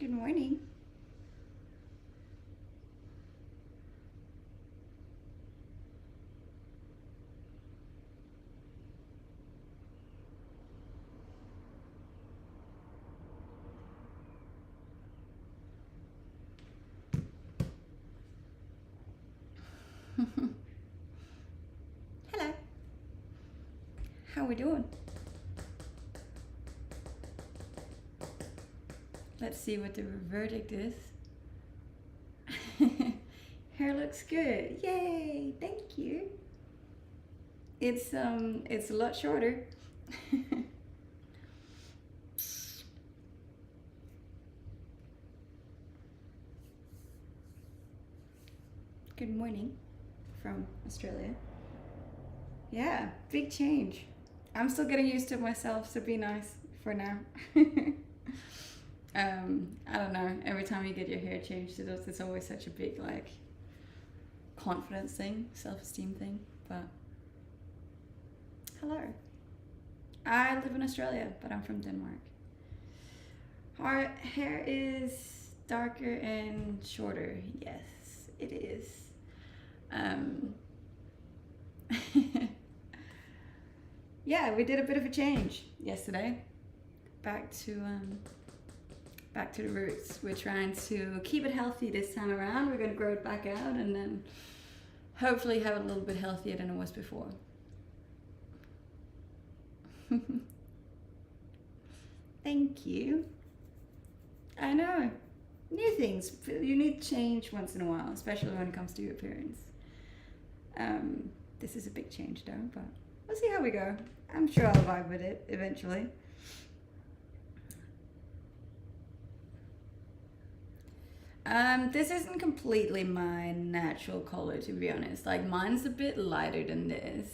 Good morning. Hello. How we doing? Let's see what the verdict is. Hair looks good. Yay! Thank you. It's a lot shorter. Good morning from Australia. Yeah, big change. I'm still getting used to myself, so be nice for now. I don't know. Every time you get your hair changed, it's always such a big like confidence thing, self-esteem thing. But hello. I live in Australia, but I'm from Denmark. Our hair is darker and shorter. Yes, it is. Yeah, we did a bit of a change yesterday. Back to the roots. We're trying to keep it healthy this time around. We're going to grow it back out and then hopefully have it a little bit healthier than it was before. Thank you. I know. New things. You need change once in a while, especially when it comes to your appearance. This is a big change though, but we'll see how we go. I'm sure I'll vibe with it eventually. This isn't completely my natural color, to be honest. Like mine's a bit lighter than this.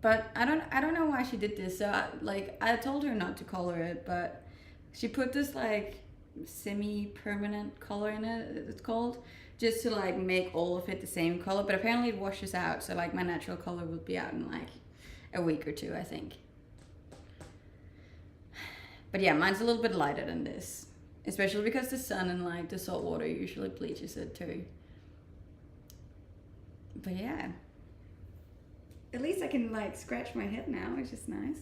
But I don't know why she did this. So I told her not to color it, but she put this like semi-permanent color in it. It's called, just to like make all of it the same color. But apparently it washes out. So like my natural color will be out in like a week or two, I think. But yeah, mine's a little bit lighter than this, especially because the sun and like the salt water usually bleaches it too. But yeah, at least I can like scratch my head now, which is nice.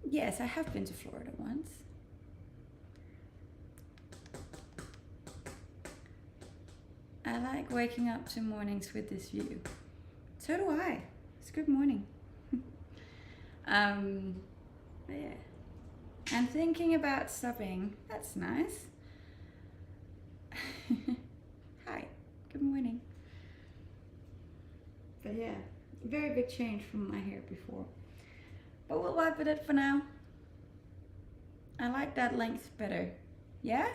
Yes, I have been to Florida once. I like waking up to mornings with this view. So do I. It's good morning. Yeah. I'm thinking about stopping. That's nice. Hi. Good morning. But yeah, very big change from my hair before. But we'll wipe with it for now. I like that length better. Yeah?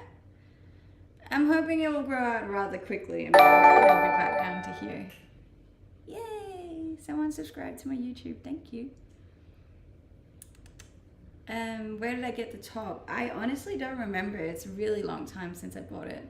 I'm hoping it will grow out rather quickly and I'll be back down to here. Yay! Someone subscribed to my YouTube. Thank you. Where did I get the top? I honestly don't remember. It's a really long time since I bought it.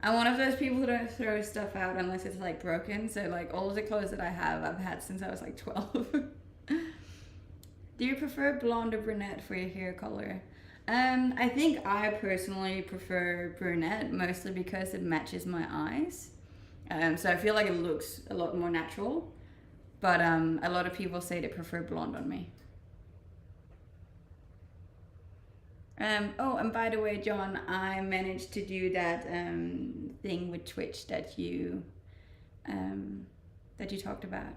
I'm one of those people who don't throw stuff out unless it's like broken. So like all of the clothes that I have, I've had since I was like 12. Do you prefer blonde or brunette for your hair color? I think I personally prefer brunette, mostly because it matches my eyes. So I feel like it looks a lot more natural. But a lot of people say they prefer blonde on me. Oh, and by the way, John, I managed to do that thing with Twitch that you talked about.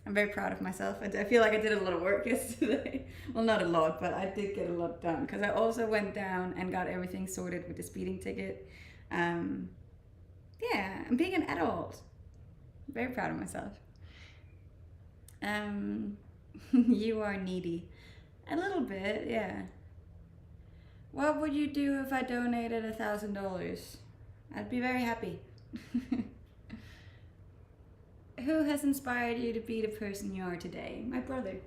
I'm very proud of myself. I feel like I did a lot of work yesterday. Well, not a lot, but I did get a lot done because I also went down and got everything sorted with the speeding ticket. Yeah, I'm being an adult. I'm very proud of myself. You are needy. A little bit, yeah. What would you do if I donated $1,000? I'd be very happy. Who has inspired you to be the person you are today? My brother.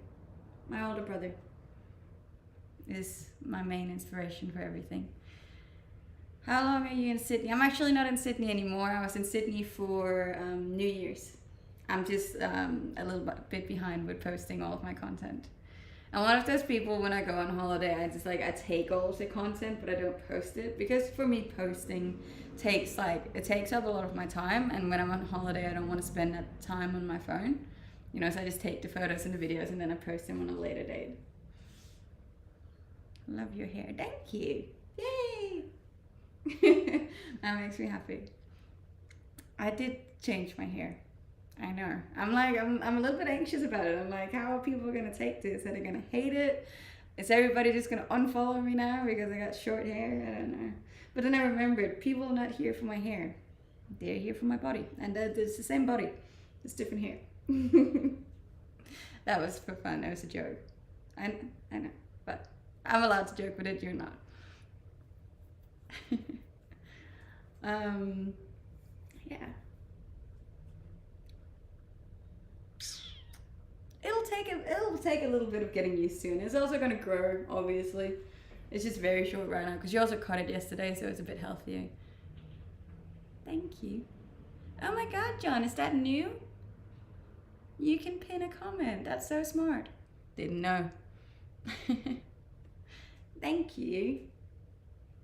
My older brother is my main inspiration for everything. How long are you in Sydney? I'm actually not in Sydney anymore. I was in Sydney for New Year's. I'm just a little bit behind with posting all of my content. I'm one of those people when I go on holiday, I take all of the content, but I don't post it because for me posting takes up a lot of my time, and when I'm on holiday, I don't want to spend that time on my phone. You know, so I just take the photos and the videos and then I post them on a later date. Love your hair. Thank you. Yay! That makes me happy. I did change my hair. I know. I'm a little bit anxious about it. I'm like, how are people gonna take this? Are they gonna hate it? Is everybody just gonna unfollow me now because I got short hair? I don't know. But then I remembered, people are not here for my hair. They're here for my body. And it's the same body. Just different hair. That was for fun. That was a joke. I know. But I'm allowed to joke with it. You're not. Yeah. It'll take a little bit of getting used to, and it's also going to grow, obviously. It's just very short right now because you also cut it yesterday, so it's a bit healthier. Thank you. Oh my god, John, is that new? You can pin a comment. That's so smart. Didn't know. Thank you.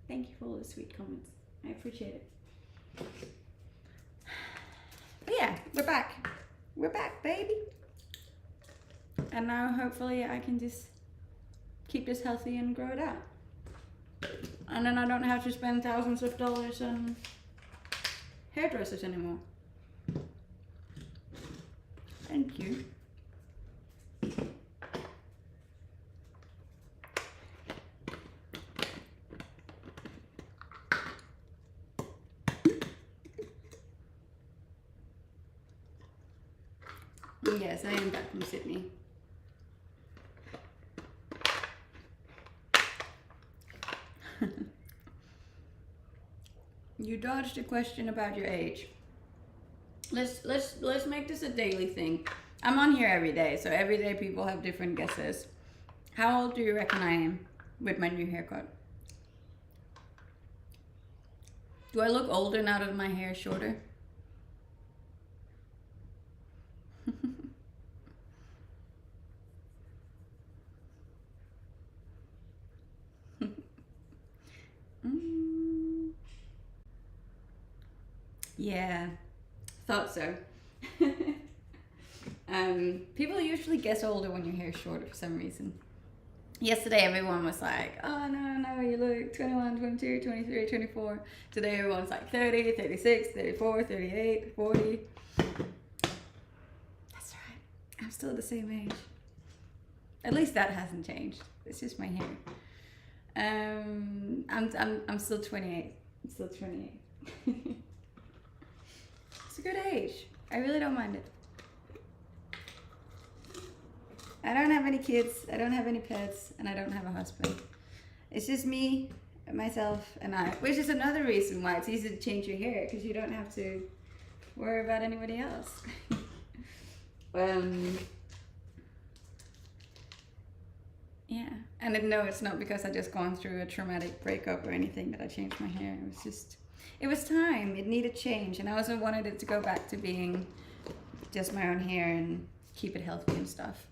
Thank you for all the sweet comments. I appreciate it. But yeah, we're back. We're back, baby. And now hopefully I can just keep this healthy and grow it out. And then I don't have to spend thousands of dollars on hairdressers anymore. Thank you. Yes, I am back from Sydney. You dodged a question about your age. Let's make this a daily thing. I'm on here every day, so every day people have different guesses. How old do you reckon I am with my new haircut? Do I look older now that my hair is shorter? Yeah, thought so. People usually guess older when your hair is shorter for some reason. Yesterday everyone was like, oh no, you look 21, 22, 23, 24. Today everyone's like 30, 36, 34, 38, 40. That's right, I'm still the same age. At least that hasn't changed. It's just my hair. I'm still 28. I'm still 28. It's a good age. I really don't mind it. I don't have any kids, I don't have any pets, and I don't have a husband. It's just me, myself, and I. Which is another reason why it's easy to change your hair, because you don't have to worry about anybody else. Yeah, and no, it's not because I just gone through a traumatic breakup or anything that I changed my hair. It was time. It needed change, and I also wanted it to go back to being just my own hair and keep it healthy and stuff.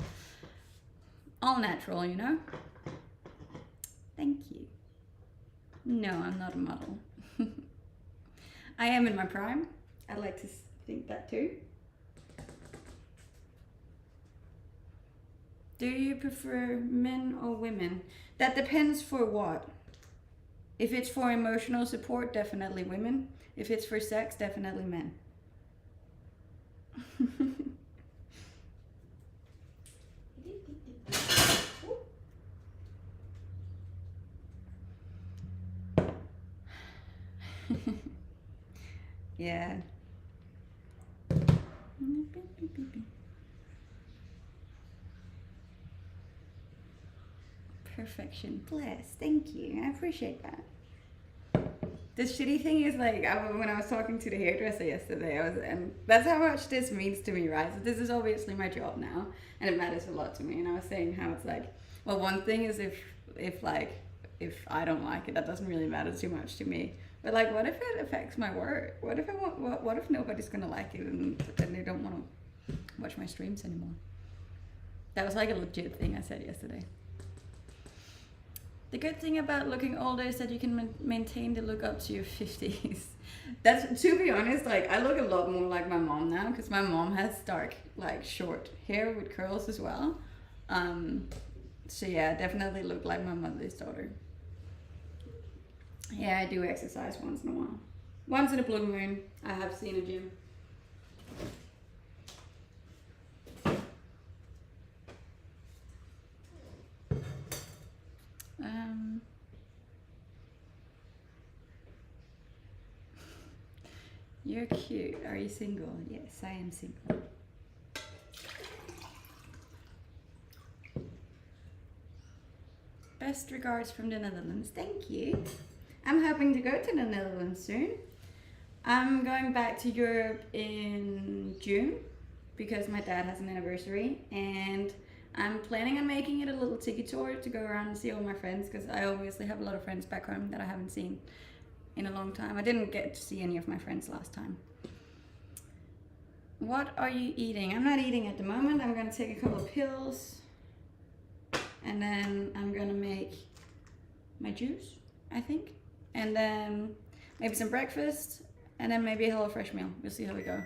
All natural, you know? Thank you. No, I'm not a model. I am in my prime. I like to think that too. Do you prefer men or women? That depends for what. If it's for emotional support, definitely women. If it's for sex, definitely men. Yeah. Perfection. Bless. Thank you. I appreciate that. The shitty thing is, like, when I was talking to the hairdresser yesterday, and that's how much this means to me, right? So this is obviously my job now, and it matters a lot to me. And I was saying how it's like, well, one thing is if I don't like it, that doesn't really matter too much to me. But like, what if it affects my work? What if what if nobody's gonna like it and then they don't want to watch my streams anymore? That was like a legit thing I said yesterday. The good thing about looking older is that you can maintain the look up to your 50s. That's, to be honest, like, I look a lot more like my mom now because my mom has dark, like, short hair with curls as well. So yeah, definitely look like my mother's daughter. Yeah, I do exercise once in a while. Once in a blue moon, I have seen a gym. You're cute. Are you single? Yes, I am single. Best regards from the Netherlands. Thank you. I'm hoping to go to the Netherlands soon. I'm going back to Europe in June because my dad has an anniversary, and I'm planning on making it a little tiki tour to go around and see all my friends because I obviously have a lot of friends back home that I haven't seen in a long time. I didn't get to see any of my friends last time. What are you eating? I'm not eating at the moment. I'm gonna take a couple of pills and then I'm gonna make my juice, I think. And then maybe some breakfast and then maybe a HelloFresh meal. We'll see how we go.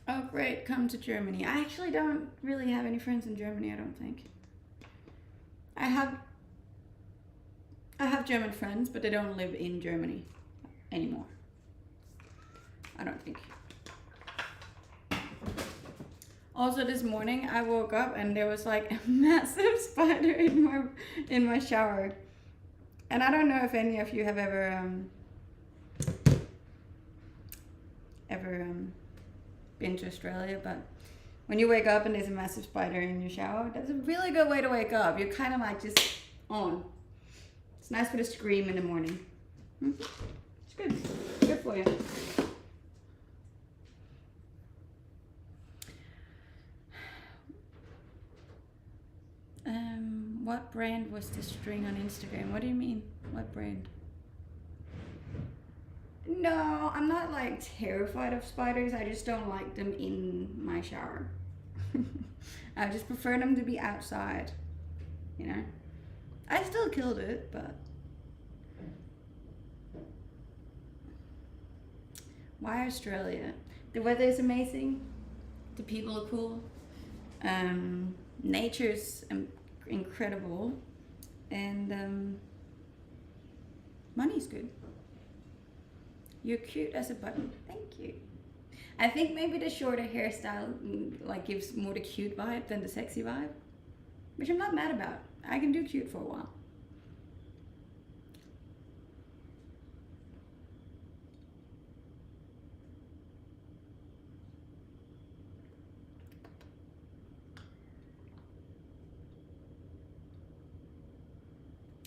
Oh great, come to Germany. I actually don't really have any friends in Germany, I don't think. I have German friends, but they don't live in Germany anymore. I don't think. Also this morning I woke up and there was like a massive spider in my shower. And I don't know if any of you have ever been to Australia, but when you wake up and there's a massive spider in your shower, that's a really good way to wake up. You're kind of like just on. It's nice for the scream in the morning. It's good. Good for you. What brand was the string on Instagram? What do you mean? What brand? No, I'm not like terrified of spiders. I just don't like them in my shower. I just prefer them to be outside, you know? I still killed it, but... Why Australia? The weather is amazing. The people are cool. Nature's incredible. And money's good. You're cute as a button. Thank you. I think maybe the shorter hairstyle like gives more the cute vibe than the sexy vibe, which I'm not mad about. I can do cute for a while.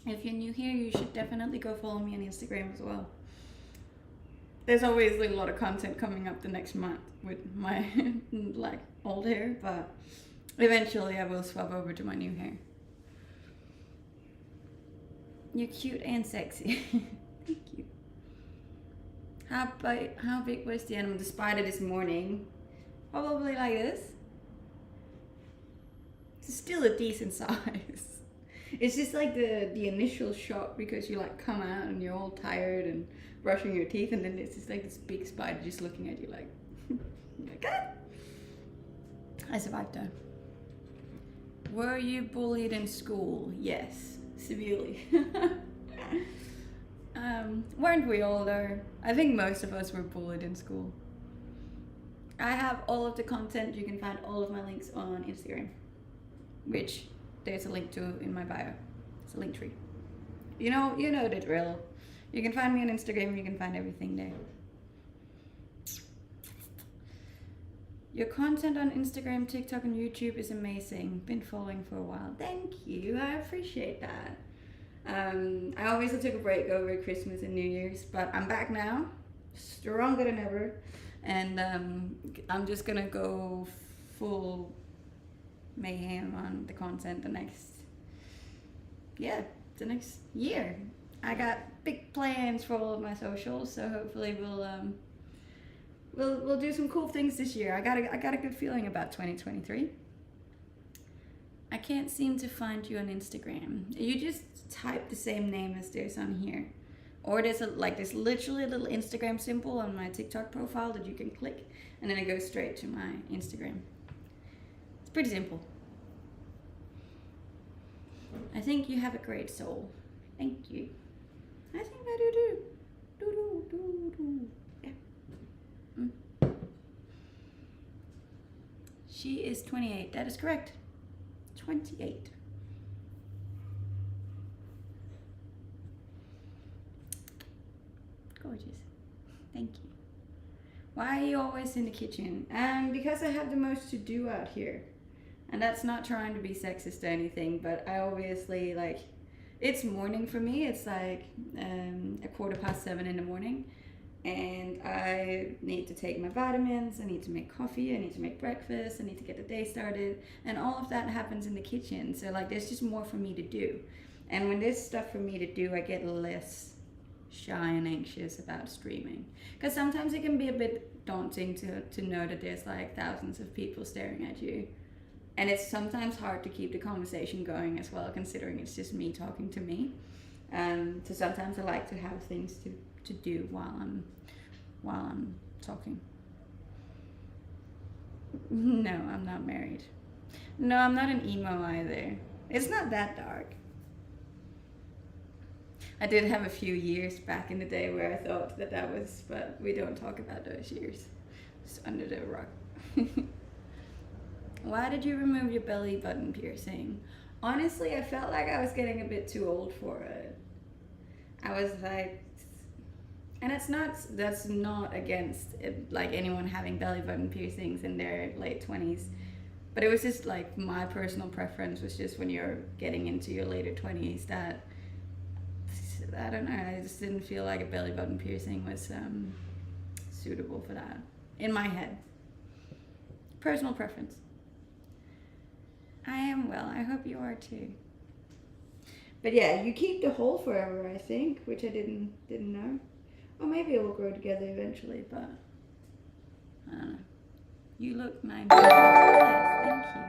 If you're new here, you should definitely go follow me on Instagram as well. There's always a lot of content coming up the next month with my like old hair, but eventually I will swap over to my new hair. You're cute and sexy. Thank you. How big was the animal? The spider this morning? Probably like this. It's still a decent size. It's just like the initial shock because you like come out and you're all tired and brushing your teeth, and then it's just like this big spider just looking at you like, ah. I survived though. Were you bullied in school? Yes, severely. Weren't we all though? I think most of us were bullied in school. I have all of the content. You can find all of my links on Instagram, which there's a link to in my bio. It's a link tree. You know the drill. You can find me on Instagram. You can find everything there. Your content on Instagram, TikTok, and YouTube is amazing. Been following for a while. Thank you. I appreciate that. I obviously took a break over Christmas and New Year's, but I'm back now, stronger than ever, and I'm just gonna go full mayhem on the content the next year. I got big plans for all of my socials, so hopefully we'll do some cool things this year. I got a good feeling about 2023. I can't seem to find you on Instagram. You just type the same name as there's on here. Or there's literally a little Instagram symbol on my TikTok profile that you can click, and then it goes straight to my Instagram. It's pretty simple. I think you have a great soul. Thank you. I think I do. Yeah. She is 28. That is correct. 28. Gorgeous. Thank you. Why are you always in the kitchen? Because I have the most to do out here. And that's not trying to be sexist or anything, but I obviously, like, it's morning for me. It's like 7:15 in the morning. And I need to take my vitamins, I need to make coffee, I need to make breakfast, I need to get the day started. And all of that happens in the kitchen. So, like, there's just more for me to do. And when there's stuff for me to do, I get less shy and anxious about streaming. Because sometimes it can be a bit daunting to know that there's, like, thousands of people staring at you. And it's sometimes hard to keep the conversation going as well, considering it's just me talking to me. So sometimes I like to have things to do while I'm talking. No, I'm not married. No, I'm not an emo either. It's not that dark. I did have a few years back in the day where I thought that was, but we don't talk about those years. It's under the rock. Why did you remove your belly button piercing? Honestly, I felt like I was getting a bit too old for it. I was like, and that's not against it, like anyone having belly button piercings in their late 20s. But it was just like my personal preference was just when you're getting into your later 20s that, I don't know, I just didn't feel like a belly button piercing was suitable for that. In my head. Personal preference. I am well. I hope you are too. But yeah, you keep the hole forever, I think, which I didn't know. Or maybe it will grow together eventually, but I don't know. You look 9. Yes, thank you.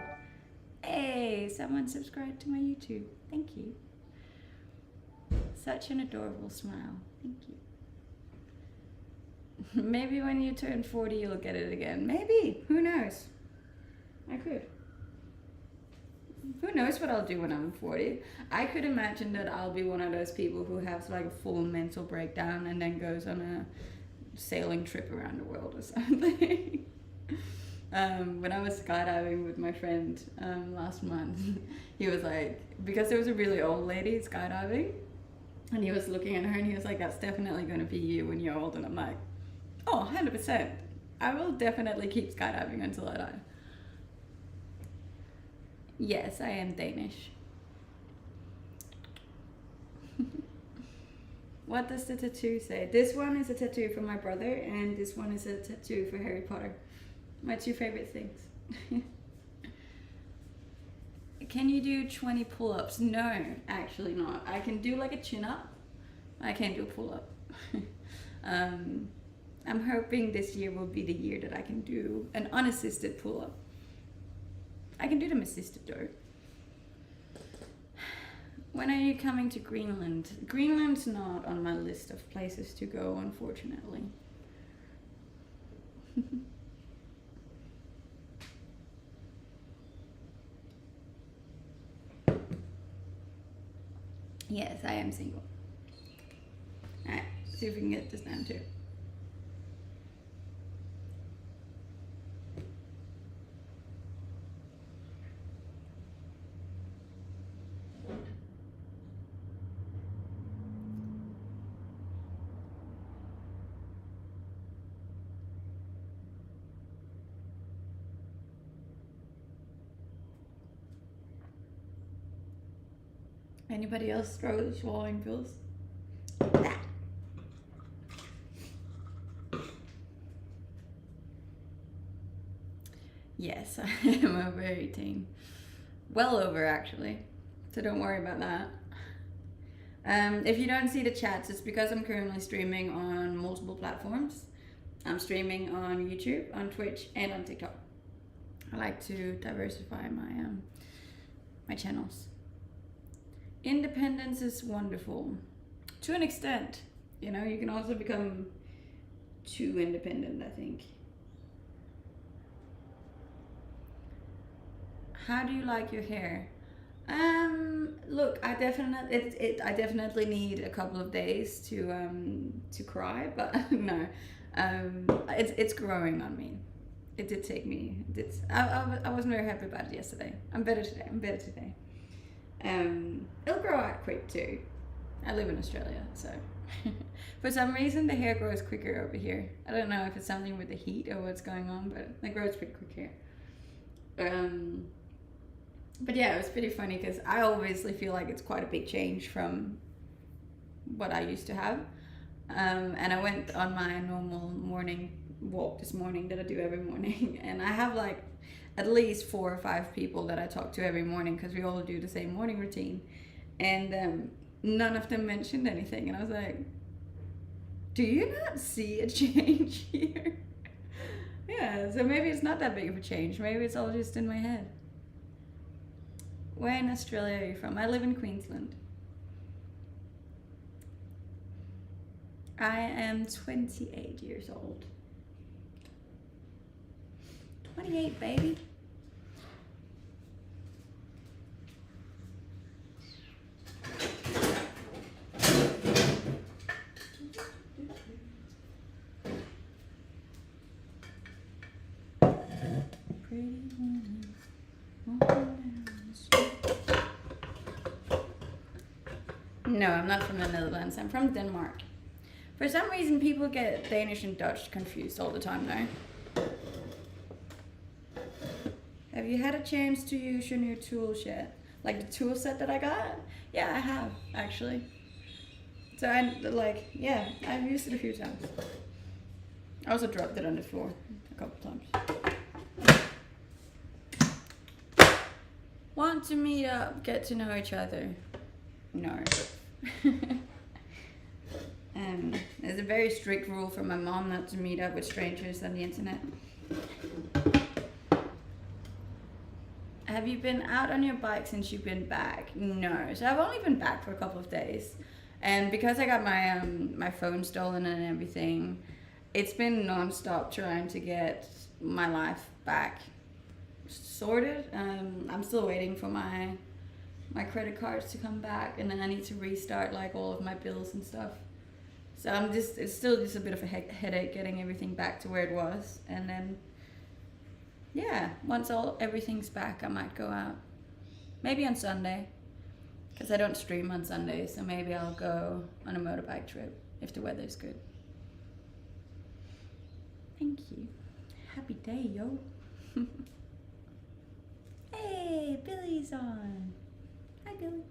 Hey, someone subscribed to my YouTube. Thank you. Such an adorable smile. Thank you. Maybe when you turn 40, you'll get it again. Maybe. Who knows? I could. Who knows what I'll do when I'm 40? I could imagine that I'll be one of those people who has like a full mental breakdown and then goes on a sailing trip around the world or something. When I was skydiving with my friend last month, he was like, because there was a really old lady skydiving, and he was looking at her and he was like, that's definitely going to be you when you're old. And I'm like, oh, 100%. I will definitely keep skydiving until I die. Yes, I am Danish. What does the tattoo say? This one is a tattoo for my brother, and this one is a tattoo for Harry Potter. My 2 favorite things. Can you do 20 pull-ups? No, actually not. I can do like a chin-up. I can't do a pull-up. I'm hoping this year will be the year that I can do an unassisted pull-up. I can do them assisted though. When are you coming to Greenland? Greenland's not on my list of places to go, unfortunately. Yes, I am single. Alright, see if we can get this down too. Anybody else swallowing pills? Yes, I am over 18. Well over, actually. So don't worry about that. If you don't see the chats, it's because I'm currently streaming on multiple platforms. I'm streaming on YouTube, on Twitch, and on TikTok. I like to diversify my channels. Independence is wonderful, to an extent. You know, you can also become too independent, I think. How do you like your hair? Look, I definitely need a couple of days to cry, but no, it's growing on me. It did take me. I wasn't very happy about it yesterday. I'm better today. It'll grow out quick too. I live in Australia, so for some reason the hair grows quicker over here. I don't know if it's something with the heat or what's going on, but it grows pretty quick here. But yeah, it was pretty funny because I obviously feel like it's quite a big change from what I used to have. And I went on my normal morning walk this morning that I do every morning, and I have like at least 4 or 5 people that I talk to every morning because we all do the same morning routine, and none of them mentioned anything, and I was like, do you not see a change here? Yeah, so maybe it's not that big of a change. Maybe it's all just in my head. Where in Australia are you from? I live in Queensland. I am 28 years old. 28, baby. Pretty woman, walking down the street. No, I'm not from the Netherlands. I'm from Denmark. For some reason, people get Danish and Dutch confused all the time, though. Have you had a chance to use your new tools yet? Like the tool set that I got? Yeah, I have, actually. So I've used it a few times. I also dropped it on the floor a couple times. Want to meet up, get to know each other? No. There's a very strict rule from my mom not to meet up with strangers on the internet. Have you been out on your bike since you've been back? No. So I've only been back for a couple of days. And because I got my my phone stolen and everything, it's been non-stop trying to get my life back sorted. I'm still waiting for my credit cards to come back, and then I need to restart like all of my bills and stuff. So it's still just a bit of a headache getting everything back to where it was. And then, yeah, once everything's back, I might go out. Maybe on Sunday, because I don't stream on Sunday, so maybe I'll go on a motorbike trip if the weather's good. Thank you. Happy day, yo. Hey, Billy's on. Hi, Billy.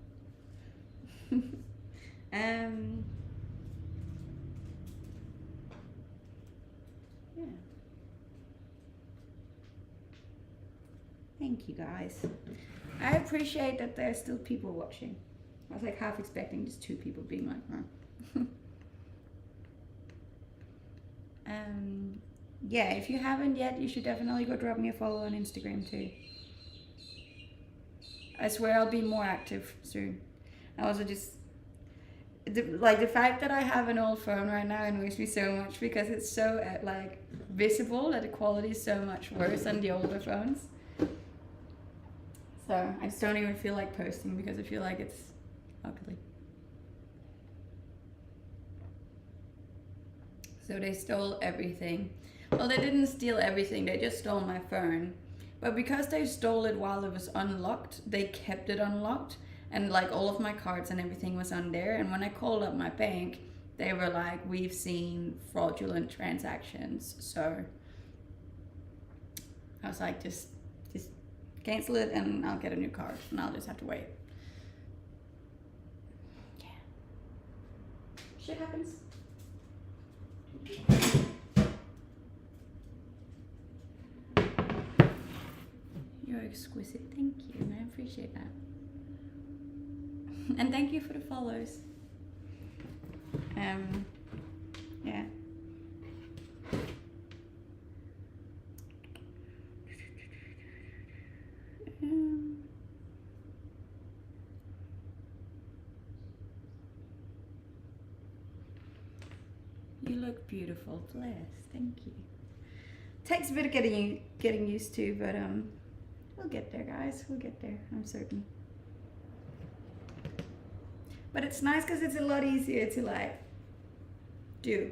Yeah. Thank you, guys. I appreciate that there's still people watching. I was like half expecting just 2 people being like, huh. Yeah, if you haven't yet, you should definitely go drop me a follow on Instagram too. I swear I'll be more active soon. I also just, the fact that I have an old phone right now annoys me so much because it's so visible that the quality is so much worse than the older phones. So I just don't even feel like posting because I feel like it's ugly. So they stole everything. Well, they didn't steal everything, they just stole my phone. But because they stole it while it was unlocked, they kept it unlocked. And like all of my cards and everything was on there. And when I called up my bank, they were like, we've seen fraudulent transactions. So I was like, just cancel it and I'll get a new card. And I'll just have to wait. Yeah. Shit happens. You're exquisite. Thank you. I appreciate that. And thank you for the follows. Yeah. You look beautiful, bless. Thank you. Takes a bit of getting used to, but we'll get there, guys. We'll get there. I'm certain. But it's nice because it's a lot easier to like do.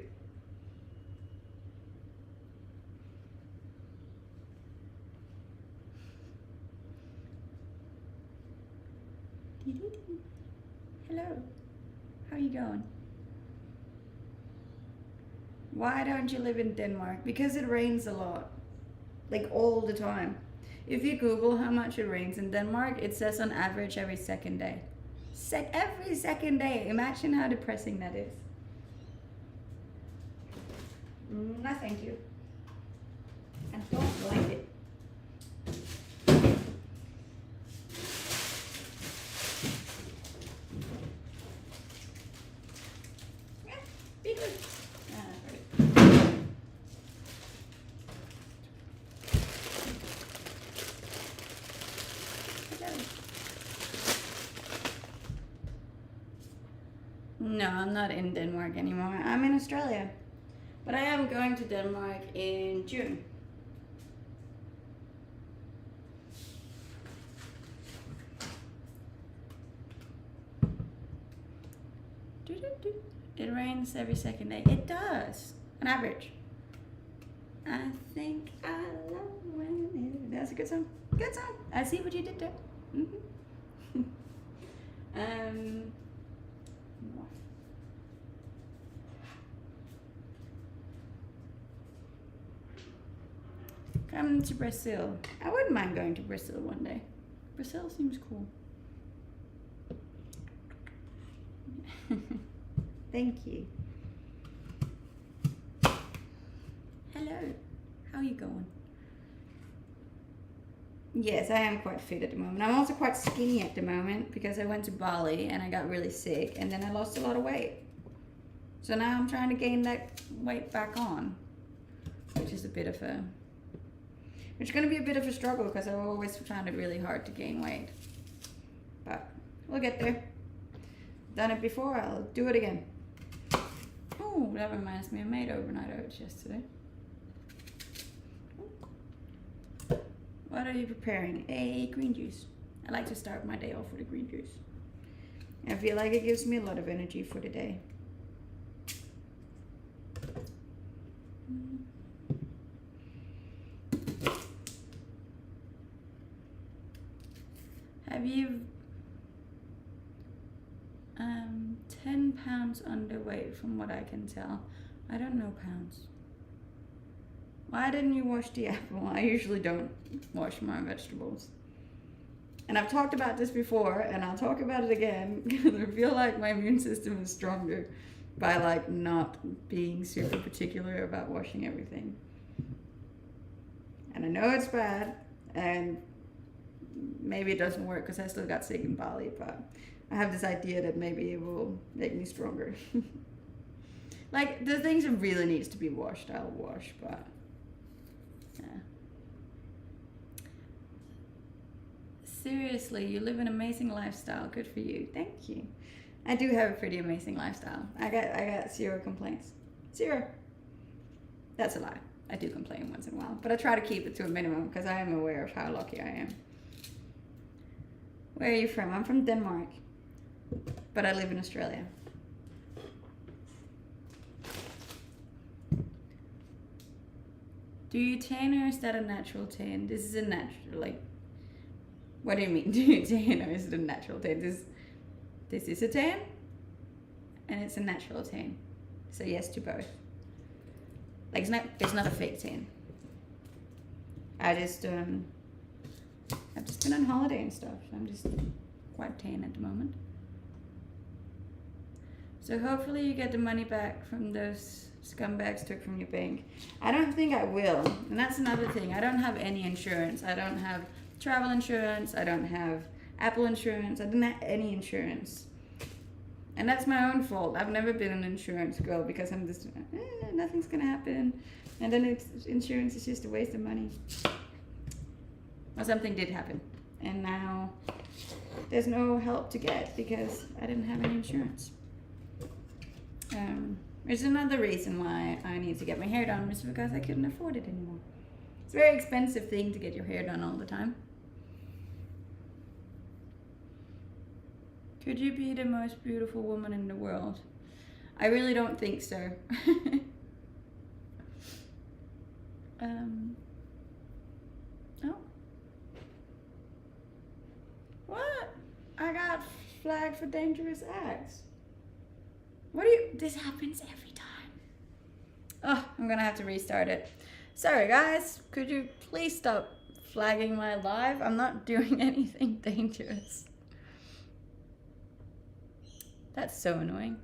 Hello. How are you going? Why don't you live in Denmark? Because it rains a lot. Like all the time. If you Google how much it rains in Denmark, it says on average every second day. Every second day. Imagine how depressing that is. No, thank you. I don't like it. Yeah, be good. No, I'm not in Denmark anymore. I'm in Australia. But I am going to Denmark in June. It rains every second day. It does. On average. I think I love when it... That's a good song. Good song. I see what you did there. Come to Brazil. I wouldn't mind going to Brazil one day. Brazil seems cool. Thank you. Hello. How are you going? Yes, I am quite fit at the moment. I'm also quite skinny at the moment because I went to Bali and I got really sick and then I lost a lot of weight. So now I'm trying to gain that weight back on, which is a bit of a... It's going to be a bit of a struggle because I'm always trying really hard to gain weight. But we'll get there. Done it before, I'll do it again. Oh, that reminds me, I made overnight oats yesterday. What are you preparing? A green juice. I like to start my day off with a green juice. I feel like it gives me a lot of energy for the day. Have you 10 pounds underweight from what I can tell? I don't know pounds. Why didn't you wash the apple? I usually don't wash my vegetables. And I've talked about this before and I'll talk about it again because I feel like my immune system is stronger by like not being super particular about washing everything. And I know it's bad and maybe it doesn't work because I still got sick in Bali, but I have this idea that maybe it will make me stronger. Like the things that really needs to be washed, I'll wash, but yeah. Seriously, you live an amazing lifestyle. Good for you. Thank you. I do have a pretty amazing lifestyle. I got 0 complaints. 0. That's a lie. I do complain once in a while, but I try to keep it to a minimum because I am aware of how lucky I am. Where are you from? I'm from Denmark, but I live in Australia. Do you tan or is that a natural tan? This is a natural, like, what do you mean? Do you tan or is it a natural tan? This is a tan and it's a natural tan. So yes to both. Like it's not a fake tan. I've just been on holiday and stuff. So I'm just quite tan at the moment. So hopefully you get the money back from those scumbags took from your bank. I don't think I will. And that's another thing. I don't have any insurance. I don't have travel insurance. I don't have Apple insurance. I don't have any insurance. And that's my own fault. I've never been an insurance girl because I'm just, nothing's gonna happen. And then insurance is just a waste of money. Well, something did happen. And now there's no help to get because I didn't have any insurance. There's another reason why I need to get my hair done, is because I couldn't afford it anymore. It's a very expensive thing to get your hair done all the time. Could you be the most beautiful woman in the world? I really don't think so. Oh. What? I got flagged for dangerous acts. What do you... This happens every time. Oh, I'm gonna have to restart it. Sorry guys, could you please stop flagging my live? I'm not doing anything dangerous. That's so annoying.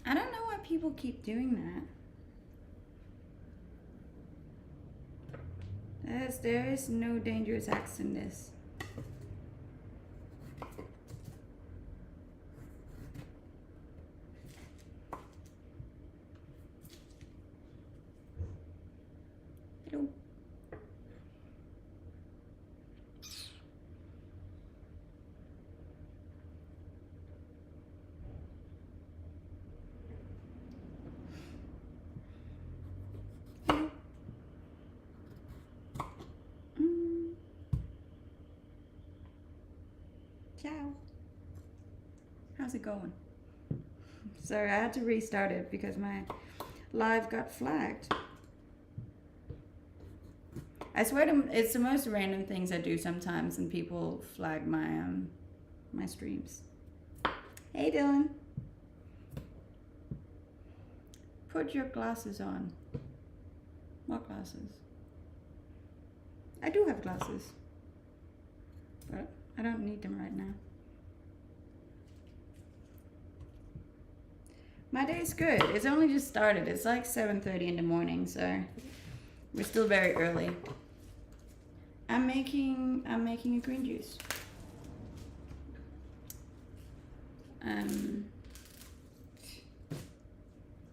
I don't know why people keep doing that. There is no dangerous acts in this. Hello. Ciao. How's it going? Sorry, I had to restart it because my live got flagged. I swear to, it's the most random things I do sometimes, and people flag my my streams. Hey Dylan. Put your glasses on. What glasses? I do have glasses, but I don't need them right now. My day's good. It's only just started. It's like 7:30 in the morning, so we're still very early. I'm making a green juice.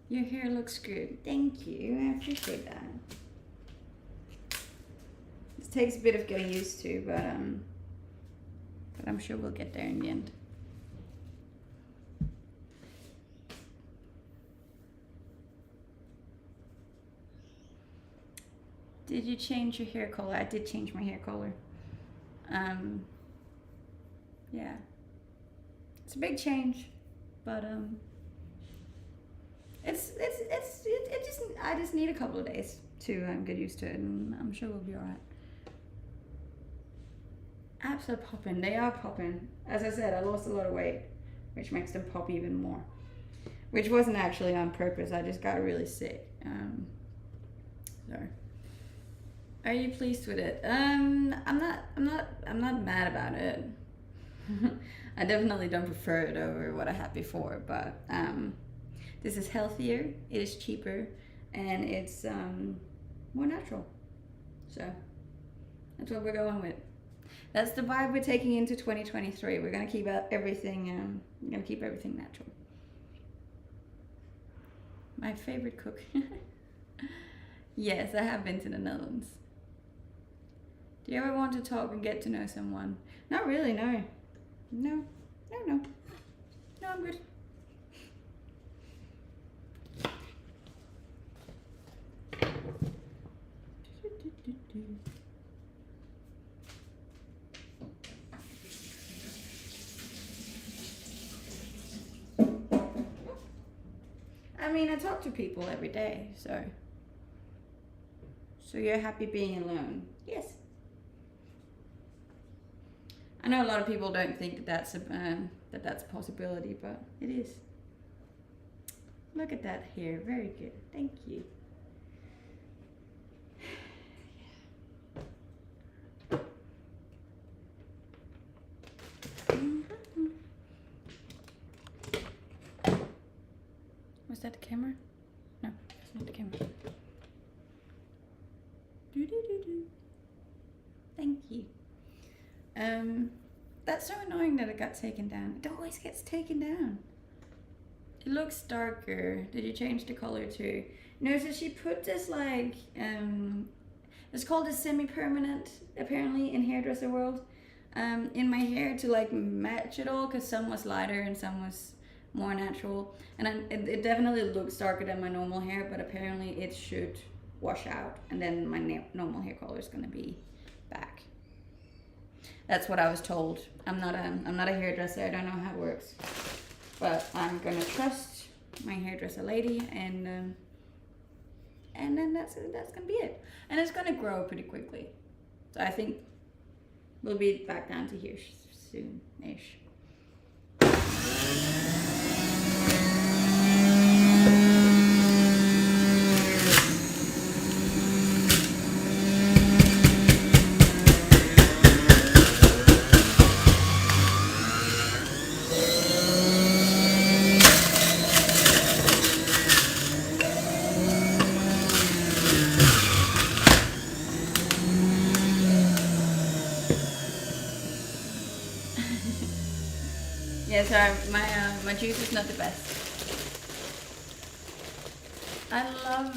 Your hair looks good. Thank you. I appreciate that. This takes a bit of getting used to, but I'm sure we'll get there in the end. Did you change your hair color? I did change my hair color. Yeah. It's a big change, but I just need a couple of days to get used to it, and I'm sure we'll be alright. Apps are popping. They are popping. As I said, I lost a lot of weight, which makes them pop even more. Which wasn't actually on purpose. I just got really sick. Sorry. Are you pleased with it? I'm not mad about it. I definitely don't prefer it over what I had before, but this is healthier, it is cheaper, and it's more natural. So that's what we're going with. That's the vibe we're taking into 2023. We're gonna keep everything. We're gonna keep everything natural. My favorite cook. Yes, I have been to the Netherlands. Do you ever want to talk and get to know someone? Not really, no. No, I'm good. I mean, I talk to people every day, so you're happy being alone? Yes. I know a lot of people don't think that's that that's a possibility, but it is. Look at that hair, very good, thank you. Was that the camera? No, that's not the camera. Thank you. That's so annoying that it got taken down. It always gets taken down. It looks darker. Did you change the color too? No, so she put this like, it's called a semi-permanent, apparently, in hairdresser world, in my hair to like match it all, because some was lighter and some was more natural. And it definitely looks darker than my normal hair, but apparently it should wash out, and then my normal hair color is gonna be back. That's what I was told. I'm not a hairdresser. I don't know how it works, but I'm gonna trust my hairdresser lady, and then that's gonna be it. And it's gonna grow pretty quickly, so I think we'll be back down to here soon-ish. Yeah, sorry, my juice is not the best. I love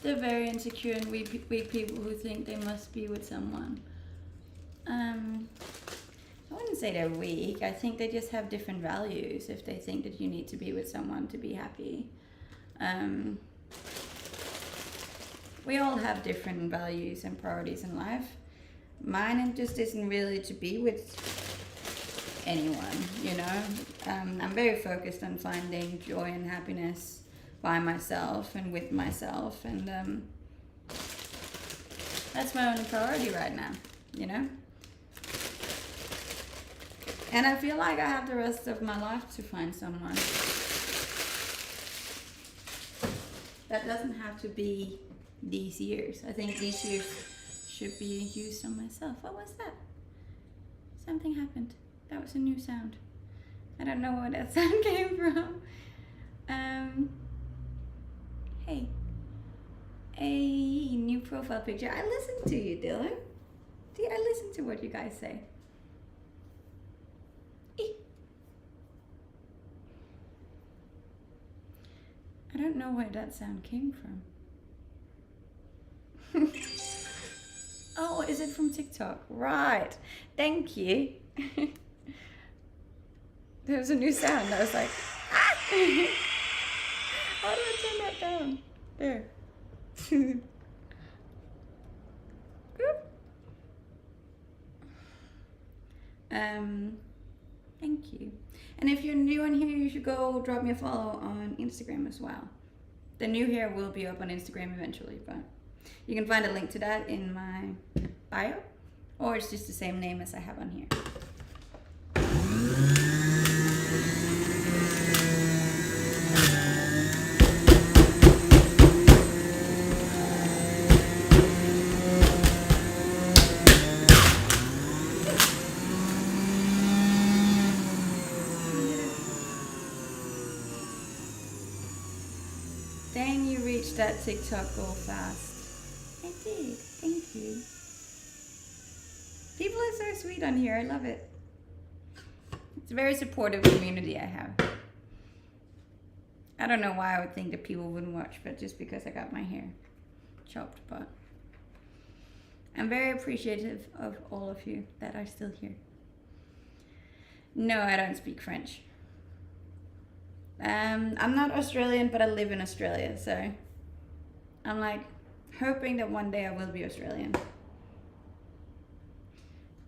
the very insecure and weak people who think they must be with someone. I wouldn't say they're weak. I think they just have different values if they think that you need to be with someone to be happy. We all have different values and priorities in life. Mine just isn't really to be with anyone, you know. I'm very focused on finding joy and happiness by myself and with myself, and that's my only priority right now, you know. And I feel like I have the rest of my life to find someone. That doesn't have to be these years. I think these years should be used on myself. What was that? Something happened. That was a new sound. I don't know where that sound came from. Hey. A new profile picture. I listen to you, Dylan. I listen to what you guys say. I don't know where that sound came from. Oh, is it from TikTok? Right. Thank you. There was a new sound. I was like, ah! How do I turn that down? There. Thank you. And if you're new on here, you should go drop me a follow on Instagram as well. The new hair will be up on Instagram eventually, but you can find a link to that in my bio, or it's just the same name as I have on here. Dang, you reached that TikTok goal fast. I did. Thank you. People are so sweet on here. I love it. It's a very supportive community I have. I don't know why I would think that people wouldn't watch, but just because I got my hair chopped. But I'm very appreciative of all of you that are still here. No, I don't speak French. I'm not Australian, but I live in Australia, so I'm like hoping that one day I will be Australian.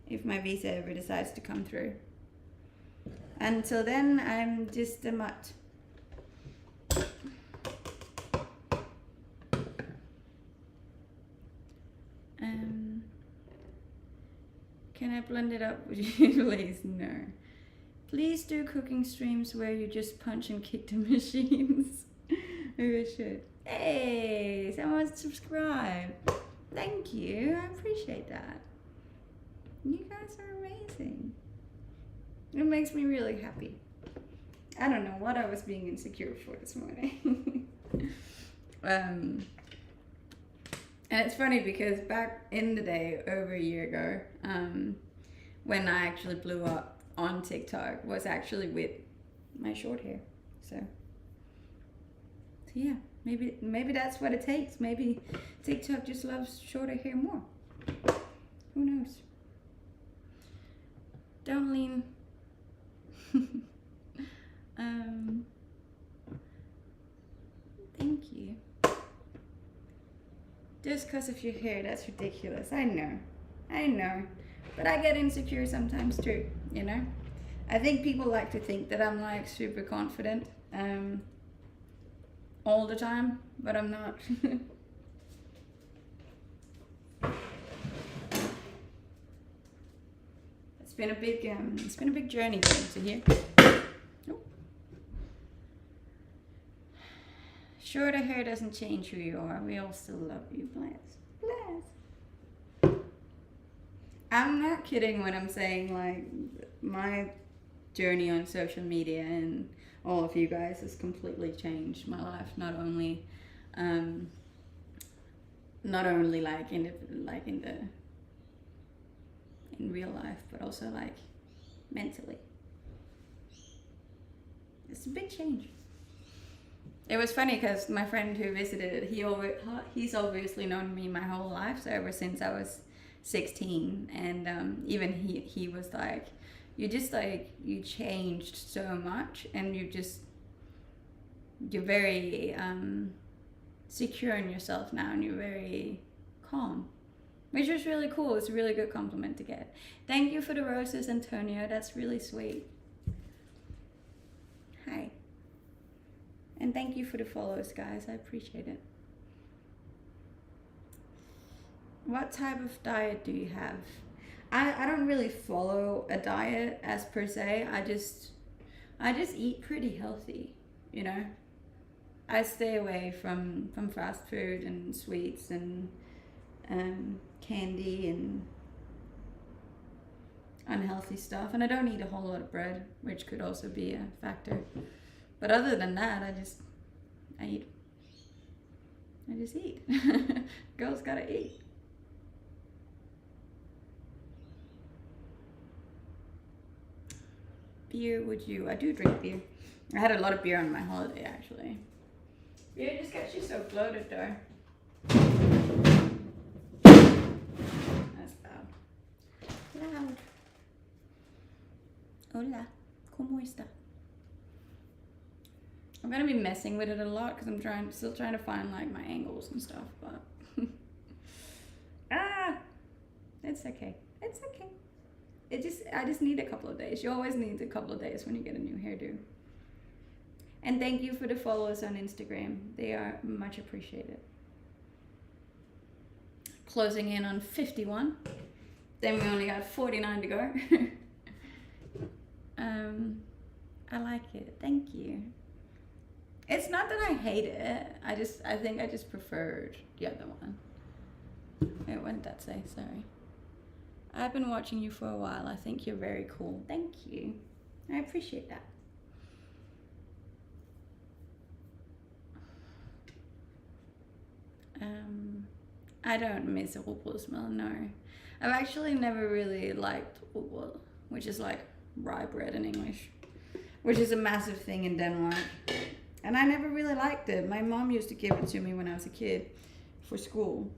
If my visa ever decides to come through. Until then, I'm just a mutt. Can I blend it up with you, please? No. Please do cooking streams where you just punch and kick the machines. Maybe I should. Hey, someone subscribe. Thank you. I appreciate that. You guys are amazing. It makes me really happy. I don't know what I was being insecure for this morning. And it's funny because back in the day, over a year ago, when I actually blew up on TikTok, was actually with my short hair. So yeah, maybe that's what it takes. Maybe TikTok just loves shorter hair more. Who knows? Don't lean. Thank you. Just because of your hair, that's ridiculous. I know. But I get insecure sometimes too, you know? I think people like to think that I'm like super confident all the time, but I'm not. It's been a big journey getting to here. Oh. Shorter hair doesn't change who you are. We all still love you. Bless. I'm not kidding when I'm saying like my journey on social media and all of you guys has completely changed my life. Not only like in real life, but also like mentally. It's a big change. It was funny because my friend who visited, he's obviously known me my whole life, so ever since I was 16, and even he was like, you changed so much, and you're very secure in yourself now, and you're very calm, which is really cool. It's a really good compliment to get. Thank you for the roses, Antonio. That's really sweet. Hi. And thank you for the follows, guys. I appreciate it. What type of diet do you have? I don't really follow a diet as per se. I just eat pretty healthy, you know. I stay away from fast food and sweets and candy and unhealthy stuff, and I don't eat a whole lot of bread, which could also be a factor. But other than that, I just eat. Girls gotta eat. Beer, would you? I do drink beer. I had a lot of beer on my holiday, actually. Beer just gets you so bloated, though. That's loud. Loud. Hola, ¿cómo está? I'm gonna be messing with it a lot because I'm still trying to find like my angles and stuff, but it's okay. It's okay. I just need a couple of days. You always need a couple of days when you get a new hairdo. And thank you for the followers on Instagram. They are much appreciated. Closing in on 51. Then we only got 49 to go. I like it. Thank you. It's not that I hate it. I think I just preferred the other one. Wait, what did that say? Sorry. I've been watching you for a while. I think you're very cool. Thank you. I appreciate that. I don't miss rugbrødsmad, no. I've actually never really liked rugbrød, which is like rye bread in English, which is a massive thing in Denmark. And I never really liked it. My mom used to give it to me when I was a kid for school.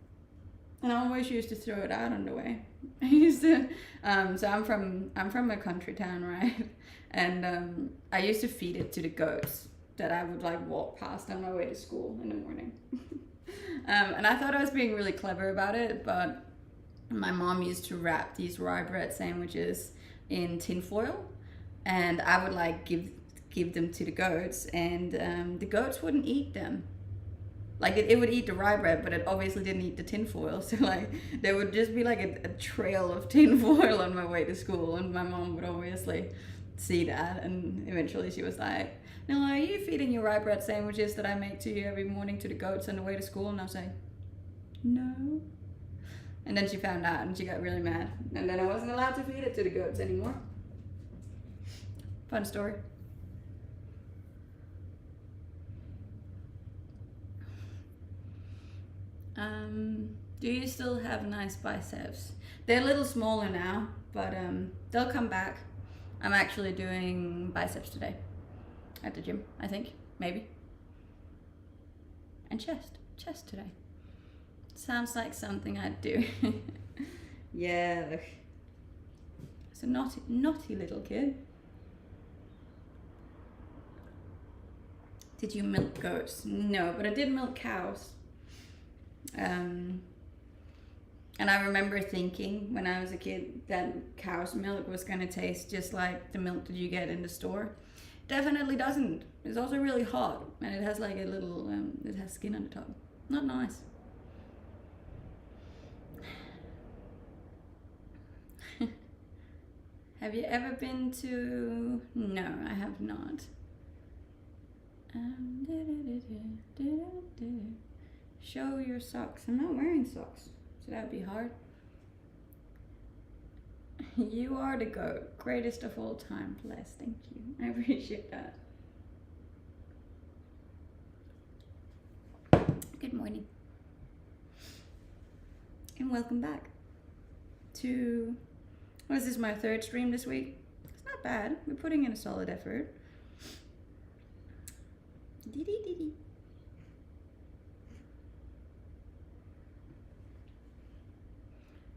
And I always used to throw it out on the way. I used to, so I'm from a country town, right? And I used to feed it to the goats that I would like walk past on my way to school in the morning. And I thought I was being really clever about it, but my mom used to wrap these rye bread sandwiches in tin foil, and I would like give them to the goats, and the goats wouldn't eat them. Like it would eat the rye bread, but it obviously didn't eat the tin foil. So like there would just be like a trail of tin foil on my way to school, and my mom would obviously see that, and eventually she was like, "No, are you feeding your rye bread sandwiches that I make to you every morning to the goats on the way to school?" And I was like, "No." And then she found out and she got really mad. And then I wasn't allowed to feed it to the goats anymore. Fun story. Do you still have nice biceps? They're a little smaller now, but they'll come back. I'm actually doing biceps today at the gym, I think, maybe. And chest today. Sounds like something I'd do. Yeah, look. It's a naughty little kid. Did you milk goats? No, but I did milk cows. And I remember thinking when I was a kid that cow's milk was going to taste just like the milk that you get in the store. Definitely doesn't. It's also really hot, and it has like a little, it has skin on the top. Not nice. Have you ever been to... No, I have not. Show your socks. I'm not wearing socks, so that would be hard. You are the goat. Greatest of all time. Bless. Thank you. I appreciate that. Good morning. And welcome back to... What is this, my third stream this week? It's not bad. We're putting in a solid effort.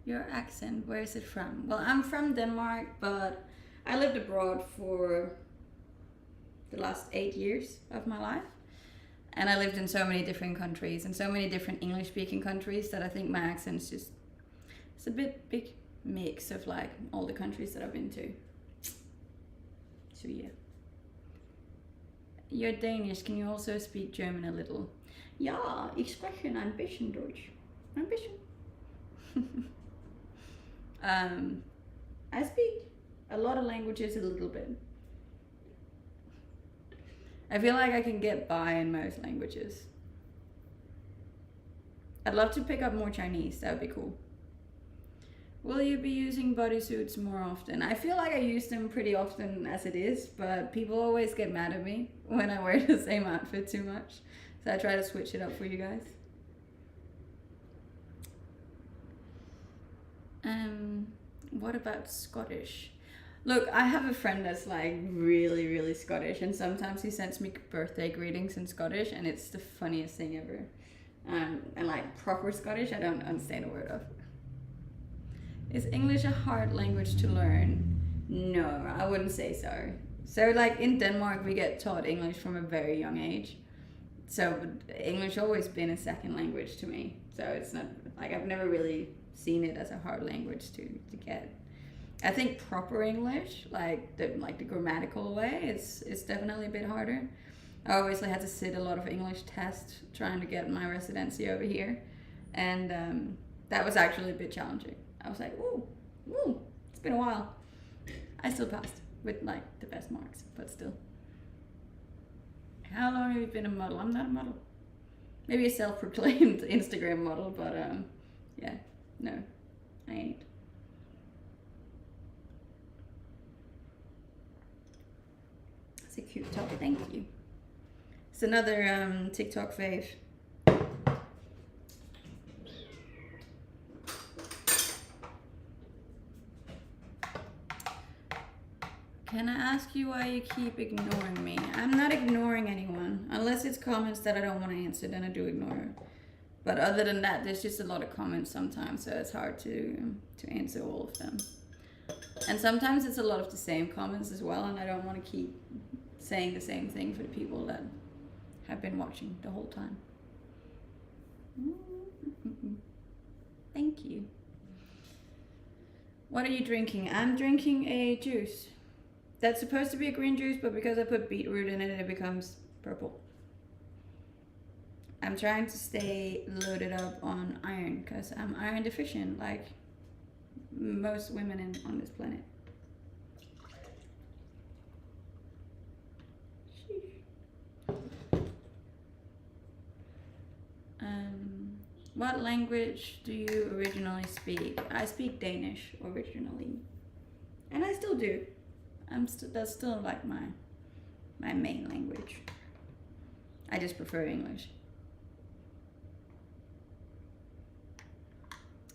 Your accent, where is it from? Well, I'm from Denmark, but I lived abroad for the last 8 years of my life. And I lived in so many different countries and so many different English-speaking countries that I think my accent is just... It's a big mix of like all the countries that I've been to. So yeah. You're Danish, can you also speak German a little? Ja, ich spreche ein bisschen Deutsch. Ein bisschen. I speak a lot of languages a little bit. I feel like I can get by in most languages. I'd love to pick up more Chinese, that would be cool. Will you be using bodysuits more often? I feel like I use them pretty often as it is, but people always get mad at me when I wear the same outfit too much. So I try to switch it up for you guys. What about Scottish? Look, I have a friend that's like really Scottish, and sometimes he sends me birthday greetings in Scottish, and it's the funniest thing ever. And like proper Scottish, I don't understand a word of. Is English a hard language to learn? No, I wouldn't say so. So like in Denmark, we get taught English from a very young age. So English always been a second language to me. So it's not like I've never really seen it as a hard language to get. I think proper English, like the grammatical way, it's definitely a bit harder. I obviously had to sit a lot of English tests trying to get my residency over here, and that was actually a bit challenging. I was like, woo, it's been a while. I still passed with like the best marks, but still. How long have you been a model? I'm not a model. Maybe a self-proclaimed Instagram model, but yeah, no, I ain't. It's a cute top, thank you. It's another TikTok fave. Can I ask you why you keep ignoring me? I'm not ignoring anyone. Unless it's comments that I don't want to answer, then I do ignore it. But other than that, there's just a lot of comments sometimes, so it's hard to answer all of them. And sometimes it's a lot of the same comments as well, and I don't want to keep saying the same thing for the people that have been watching the whole time. Thank you. What are you drinking? I'm drinking a juice. That's supposed to be a green juice, but because I put beetroot in it, it becomes purple. I'm trying to stay loaded up on iron, because I'm iron deficient, like most women on this planet. What language do you originally speak? I speak Danish originally, and I still do. That's still like my main language. I just prefer English.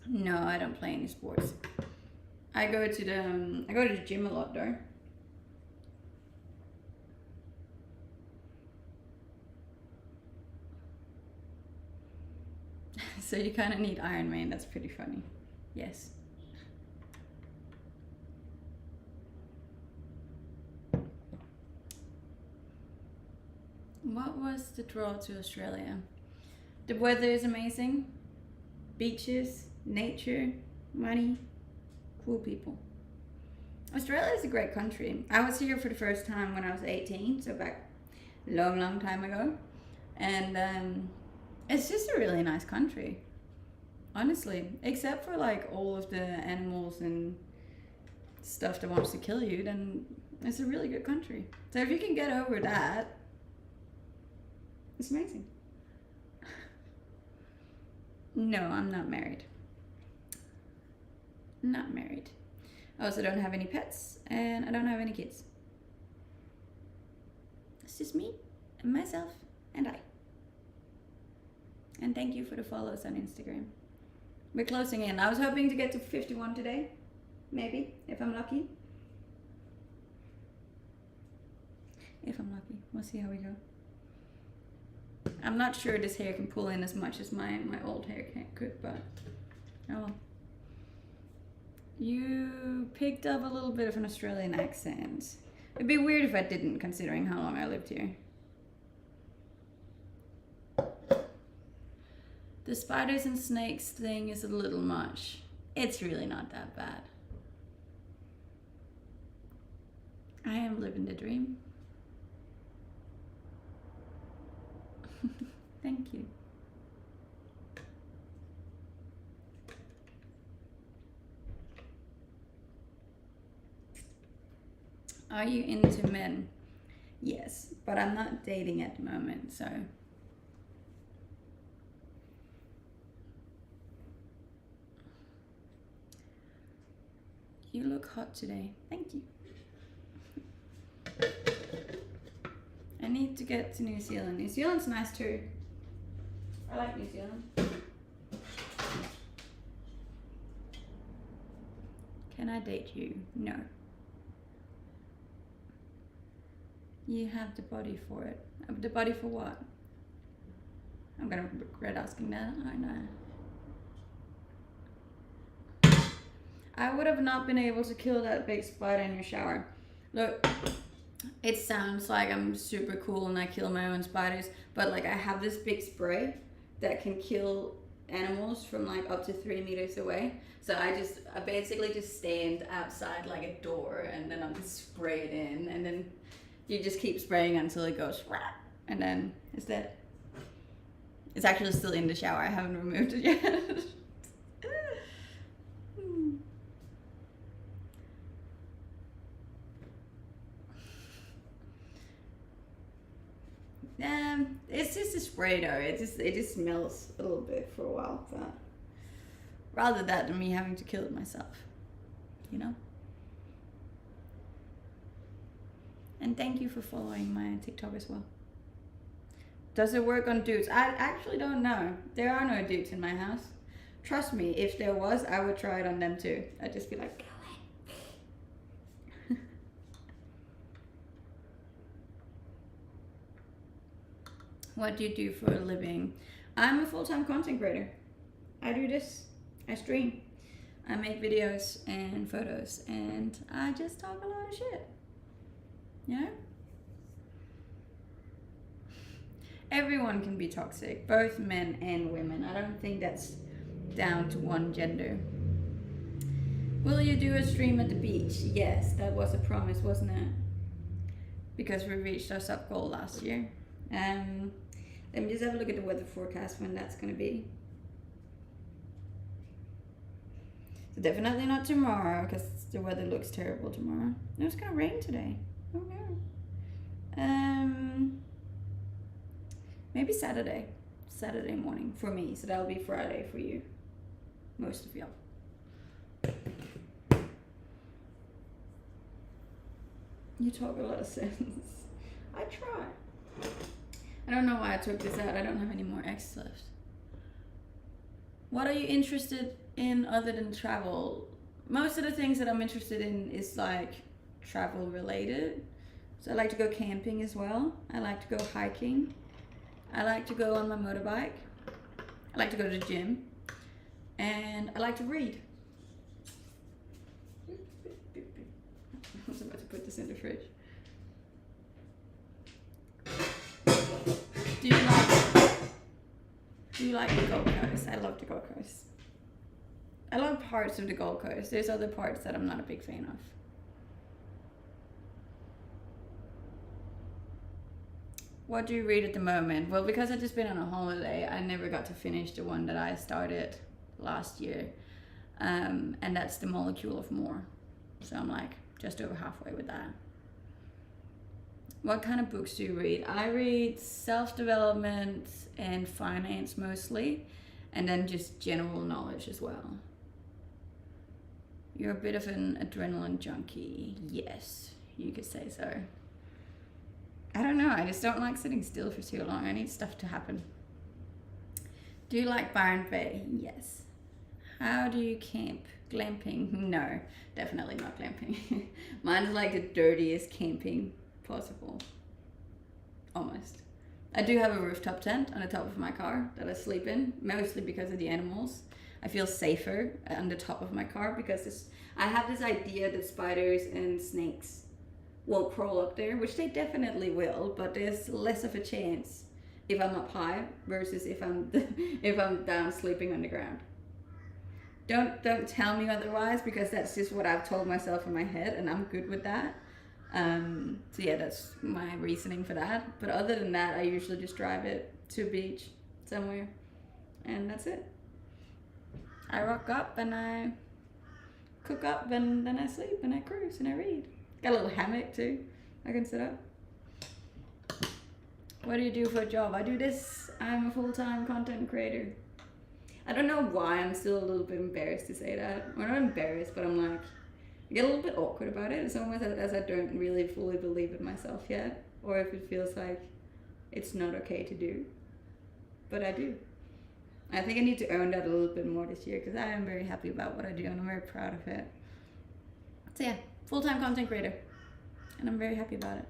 No, I don't play any sports. I go to the gym a lot though. So you kind of need Iron Man. That's pretty funny. Yes. What was the draw to Australia? The weather is amazing. Beaches, nature, money, cool people. Australia is a great country. I was here for the first time when I was 18, so back a long time ago. And it's just a really nice country, honestly. Except for like all of the animals and stuff that wants to kill you, then it's a really good country. So if you can get over that, it's amazing. No, I'm not married. Not married. I also don't have any pets and I don't have any kids. It's just me and myself and I. And thank you for the follows on Instagram. We're closing in. I was hoping to get to 51 today. Maybe, if I'm lucky. If I'm lucky. We'll see how we go. I'm not sure this hair can pull in as much as my old hair could, but oh well. You picked up a little bit of an Australian accent. It'd be weird if I didn't, considering how long I lived here. The spiders and snakes thing is a little much. It's really not that bad. I am living the dream. Thank you. Are you into men? Yes, but I'm not dating at the moment, so. You look hot today. Thank you. I need to get to New Zealand. New Zealand's nice too. I like New Zealand. Can I date you? No. You have the body for it. The body for what? I'm gonna regret asking that, aren't I? I would have not been able to kill that big spider in your shower. Look, it sounds like I'm super cool and I kill my own spiders, but like I have this big spray that can kill animals from like up to 3 meters away. So I basically just stand outside like a door and then I'll just spray it in, and then you just keep spraying until it goes rap, and then it's dead. It's actually still in the shower. I haven't removed it yet. It's just a spray though. It just smells a little bit for a while, but rather that than me having to kill it myself, you know. And thank you for following my TikTok as well. Does it work on dudes? I actually don't know. There are no dudes in my house. Trust me, if there was, I would try it on them too. I'd just be like, go away. What do you do for a living? I'm a full-time content creator. I do this. I stream. I make videos and photos, and I just talk a lot of shit. You know? Everyone can be toxic, both men and women. I don't think that's down to one gender. Will you do a stream at the beach? Yes, that was a promise, wasn't it? Because we reached our sub goal last year. Let me just have a look at the weather forecast when that's going to be. So definitely not tomorrow, because the weather looks terrible tomorrow. No, it's going to rain today. Oh no. Maybe Saturday. Saturday morning for me, so that'll be Friday for you, most of y'all. You talk a lot of sense. I try. I don't know why I took this out. I don't have any more X left. What are you interested in other than travel? Most of the things that I'm interested in is like travel related. So I like to go camping as well. I like to go hiking. I like to go on my motorbike. I like to go to the gym. And I like to read. I was about to put this in the fridge. Do you like the Gold Coast? I love the Gold Coast. I love parts of the Gold Coast. There's other parts that I'm not a big fan of. What do you read at the moment? Well, because I've just been on a holiday, I never got to finish the one that I started last year. And that's The Molecule of More. So I'm like just over halfway with that. What kind of books do you read? I read self-development and finance mostly, and then just general knowledge as well. You're a bit of an adrenaline junkie. Yes, you could say so. I don't know, I just don't like sitting still for too long. I need stuff to happen. Do you like Byron Bay? Yes. How do you camp? Glamping? No, definitely not glamping. Mine's like the dirtiest camping possible. Almost. I do have a rooftop tent on the top of my car that I sleep in, mostly because of the animals. I feel safer on the top of my car because I have this idea that spiders and snakes won't crawl up there, which they definitely will, but there's less of a chance if I'm up high versus if I'm if I'm down sleeping on the ground. Don't tell me otherwise, because that's just what I've told myself in my head, and I'm good with that. So yeah, that's my reasoning for that. But other than that, I usually just drive it to a beach somewhere, and that's it. I rock up and I cook up, and then I sleep and I cruise and I read. Got a little hammock too I can sit up. What do you do for a job? I do this. I'm a full-time content creator. I don't know why I'm still a little bit embarrassed to say that. Or not embarrassed, but I'm like, I get a little bit awkward about it. It's almost as I don't really fully believe it myself yet. Or if it feels like it's not okay to do. But I do. I think I need to own that a little bit more this year, because I am very happy about what I do and I'm very proud of it. So yeah, full-time content creator. And I'm very happy about it.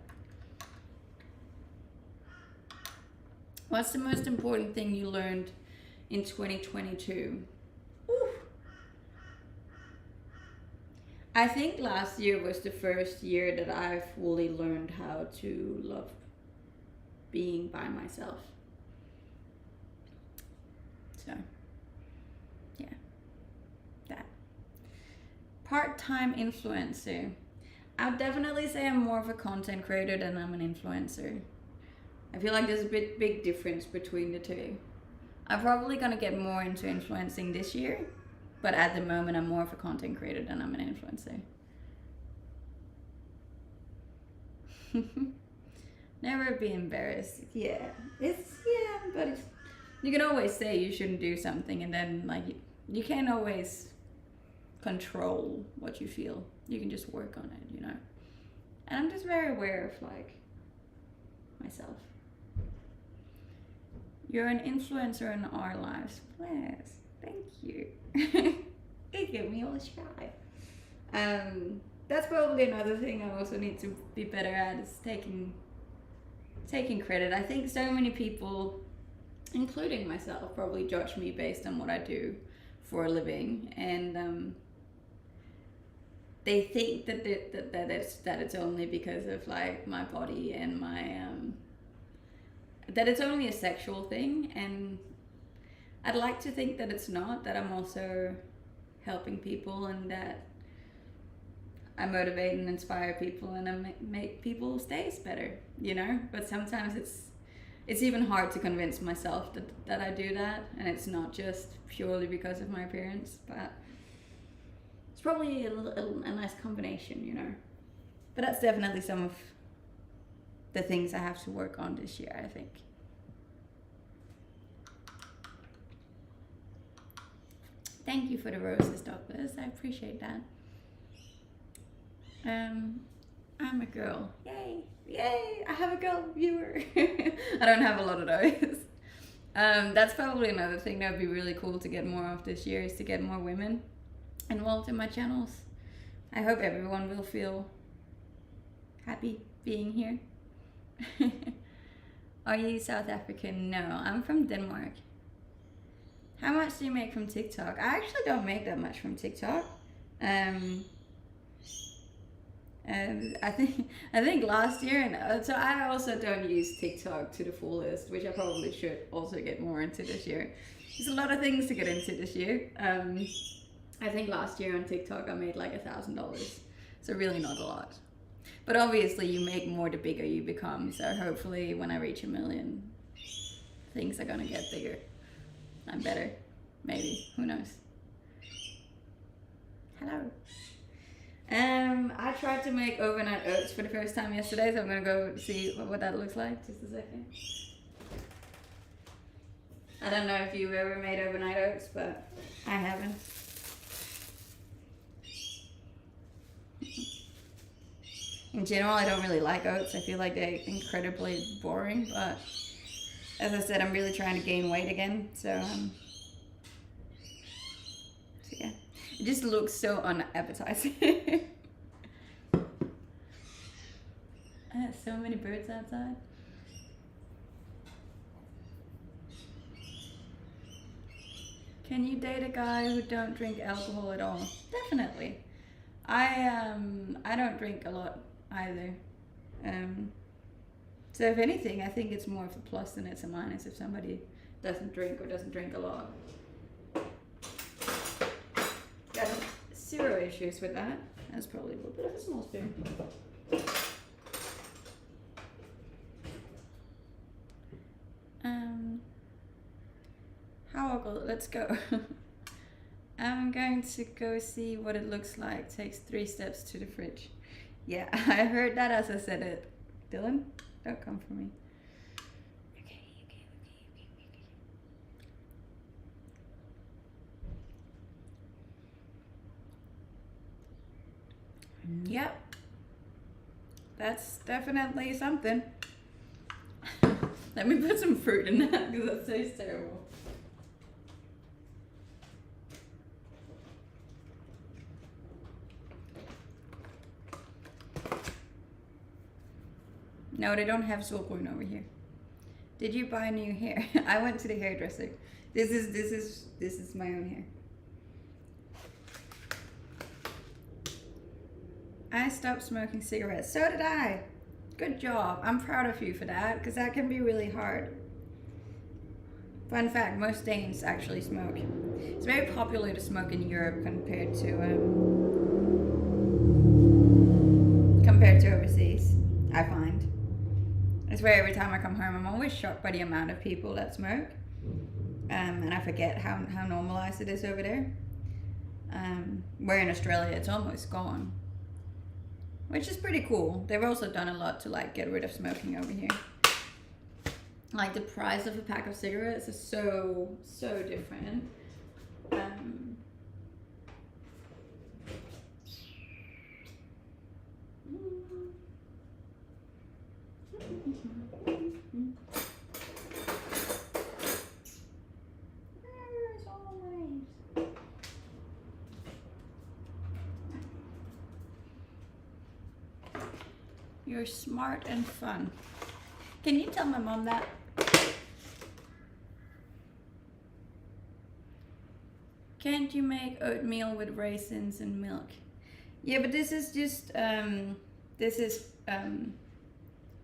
What's the most important thing you learned in 2022? Ooh. I think last year was the first year that I fully learned how to love being by myself. So, yeah, that. Part-time influencer. I'd definitely say I'm more of a content creator than I'm an influencer. I feel like there's a big difference between the two. I'm probably gonna get more into influencing this year, but at the moment I'm more of a content creator than I'm an influencer. Never be embarrassed. Yeah, but you can always say you shouldn't do something, and then like you can't always control what you feel. You can just work on it, you know. And I'm just very aware of like myself. You're an influencer in our lives. Yes, thank you. It gave me all shy. That's probably another thing I also need to be better at, is taking credit. I think so many people, including myself, probably judge me based on what I do for a living, and they think that it's only because of like my body and my that it's only a sexual thing, and I'd like to think that it's not, that I'm also helping people, and that I motivate and inspire people, and I make people's days better, you know. But sometimes it's even hard to convince myself that I do that, and it's not just purely because of my appearance, but it's probably a nice combination, you know. But that's definitely some of the things I have to work on this year, I think. Thank you for the roses, Douglas. I appreciate that. I'm a girl. Yay! Yay! I have a girl viewer. I don't have a lot of those. That's probably another thing that would be really cool to get more of this year, is to get more women involved in my channels. I hope everyone will feel happy being here. Are you South African? No, I'm from Denmark. How much do you make from TikTok? I actually don't make that much from TikTok. I think last year, and so I also don't use TikTok to the fullest, which I probably should also get more into this year. There's a lot of things to get into this year. I think last year on TikTok I made like $1,000, so really not a lot. But obviously you make more the bigger you become, so hopefully when I reach 1 million, things are gonna get bigger and better. Maybe, who knows. Hello. I tried to make overnight oats for the first time yesterday, so I'm gonna go see what that looks like. Just a second. I don't know if you've ever made overnight oats, but I haven't. In general, I don't really like oats. I feel like they're incredibly boring, but as I said, I'm really trying to gain weight again, so yeah. It just looks so unappetizing. So many birds outside. Can you date a guy who don't drink alcohol at all? Definitely. I don't drink a lot either. So if anything, I think it's more of a plus than it's a minus if somebody doesn't drink or doesn't drink a lot. Got zero issues with that. That's probably a little bit of a small spoon. Let's go. I'm going to go see what it looks like. Takes 3 steps to the fridge. Yeah, I heard that as I said it. Dylan, don't come for me. Okay. Yep. That's definitely something. Let me put some fruit in that because that tastes terrible. No, they don't have Solgrün over here. Did you buy new hair? I went to the hairdresser. This is my own hair. I stopped smoking cigarettes. So did I. Good job. I'm proud of you for that, because that can be really hard. Fun fact, most Danes actually smoke. It's very popular to smoke in Europe compared to overseas, I find. I swear every time I come home, I'm always shocked by the amount of people that smoke. And I forget how normalized it is over there. Where in Australia, it's almost gone. Which is pretty cool. They've also done a lot to like get rid of smoking over here. Like the price of a pack of cigarettes is so different. You're smart and fun. Can you tell my mom that? Can't you make oatmeal with raisins and milk? Yeah, but this is just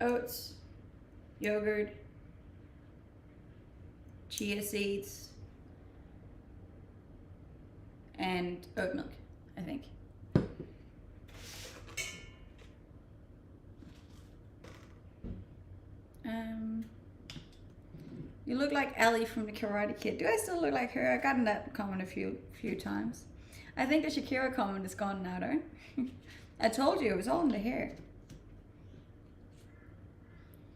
oats, yogurt, chia seeds, and oat milk, I think. You look like Ellie from the Karate Kid. Do I still look like her? I've gotten that comment a few times. I think the Shakira comment is gone now though. I told you, it was all in the hair.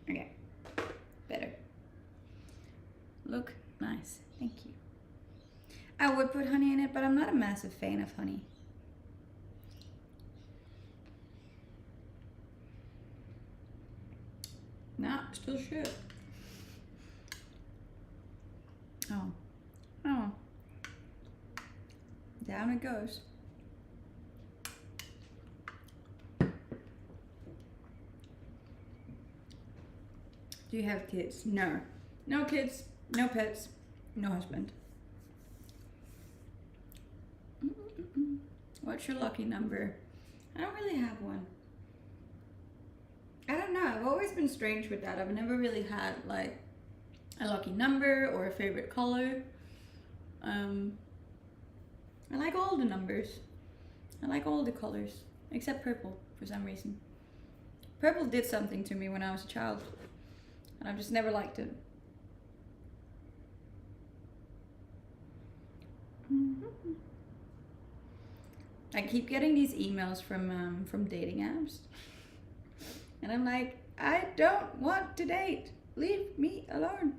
Okay, better. Look nice, thank you. I would put honey in it, but I'm not a massive fan of honey. Nah, still should. Oh. Oh. Down it goes. Do you have kids? No. No kids, no pets, no husband. What's your lucky number? I don't really have one. I don't know. I've always been strange with that. I've never really had like a lucky number or a favorite color. I like all the numbers. I like all the colors except purple for some reason. Purple did something to me when I was a child, and I've just never liked it. I keep getting these emails from dating apps, and I'm like, I don't want to date. Leave me alone.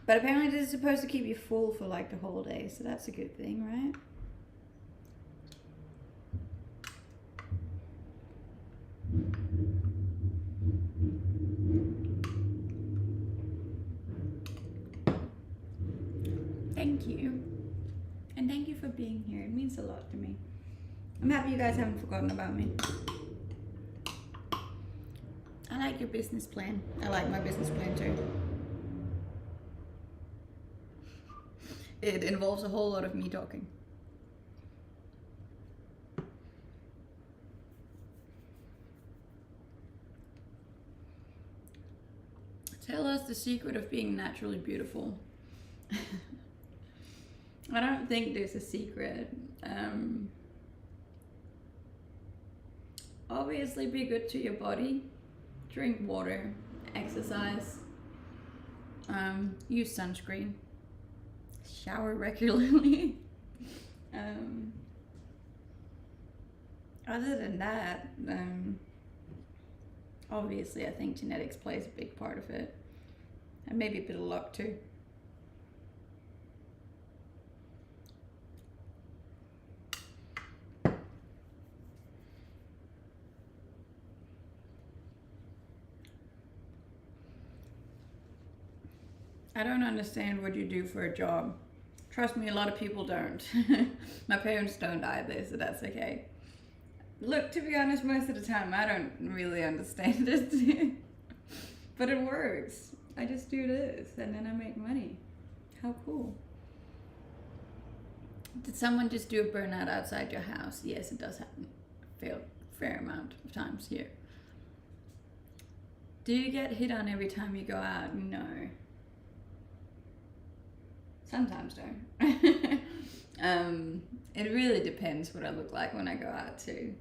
But apparently this is supposed to keep you full for like the whole day, so that's a good thing, right? Thank you. And thank you for being here. It means a lot to me. I'm happy you guys haven't forgotten about me. I like your business plan. I like my business plan too. It involves a whole lot of me talking. Tell us the secret of being naturally beautiful. I don't think there's a secret. Obviously be good to your body. Drink water. Exercise. Use sunscreen. Shower regularly. Other than that, obviously I think genetics plays a big part of it. And maybe a bit of luck too. I don't understand what you do for a job. Trust me, a lot of people don't. My parents don't either, so that's okay. Look, to be honest, most of the time I don't really understand it. But it works. I just do this and then I make money. How cool. Did someone just do a burnout outside your house? Yes, it does happen. Fair amount of times here. Do you get hit on every time you go out? No. Sometimes don't. It really depends what I look like when I go out too.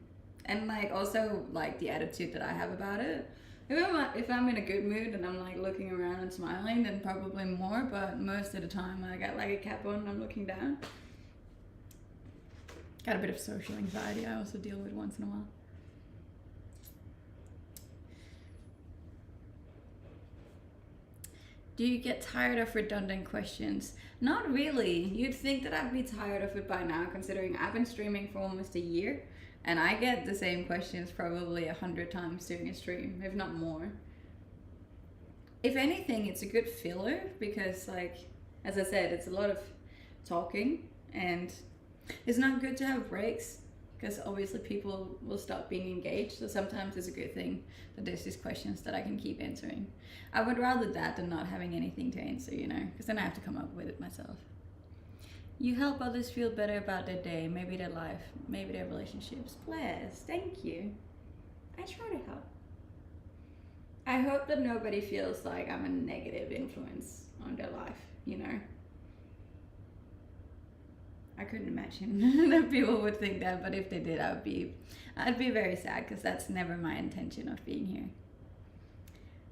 And like also like the attitude that I have about it. If I'm in a good mood and I'm like looking around and smiling, then probably more, but most of the time I got like a cap on and I'm looking down. Got a bit of social anxiety I also deal with once in a while. Do you get tired of redundant questions? Not really. You'd think that I'd be tired of it by now, considering I've been streaming for almost a year, and I get the same questions probably 100 times during a stream, if not more. If anything, it's a good filler because, like, as I said, it's a lot of talking, and it's not good to have breaks because obviously people will stop being engaged. So sometimes it's a good thing that there's these questions that I can keep answering. I would rather that than not having anything to answer, you know, because then I have to come up with it myself. You help others feel better about their day, maybe their life, maybe their relationships. Bless, thank you. I try to help. I hope that nobody feels like I'm a negative influence on their life, you know. I couldn't imagine that people would think that, but if they did, I'd be very sad because that's never my intention of being here.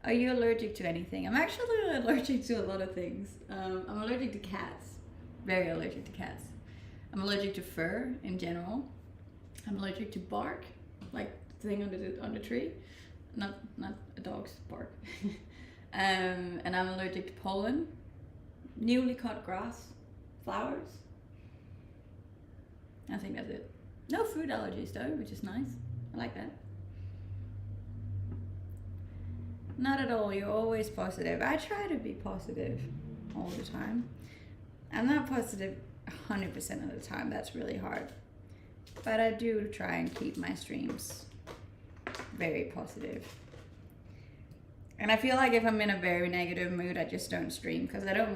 Are you allergic to anything? I'm actually allergic to a lot of things. I'm allergic to cats. very allergic to cats. I'm allergic to fur in general. I'm allergic to bark, like the thing on the tree, not a dog's bark. And I'm allergic to pollen, newly cut grass, flowers. I think that's it. No food allergies though, which is nice. I like that. Not at all. You're always positive. I try to be positive all the time. I'm not positive 100% of the time. That's really hard. But I do try and keep my streams very positive. And I feel like if I'm in a very negative mood, I just don't stream because I don't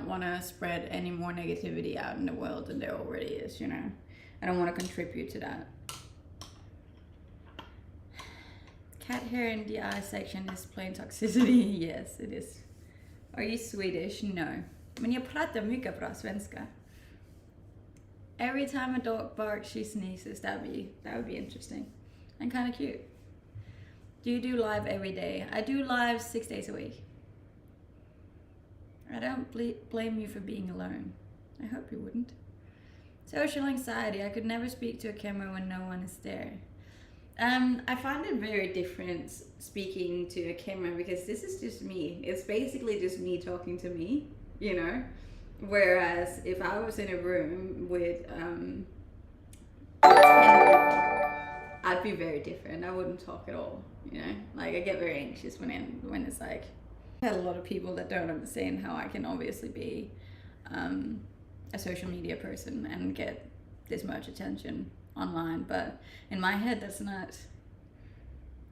want to spread any more negativity out in the world than there already is, you know. I don't want to contribute to that. Cat hair in the eye section is plain toxicity. Yes, it is. Are you Swedish? No. Men jag pratar mycket bra svenska. Every time a dog barks, she sneezes. That would be interesting. And kind of cute. Do you do live every day? I do live 6 days a week. I don't blame you for being alone. I hope you wouldn't. Social anxiety. I could never speak to a camera when no one is there. I find it very different speaking to a camera because this is just me. It's basically just me talking to me, you know? Whereas if I was in a room with 10 people, I'd be very different. I wouldn't talk at all, you know? Like I get very anxious when it's like, I had a lot of people that don't understand how I can obviously be a social media person and get this much attention online, but in my head that's not,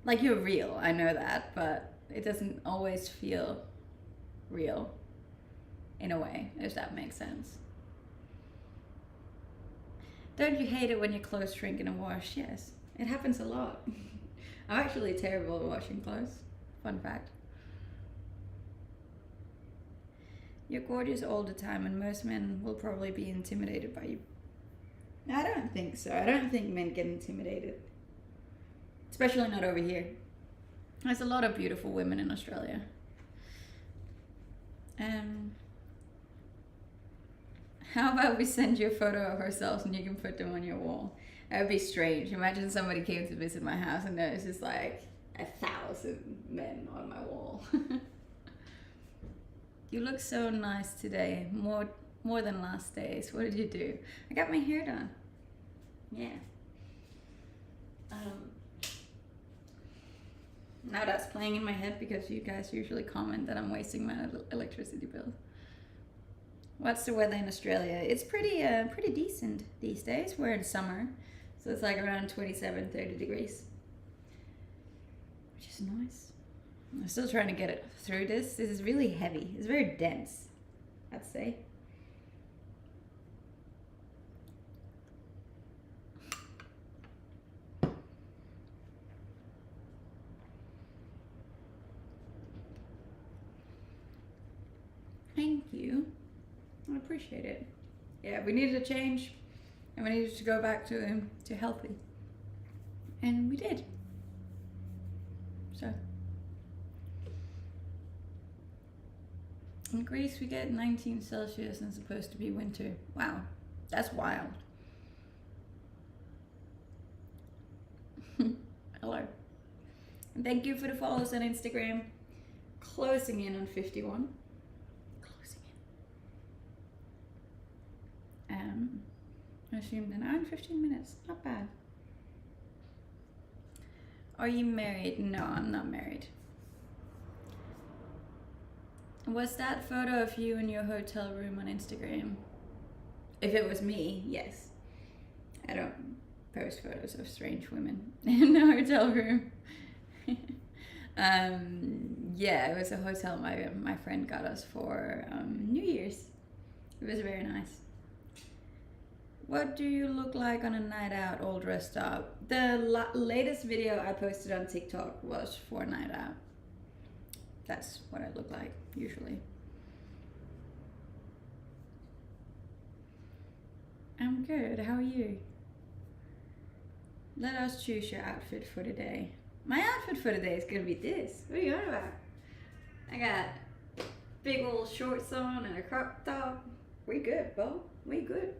like, you're real, I know that, but it doesn't always feel real in a way, if that makes sense. Don't you hate it when your clothes shrink in a wash? Yes, it happens a lot. I'm actually terrible at washing clothes, fun fact. You're gorgeous all the time and most men will probably be intimidated by you. I don't think so. I don't think men get intimidated. Especially not over here. There's a lot of beautiful women in Australia. How about we send you a photo of ourselves and you can put them on your wall? That would be strange. Imagine somebody came to visit my house and there's just like 1,000 men on my wall. You look so nice today. More than last days. What did you do? I got my hair done. Yeah. Now that's playing in my head because you guys usually comment that I'm wasting my electricity bills. What's the weather in Australia? It's pretty decent these days. We're in summer, so it's like around 27, 30 degrees, which is nice. I'm still trying to get it through this. This is really heavy. It's very dense, I'd say. Thank you. I appreciate it. Yeah, we needed a change and we needed to go back to healthy. And we did. So in Greece we get 19 Celsius and it's supposed to be winter. Wow, that's wild. Hello. And thank you for the follows on Instagram. Closing in on 51. I assumed an hour and 15 minutes. Not bad. Are you married? No, I'm not married. Was that photo of you in your hotel room on Instagram? If it was me, yes. I don't post photos of strange women in a hotel room. Yeah, it was a hotel my friend got us for New Year's. It was very nice. What do you look like on a night out all dressed up? The latest video I posted on TikTok was for a night out. That's what I look like, usually. I'm good, how are you? Let us choose your outfit for the day. My outfit for the day is gonna be this. What are you on about? I got big old shorts on and a crop top. We good, Bo. We good.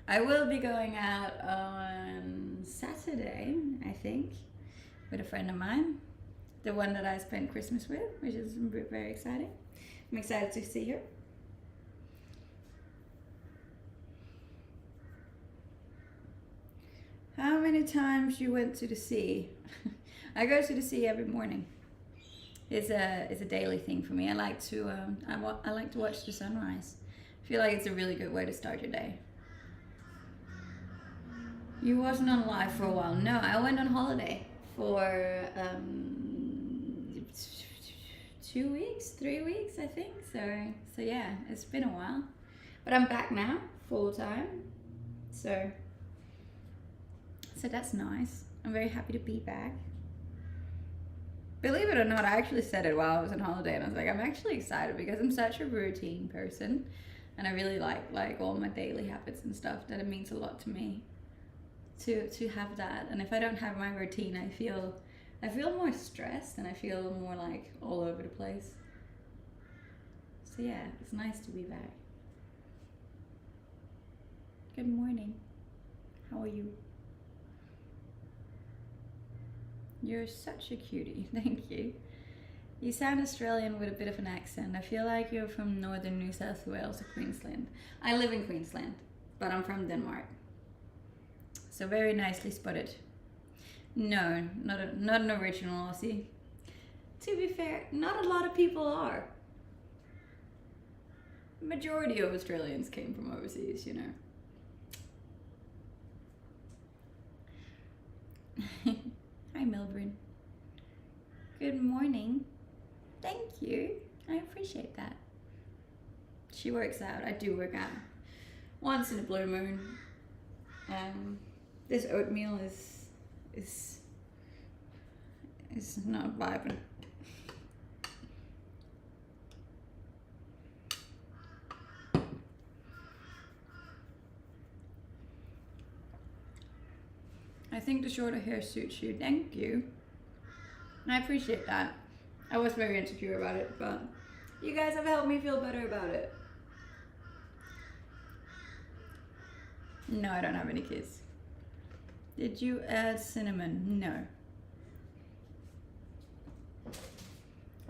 I will be going out on Saturday, I think, with a friend of mine. The one that I spent Christmas with, which is very exciting. I'm excited to see her. How many times you went to the sea? I go to the sea every morning. It's a daily thing for me. I like to I like to watch the sunrise. I feel like it's a really good way to start your day. You wasn't on live for a while. No, I went on holiday for 2 weeks, 3 weeks, I think. So yeah, it's been a while, but I'm back now, full time. So that's nice. I'm very happy to be back. Believe it or not, I actually said it while I was on holiday, and I was like, I'm actually excited because I'm such a routine person, and I really like all my daily habits and stuff. That it means a lot to me to have that. And if I don't have my routine, I feel more stressed and I feel more like all over the place. So yeah, it's nice to be back. Good morning. How are you? You're such a cutie. Thank you. You sound Australian with a bit of an accent. I feel like you're from northern New South Wales or Queensland. I live in Queensland, but I'm from Denmark. So very nicely spotted. No, not an original Aussie. To be fair, not a lot of people are. Majority of Australians came from overseas, you know. Hi, Melbourne. Good morning. Thank you. I appreciate that. She works out. I do work out. Once in a blue moon. This oatmeal is not vibing. I think the shorter hair suits you. Thank you. I appreciate that. I was very insecure about it, but you guys have helped me feel better about it. No, I don't have any kids. Did you add cinnamon? No.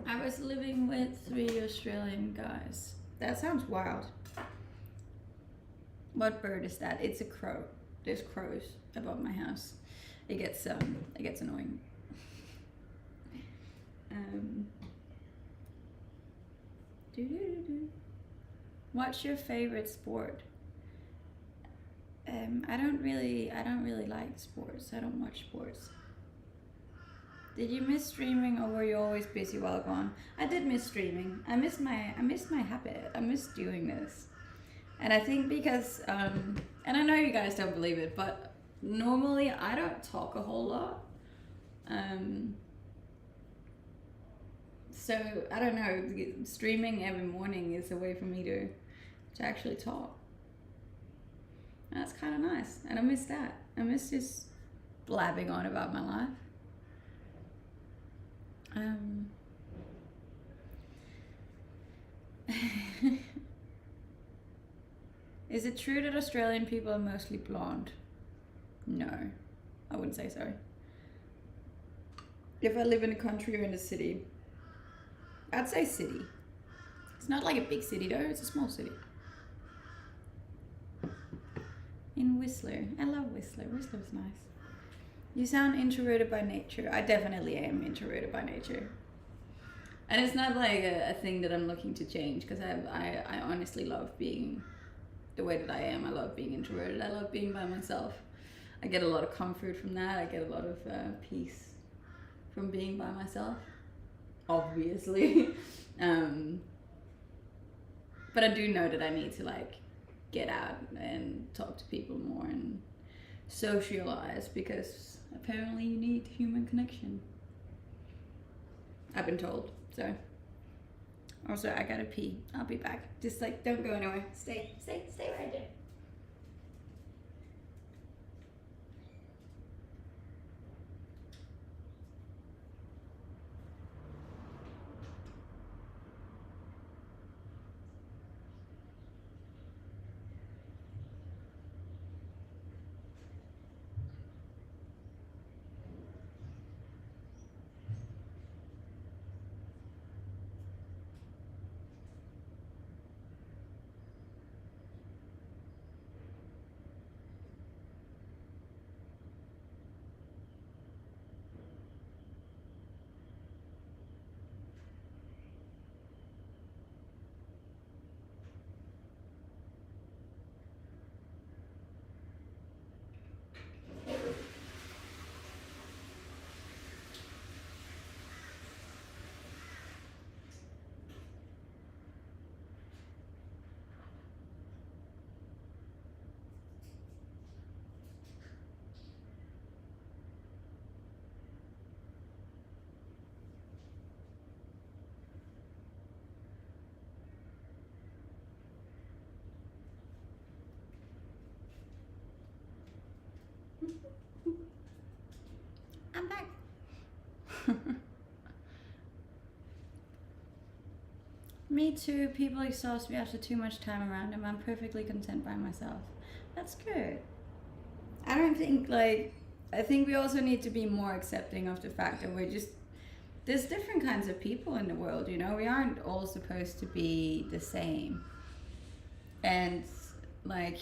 I was living with 3 Australian guys. That sounds wild. What bird is that? It's a crow. There's crows above my house. It gets annoying. What's your favorite sport? I don't really like sports. I don't watch sports. Did you miss streaming, or were you always busy while gone? I did miss streaming. I missed my habit. I miss doing this. And I think because and I know you guys don't believe it, but normally I don't talk a whole lot. So I don't know, streaming every morning is a way for me to actually talk. And that's kind of nice, and I miss that. I miss just blabbing on about my life. Is it true that Australian people are mostly blonde? No, I wouldn't say so. If I live in a country or in a city, I'd say city. It's not like a big city though, it's a small city. In Whistler. I love Whistler. Whistler's nice. You sound introverted by nature. I definitely am introverted by nature. And it's not like a thing that I'm looking to change, because I honestly love being the way that I am. I love being introverted. I love being by myself. I get a lot of comfort from that. I get a lot of peace from being by myself, obviously. But I do know that I need to like get out and talk to people more and socialize, because apparently you need human connection. I've been told. So also I gotta pee. I'll be back. Just like don't go anywhere. Stay right there. Me too. People exhaust me after too much time around them. I'm perfectly content by myself. That's good. I don't think like I think we also need to be more accepting of the fact that we're just there's different kinds of people in the world, you know. We aren't all supposed to be the same. And like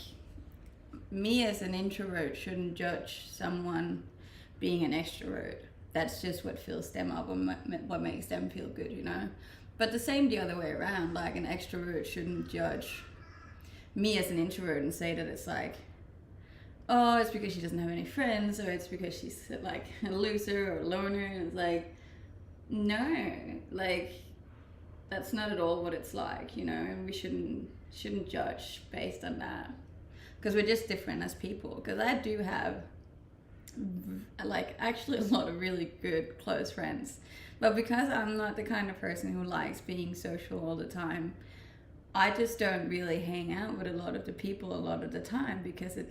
me as an introvert shouldn't judge someone being an extrovert. That's just what fills them up and what makes them feel good, you know. But the same the other way around. Like an extrovert shouldn't judge me as an introvert and say that it's like, oh, it's because she doesn't have any friends, or it's because she's like a loser or a loner. And it's like, no, like that's not at all what it's like, you know. And we shouldn't judge based on that, because we're just different as people. Because I do have like actually a lot of really good close friends, but because I'm not the kind of person who likes being social all the time, I just don't really hang out with a lot of the people a lot of the time, because it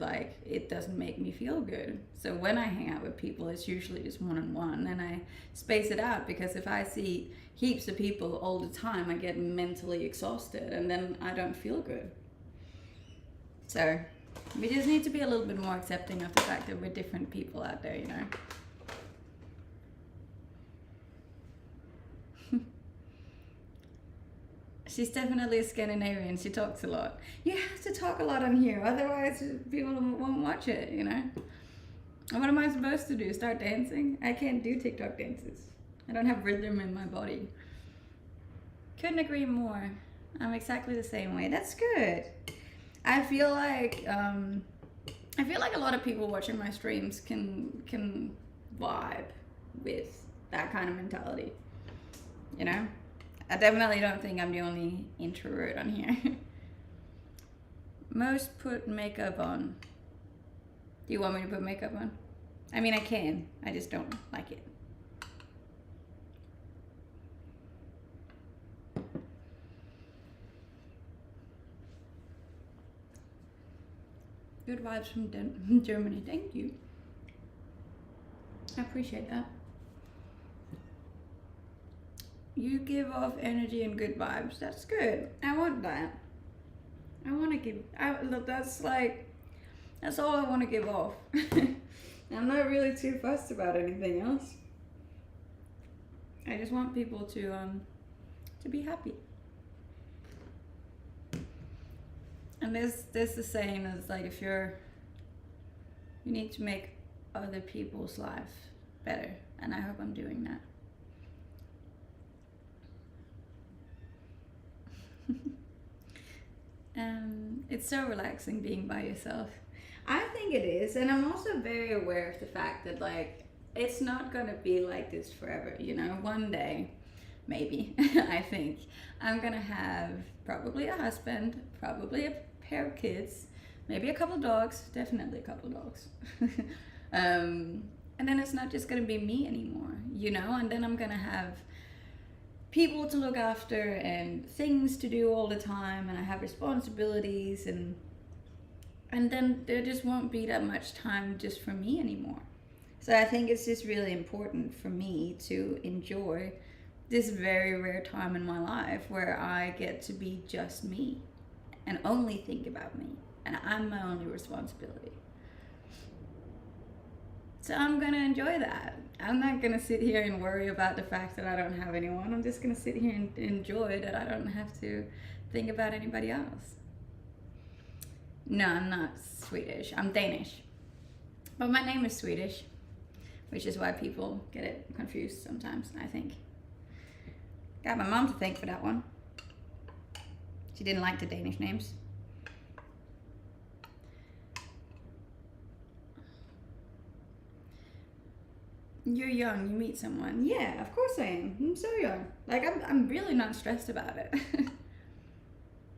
doesn't make me feel good. So when I hang out with people, it's usually just one-on-one, and I space it out, because if I see heaps of people all the time, I get mentally exhausted, and then I don't feel good. So we just need to be a little bit more accepting of the fact that we're different people out there, you know. She's definitely a Scandinavian. She talks a lot. You have to talk a lot on here, otherwise people won't watch it, you know. And what am I supposed to do? Start dancing? I can't do TikTok dances. I don't have rhythm in my body. Couldn't agree more. I'm exactly the same way. That's good. I feel like a lot of people watching my streams can vibe with that kind of mentality, you know. I definitely don't think I'm the only introvert on here. Most put makeup on. Do you want me to put makeup on? I mean, I can. I just don't like it. Good vibes from Germany. Thank you. I appreciate that. You give off energy and good vibes. That's good. I want that. I want to give. Look, that's all I want to give off. I'm not really too fussed about anything else. I just want people to be happy. And there's the saying is like, if you need to make other people's life better, and I hope I'm doing that. It's so relaxing being by yourself. I think it is, and I'm also very aware of the fact that like it's not gonna be like this forever, you know. One day, maybe, I think I'm gonna have probably a husband, probably a pair of kids, maybe a couple of dogs, definitely a couple of dogs. And then it's not just gonna be me anymore, you know, and then I'm gonna have people to look after and things to do all the time, and I have responsibilities, and then there just won't be that much time just for me anymore. So I think it's just really important for me to enjoy this very rare time in my life where I get to be just me and only think about me, and I'm my only responsibility. So I'm gonna enjoy that. I'm not gonna sit here and worry about the fact that I don't have anyone. I'm just gonna sit here and enjoy that I don't have to think about anybody else. No, I'm not Swedish. I'm Danish. But my name is Swedish, which is why people get it confused sometimes, I think. Got my mom to thank for that one. She didn't like the Danish names. You're young, you meet someone. Yeah, of course I am. I'm so young. Like, I'm really not stressed about it.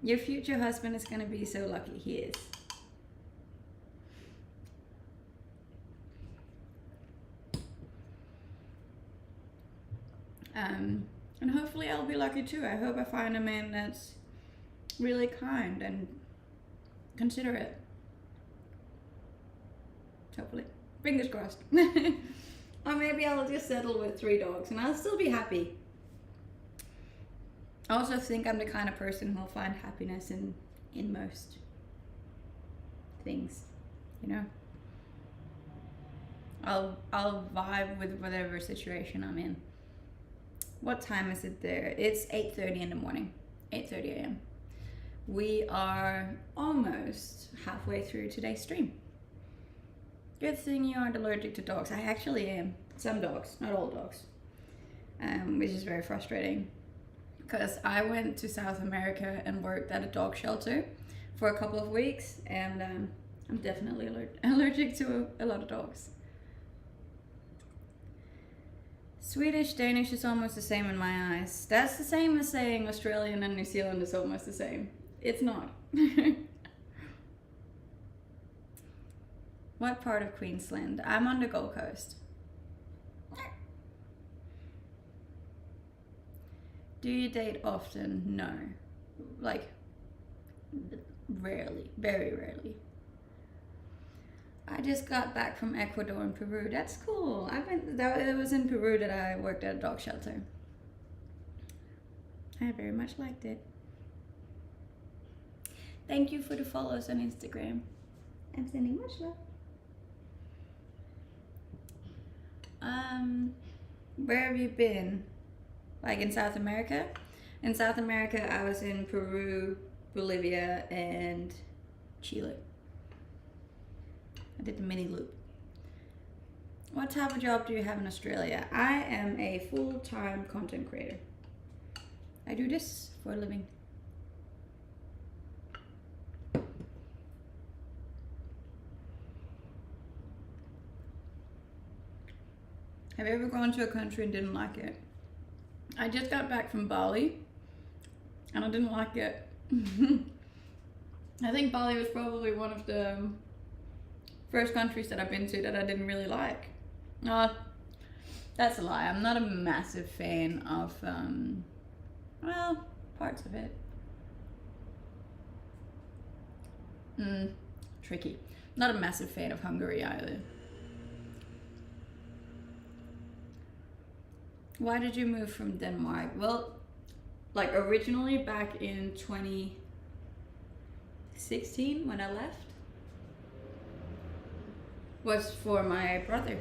Your future husband is gonna be so lucky. He is. And hopefully I'll be lucky too. I hope I find a man that's really kind and considerate. Hopefully. Fingers crossed. Or maybe I'll just settle with 3 dogs and I'll still be happy. I also think I'm the kind of person who'll find happiness in most things, you know. I'll vibe with whatever situation I'm in. What time is it there? It's 8:30 in the morning. 8:30 a.m. We are almost halfway through today's stream. Good thing you aren't allergic to dogs. I actually am. Some dogs, not all dogs. Which is very frustrating. Because I went to South America and worked at a dog shelter for a couple of weeks, and I'm definitely allergic to a lot of dogs. Swedish, Danish is almost the same in my eyes. That's the same as saying Australian and New Zealand is almost the same. It's not. What part of Queensland? I'm on the Gold Coast. Do you date often? No. Like, rarely. Very rarely. I just got back from Ecuador and Peru. That's cool. It was in Peru that I worked at a dog shelter. I very much liked it. Thank you for the follows on Instagram. I'm sending much love. Where have you been? Like in South America? In South America, I was in Peru, Bolivia, and Chile. I did the mini loop. What type of job do you have in Australia? I am a full-time content creator. I do this for a living. Have you ever gone to a country and didn't like it? I just got back from Bali and I didn't like it. I think Bali was probably one of the first countries that I've been to that I didn't really like. That's a lie. I'm not a massive fan of, well, parts of it. Tricky. Not a massive fan of Hungary either. Why did you move from Denmark? Well, like originally back in 2016 when I left, was for my brother.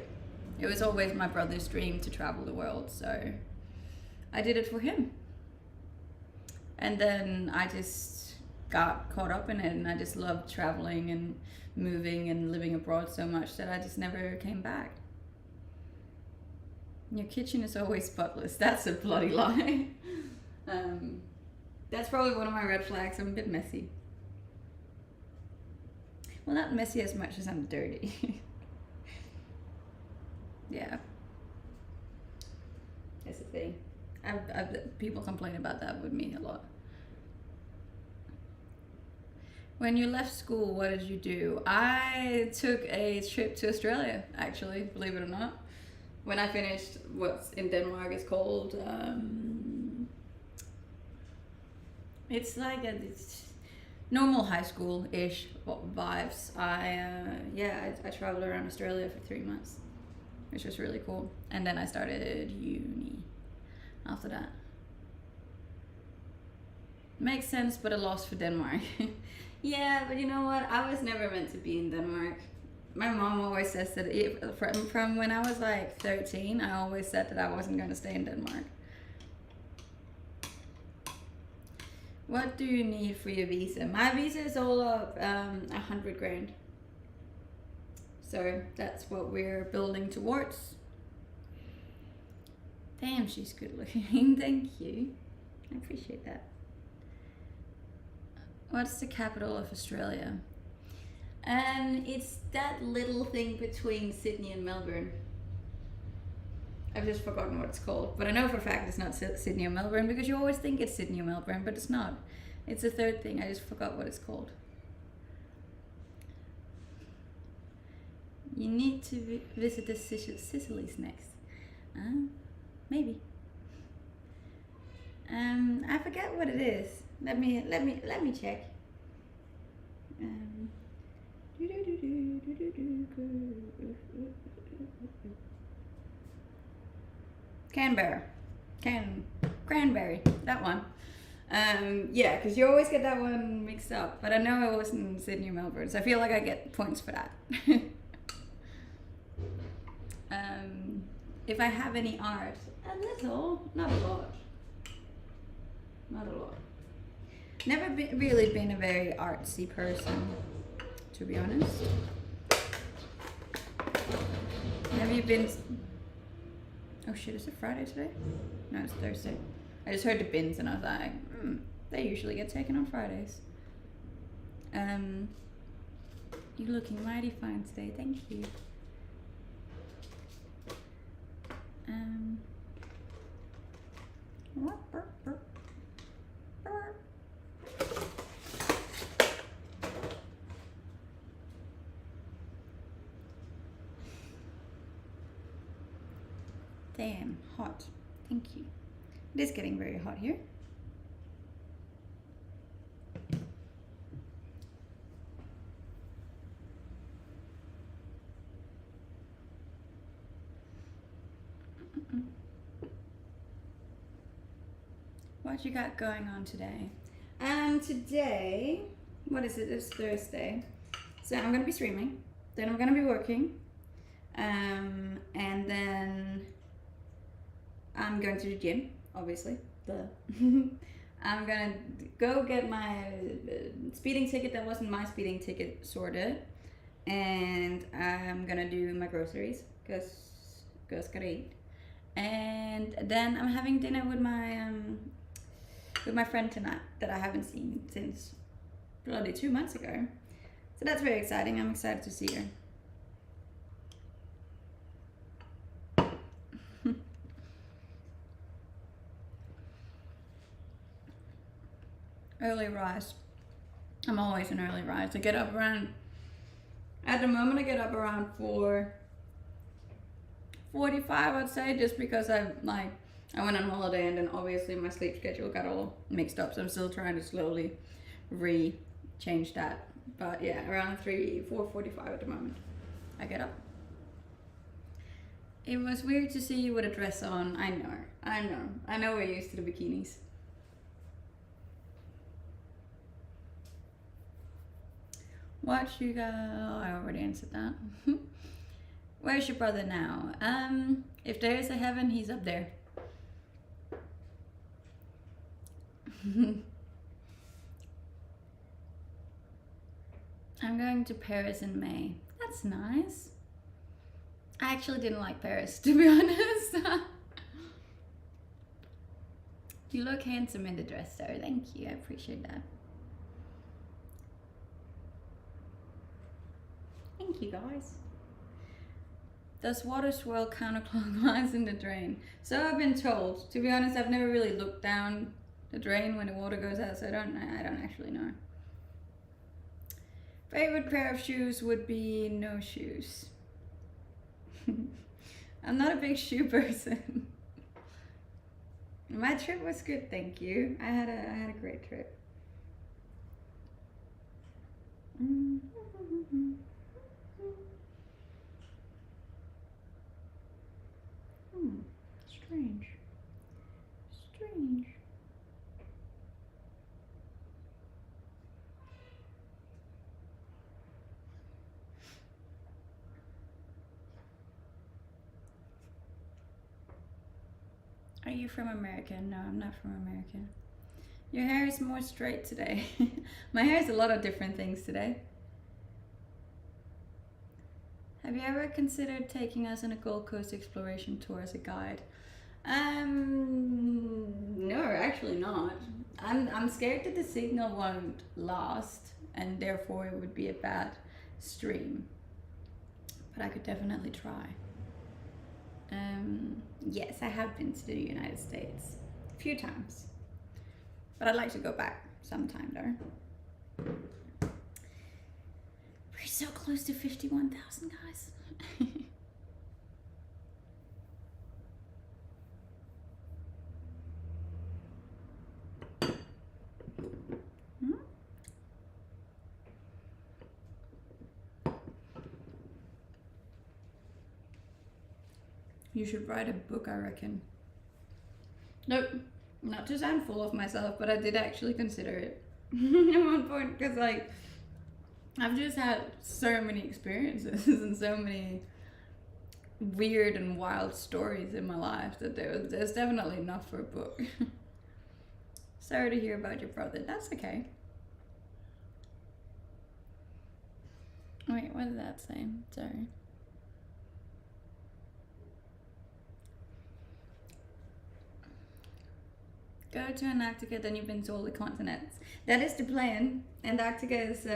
It was always my brother's dream to travel the world, so I did it for him. And then I just got caught up in it, and I just loved traveling and moving and living abroad so much that I just never came back. Your kitchen is always spotless. That's a bloody lie. That's probably one of my red flags. I'm a bit messy. Well, not messy as much as I'm dirty. Yeah. That's the thing. People complain about that with me a lot. When you left school, what did you do? I took a trip to Australia, actually, believe it or not. When I finished what's in Denmark is called, it's like it's normal high school-ish vibes. I traveled around Australia for 3 months, which was really cool. And then I started uni after that. Makes sense, but a loss for Denmark. Yeah, but you know what? I was never meant to be in Denmark. My mom always says that from when I was like 13, I always said that I wasn't going to stay in Denmark. What do you need for your visa? My visa is all of 100 grand. So that's what we're building towards. Damn, she's good looking. Thank you. I appreciate that. What's the capital of Australia? It's that little thing between Sydney and Melbourne. I've just forgotten what it's called, but I know for a fact it's not Sydney or Melbourne, because you always think it's Sydney or Melbourne, but it's not. It's a third thing. I just forgot what it's called. You need to visit the Sicilies next. Maybe. I forget what it is. Let me check. Cranberry, that one. Yeah, because you always get that one mixed up. But I know I was in Sydney or Melbourne, so I feel like I get points for that. If I have any art, a little, not a lot. Not a lot. Never really been a very artsy person, to be honest. Have you been? Oh shit, is it Friday today? No, it's Thursday. I just heard the bins and I was like, they usually get taken on Fridays. You're looking mighty fine today, thank you. Damn, hot. Thank you. It is getting very hot here. What you got going on today? Today, what is it? It's Thursday. So I'm gonna be streaming. Then I'm gonna be working. And then I'm going to the gym, obviously. I'm gonna go get my speeding ticket that wasn't my speeding ticket sorted. And I'm gonna do my groceries, because gotta eat. And then I'm having dinner with my friend tonight that I haven't seen since bloody 2 months ago. So that's very exciting. I'm excited to see her. Early rise. I'm always an early rise. I get up around, at the moment I get up around 4:45, I'd say, just because I went on holiday and then obviously my sleep schedule got all mixed up, so I'm still trying to slowly change that. But yeah, around 4:45 at the moment I get up. It was weird to see you with a dress on. I know we're used to the bikinis. What you got? I already answered that. Where's your brother now? If there is a heaven, he's up there. I'm going to Paris in May. That's nice. I actually didn't like Paris, to be honest. You look handsome in the dress, though. Thank you. I appreciate that. Thank you, guys. Does water swirl counterclockwise in the drain? So I've been told. To be honest, I've never really looked down the drain when the water goes out, so I don't actually know. Favorite pair of shoes would be no shoes. I'm not a big shoe person. My trip was good, thank you. I had a great trip. Strange. Are you from America? No, I'm not from America. Your hair is more straight today. My hair is a lot of different things today. Have you ever considered taking us on a Gold Coast exploration tour as a guide? No, actually not. I'm scared that the signal won't last and therefore it would be a bad stream. But I could definitely try. Yes, I have been to the United States a few times, but I'd like to go back sometime though. We're so close to 51,000, guys. You should write a book, I reckon. Nope, not to sound full of myself, but I did actually consider it at one point, because like I've just had so many experiences and so many weird and wild stories in my life that there's definitely enough for a book. Sorry to hear about your brother. That's okay. Wait, what did that say? Sorry. Go to Antarctica, then you've been to all the continents. That is the plan. Antarctica is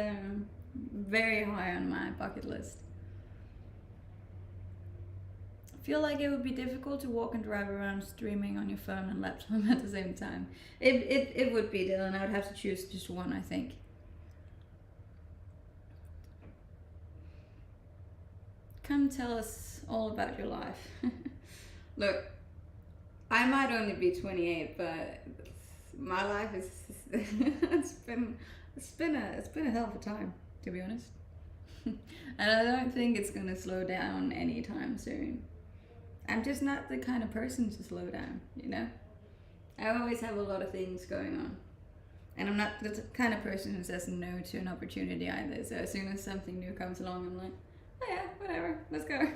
very high on my bucket list. I feel like it would be difficult to walk and drive around streaming on your phone and laptop at the same time. It would be, Dylan. I would have to choose just one, I think. Come tell us all about your life. Look, I might only be 28, but my life is it's been a hell of a time, to be honest. And I don't think it's gonna slow down anytime soon. I'm just not the kind of person to slow down, you know? I always have a lot of things going on. And I'm not the kind of person who says no to an opportunity either. So as soon as something new comes along, I'm like, oh yeah, whatever, let's go.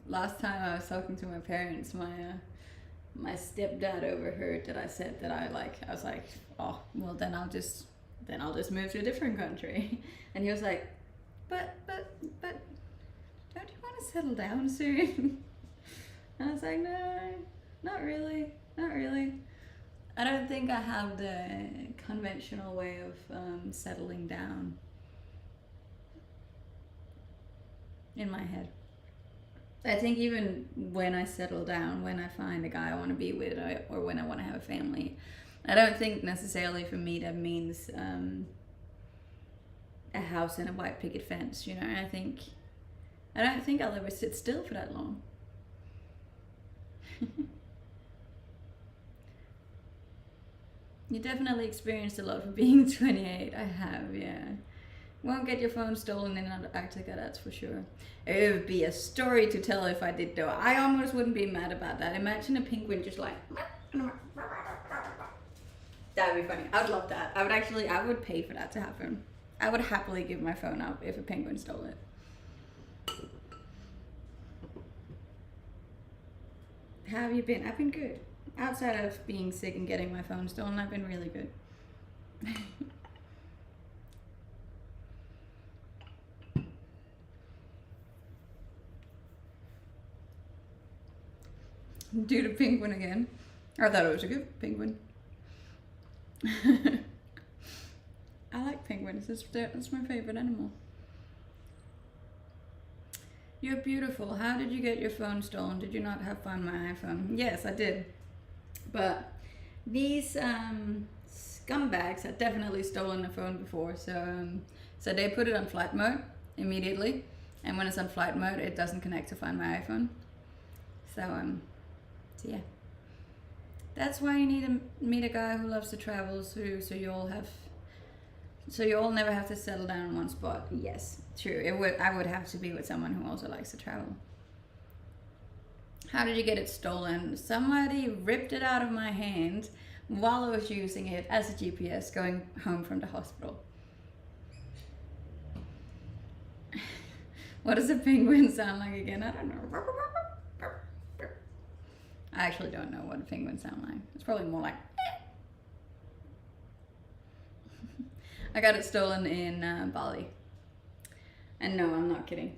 Last time I was talking to my parents, my stepdad overheard that I said that I was like, oh, well then I'll just move to a different country. And he was like, but don't you want to settle down soon? And I was like, no, not really. I don't think I have the conventional way of settling down in my head. I think even when I settle down, when I find a guy I want to be with, or when I want to have a family, I don't think necessarily for me that means a house and a white picket fence, you know? I don't think I'll ever sit still for that long. You definitely experienced a lot for being 28. I have, yeah. Won't get your phone stolen in Antarctica, that's for sure. It would be a story to tell if I did, though. I almost wouldn't be mad about that. Imagine a penguin just like... That would be funny. I would love that. I would pay for that to happen. I would happily give my phone up if a penguin stole it. How have you been? I've been good. Outside of being sick and getting my phone stolen, I've been really good. Do the penguin again. I thought it was a good penguin. I like penguins. That's my favorite animal. You're beautiful. How did you get your phone stolen? Did you not have Find My iPhone? Yes, I did. But these scumbags had definitely stolen a phone before. So they put it on flight mode immediately. And when it's on flight mode, it doesn't connect to Find My iPhone. So yeah. That's why you need to meet a guy who loves to travel, so you all never have to settle down in one spot. Yes, true. I would have to be with someone who also likes to travel. How did you get it stolen? Somebody ripped it out of my hand while I was using it as a GPS going home from the hospital. What does a penguin sound like again? I don't know. I actually don't know what a penguin sound like. It's probably more like... I got it stolen in Bali. And no, I'm not kidding.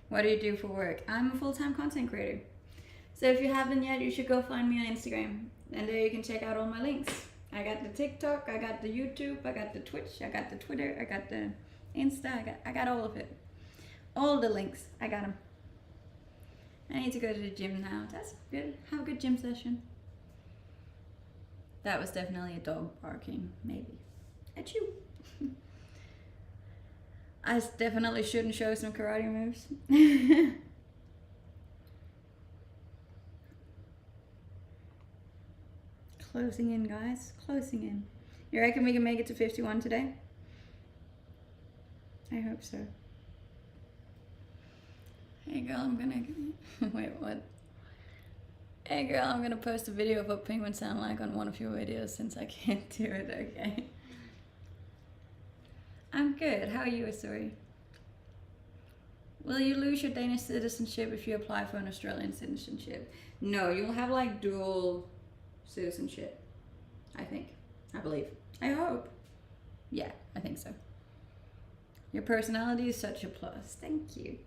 What do you do for work? I'm a full-time content creator. So if you haven't yet, you should go find me on Instagram. And there you can check out all my links. I got the TikTok, I got the YouTube, I got the Twitch, I got the Twitter, I got the Insta, I got all of it. All the links, I got them. I need to go to the gym now. That's good. Have a good gym session. That was definitely a dog barking, maybe. Achoo. I definitely shouldn't show some karate moves. Closing in, guys. Closing in. You reckon we can make it to 51 today? I hope so. Hey girl, I'm gonna wait, what? Hey girl, I'm gonna post a video of what penguins sound like on one of your videos since I can't do it, okay? I'm good. How are you, Asuri? Will you lose your Danish citizenship if you apply for an Australian citizenship? No, you'll have like dual citizenship. I think. I believe. I hope. Yeah, I think so. Your personality is such a plus. Thank you.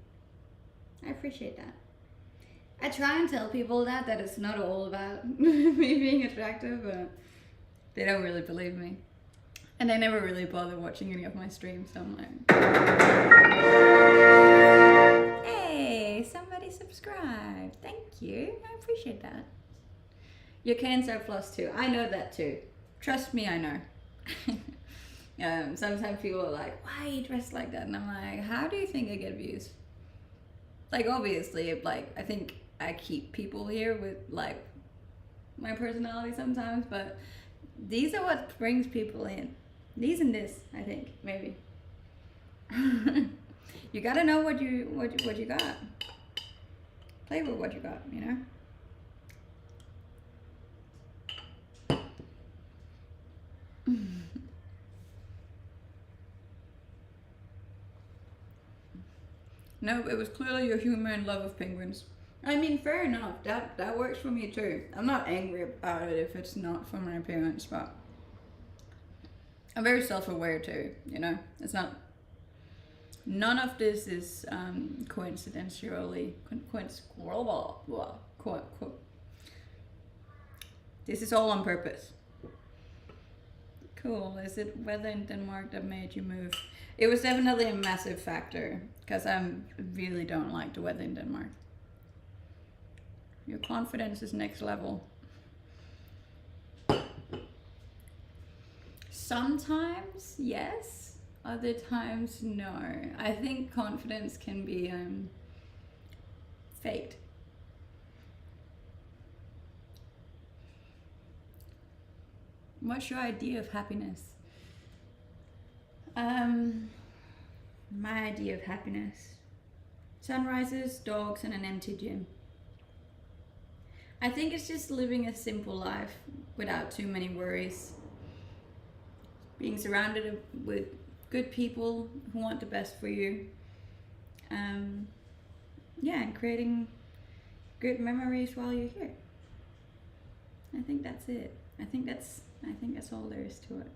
I appreciate that. I try and tell people that it's not all about me being attractive, but they don't really believe me. And they never really bother watching any of my streams, so I'm like... Hey, somebody subscribed. Thank you. I appreciate that. Your cans are plus too. I know that too. Trust me, I know. Sometimes people are like, why are you dressed like that? And I'm like, how do you think I get views? Like, obviously, like, I think I keep people here with, like, my personality sometimes, but these are what brings people in. These and this, I think, maybe. You gotta know what you got. Play with what you got, you know? No, it was clearly your humor and love of penguins. I mean, fair enough. That works for me too. I'm not angry about it if it's not for my appearance, but I'm very self-aware too, you know? It's not... None of this is coincidentally... This is all on purpose. Cool. Is it weather in Denmark that made you move? It was definitely a massive factor, because I really don't like the weather in Denmark. Your confidence is next level. Sometimes, yes. Other times, no. I think confidence can be faked. What's your idea of happiness? My idea of happiness. Sunrises, dogs, and an empty gym. I think it's just living a simple life without too many worries. Being surrounded with good people who want the best for you. Yeah, and creating good memories while you're here. I think that's it. I think that's all there is to it.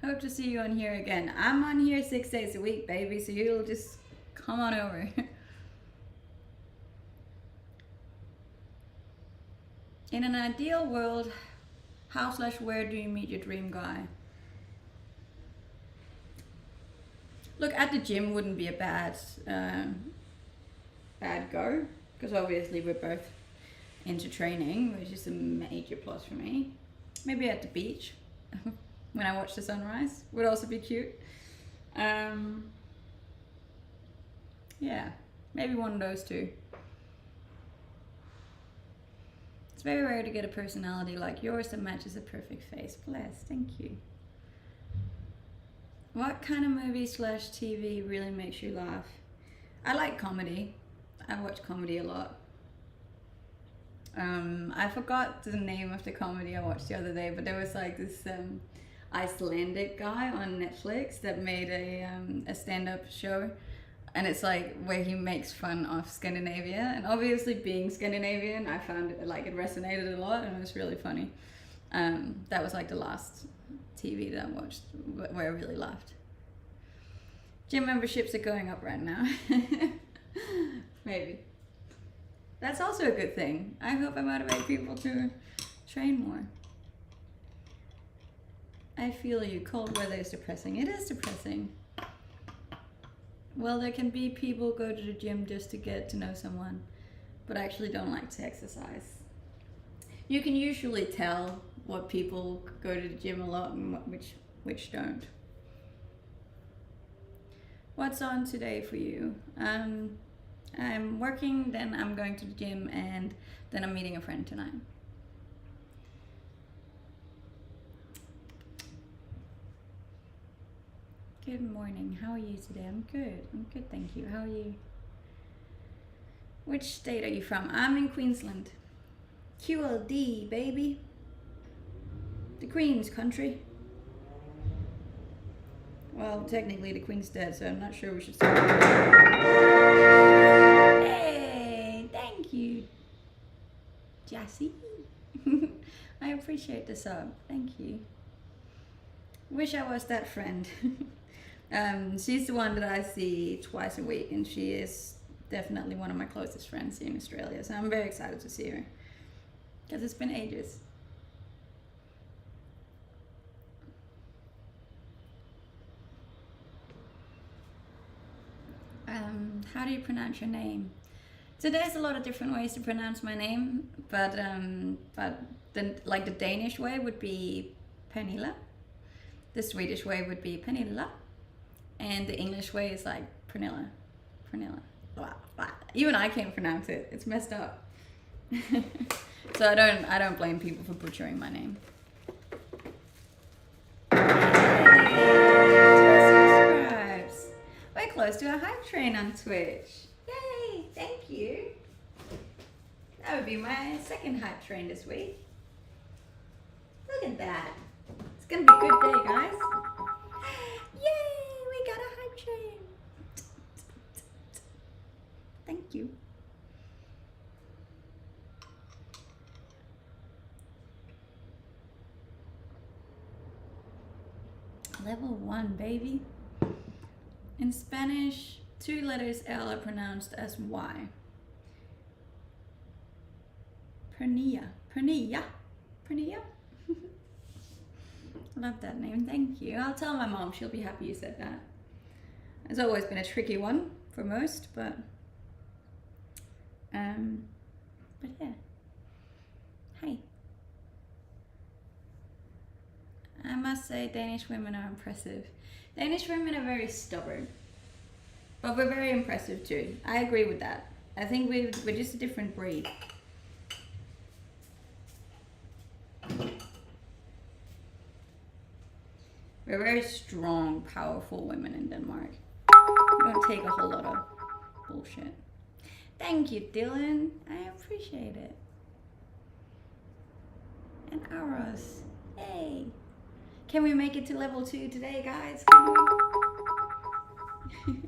Hope to see you on here again. I'm on here 6 days a week, baby, so you'll just come on over. In an ideal world, how/where do you meet your dream guy? Look, at the gym wouldn't be a bad go, because obviously we're both into training, which is a major plus for me. Maybe at the beach when I watch the sunrise would also be cute. Yeah, maybe one of those two. It's very rare to get a personality like yours that matches a perfect face. Bless, thank you. What kind of movie/TV really makes you laugh? I like comedy. I watch comedy a lot. I forgot the name of the comedy I watched the other day, but there was like this Icelandic guy on Netflix that made a stand-up show, and it's like where he makes fun of Scandinavia, and obviously being Scandinavian, I found it like it resonated a lot, and it was really funny. That was like the last TV that I watched where I really laughed. Gym memberships are going up right now. Maybe. That's also a good thing. I hope I motivate people to train more. I feel you. Cold weather is depressing. It is depressing. Well, there can be people go to the gym just to get to know someone, but actually don't like to exercise. You can usually tell what people go to the gym a lot and which don't. What's on today for you? I'm working, then I'm going to the gym, and then I'm meeting a friend tonight. Good morning. How are you today? I'm good. I'm good, thank you. How are you? Which state are you from? I'm in Queensland. QLD, baby. The Queen's country. Well, technically the Queen's dead, so I'm not sure we should start. Hey, thank you, Jassy. I appreciate the sub. Thank you. Wish I was that friend. She's the one that I see twice a week, and she is definitely one of my closest friends in Australia. So I'm very excited to see her because it's been ages. How do you pronounce your name? So there's a lot of different ways to pronounce my name, but the Danish way would be Pernilla, the Swedish way would be Pernilla, and the English way is like Pernilla. Blah, blah. Even I can't pronounce it. It's messed up. So I don't blame people for butchering my name. We're close to a hype train on Twitch. Yay! Thank you. That would be my second hype train this week. Look at that. It's gonna be a good day, guys. Yay! We got a hype train. Thank you. Level 1, baby. In Spanish, 2 letters L are pronounced as Y. Pernilla. Love that name, thank you. I'll tell my mom, she'll be happy you said that. It's always been a tricky one for most, but yeah. Hey. I must say Danish women are impressive. Danish women are very stubborn, but we're very impressive too. I agree with that. I think we're just a different breed. We're very strong, powerful women in Denmark. We don't take a whole lot of bullshit. Thank you, Dylan. I appreciate it. And Aros. Hey. Can we make it to level 2 today, guys? Can we?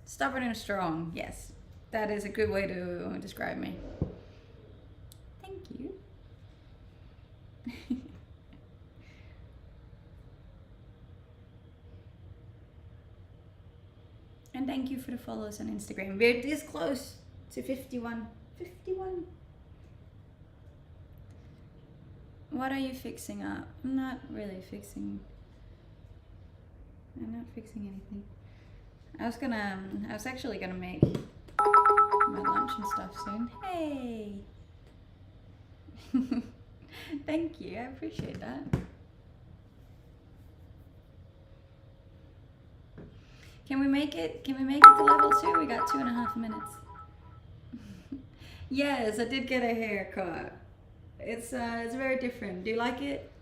Stubborn and strong. Yes. That is a good way to describe me. Thank you. And thank you for the follows on Instagram. We're this close to 51. 51. What are you fixing up? I'm not really fixing. I'm not fixing anything. I was actually gonna make my lunch and stuff soon. Hey! Thank you, I appreciate that. Can we make it to level 2? We got 2.5 minutes. Yes, I did get a haircut. It's very different. Do you like it?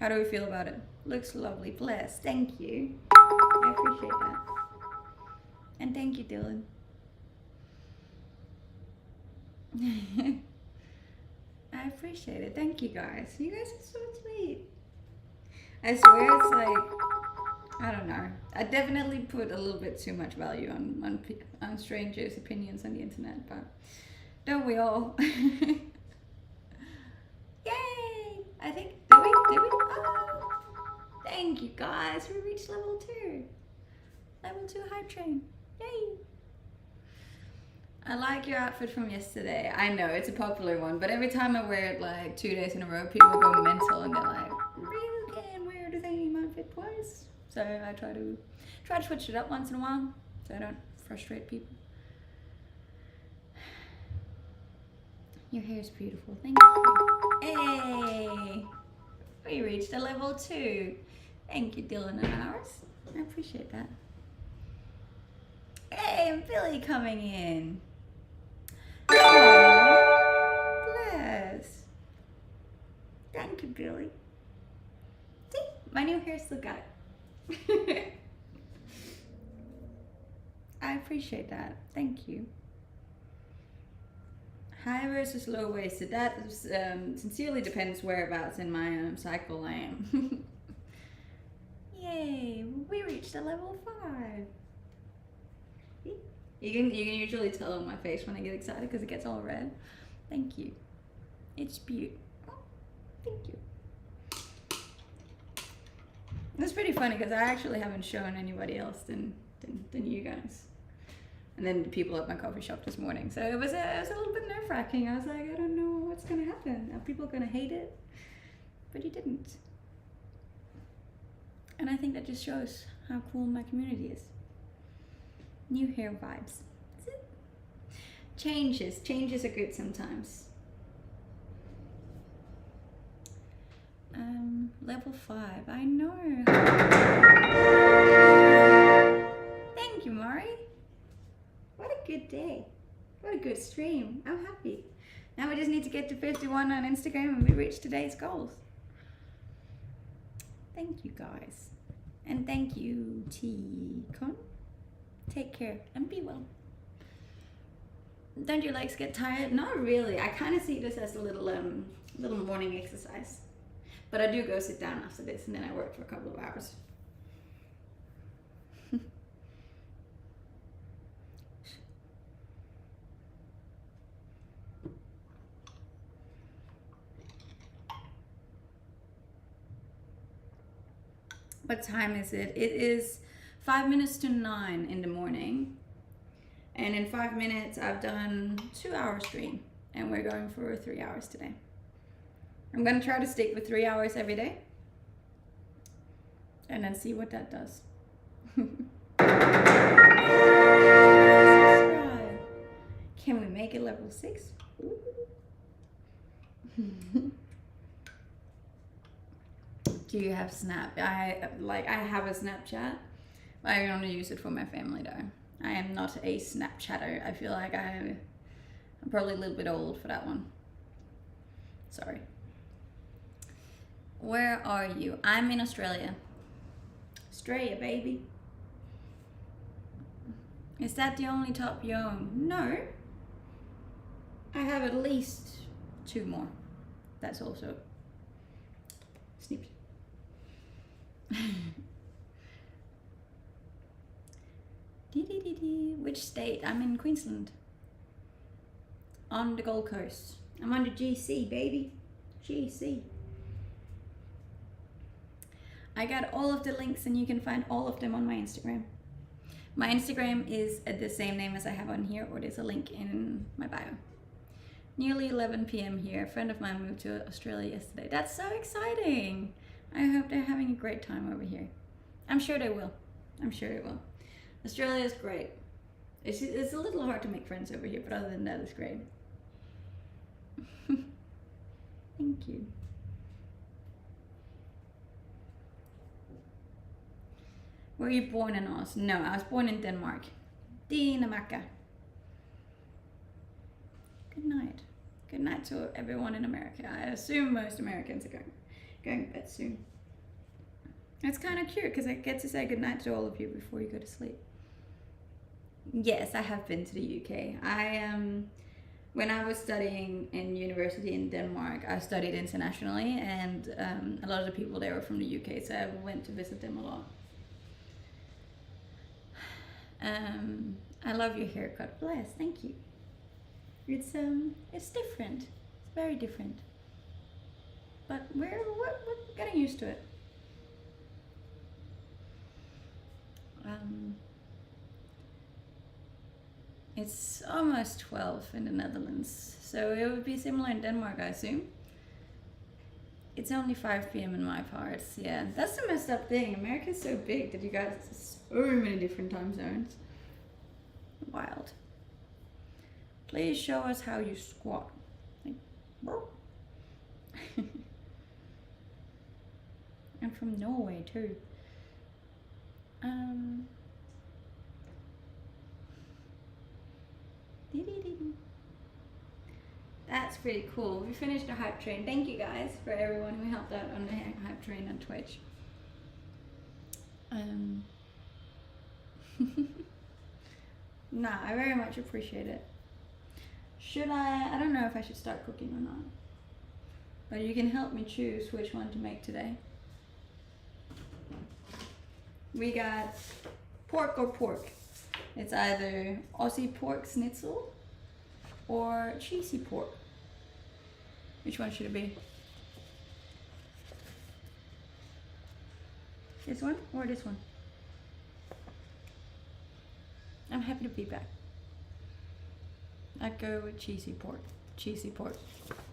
How do we feel about it? Looks lovely. Bless. Thank you. I appreciate that. And thank you, Dylan. I appreciate it. Thank you, guys. You guys are so sweet. I swear it's like, I don't know. I definitely put a little bit too much value on strangers' opinions on the internet, but don't we all? Yay! I think, did we? Oh, thank you guys. We reached level 2. Level 2 hype train. Yay! I like your outfit from yesterday. I know, it's a popular one, but every time I wear it like 2 days in a row, people go mental and they're like, you can wear the same outfit twice. So I try to switch it up once in a while so I don't frustrate people. Your hair is beautiful. Thank you. Hey! We reached a level 2. Thank you, Dylan and Iris. I appreciate that. Hey, and Billy coming in. Aww, bless. Thank you, Billy. My new hair still got it. I appreciate that. Thank you. High versus low waisted. That sincerely depends whereabouts in my cycle I am. Yay! We reached a level 5. You can usually tell on my face when I get excited because it gets all red. Thank you. It's beautiful. Oh, thank you. It's pretty funny because I actually haven't shown anybody else than you guys. And then the people at my coffee shop this morning. So it was a little bit nerve-wracking. I was like, I don't know what's gonna happen. Are people gonna hate it? But you didn't. And I think that just shows how cool my community is. New hair vibes. That's it. Changes are good sometimes. Level 5. I know. Thank you, Mari. What a good day. What a good stream. I'm happy. Now we just need to get to 51 on Instagram and we reach today's goals. Thank you, guys. And thank you, T-Con. Take care and be well. Don't your legs get tired? Not really. I kind of see this as a little morning exercise. But I do go sit down after this and then I work for a couple of hours. What time is it? It is 5 minutes to 9 in the morning. And in 5 minutes, I've done 2-hour stream. And we're going for 3 hours today. I'm going to try to stick with 3 hours every day. And then see what that does. Subscribe. Can we make it level 6? Do you have Snap? I have a Snapchat. I only use it for my family though. I am not a Snapchatter. I feel like I'm probably a little bit old for that one. Sorry. Where are you? I'm in Australia. Australia, baby. Is that the only top you own? No. I have at least 2 more. That's also snipped. Which state? I'm in Queensland. On the Gold Coast. I'm on the GC, baby. GC. I got all of the links and you can find all of them on my Instagram. My Instagram is at the same name as I have on here, or there's a link in my bio. Nearly 11 p.m. here. A friend of mine moved to Australia yesterday. That's so exciting. I hope they're having a great time over here. I'm sure they will. I'm sure they will. Australia is great. It's a little hard to make friends over here, but other than that, it's great. Thank you. Were you born in Oz? No, I was born in Denmark. Dinamarca. Good night. Good night to everyone in America. I assume most Americans are going to bed soon. It's kind of cute because I get to say goodnight to all of you before you go to sleep. Yes, I have been to the UK. When I was studying in university in Denmark, I studied internationally, and a lot of the people there were from the UK, so I went to visit them a lot. I love your haircut. Bless, thank you. It's different. It's very different. But we're getting used to it. It's almost 12 in the Netherlands, so it would be similar in Denmark, I assume. It's only 5 p.m. in my parts. Yeah, that's the messed up thing. America's so big that you got so many different time zones. Wild. Please show us how you squat. Like, I'm from Norway too. That's pretty cool. We finished the hype train. Thank you guys for everyone who helped out on the hype train on Twitch. Um, nah, I very much appreciate it. Should I don't know if I should start cooking or not. But you can help me choose which one to make today. We got pork or pork. It's either Aussie pork schnitzel or cheesy pork. Which one should it be? This one or this one? I'm happy to be back. I'd go with cheesy pork. Cheesy pork.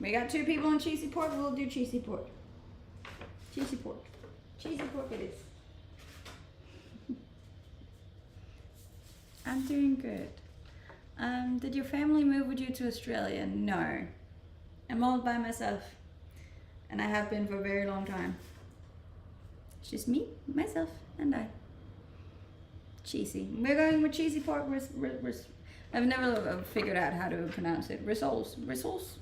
We got 2 people on cheesy pork, we'll do cheesy pork. Cheesy pork. Cheesy pork it is. I'm doing good. Did your family move with you to Australia? No. I'm all by myself. And I have been for a very long time. It's just me, myself, and I. Cheesy. We're going with cheesy pork. I've never figured out how to pronounce it. Rissoles. Rissoles.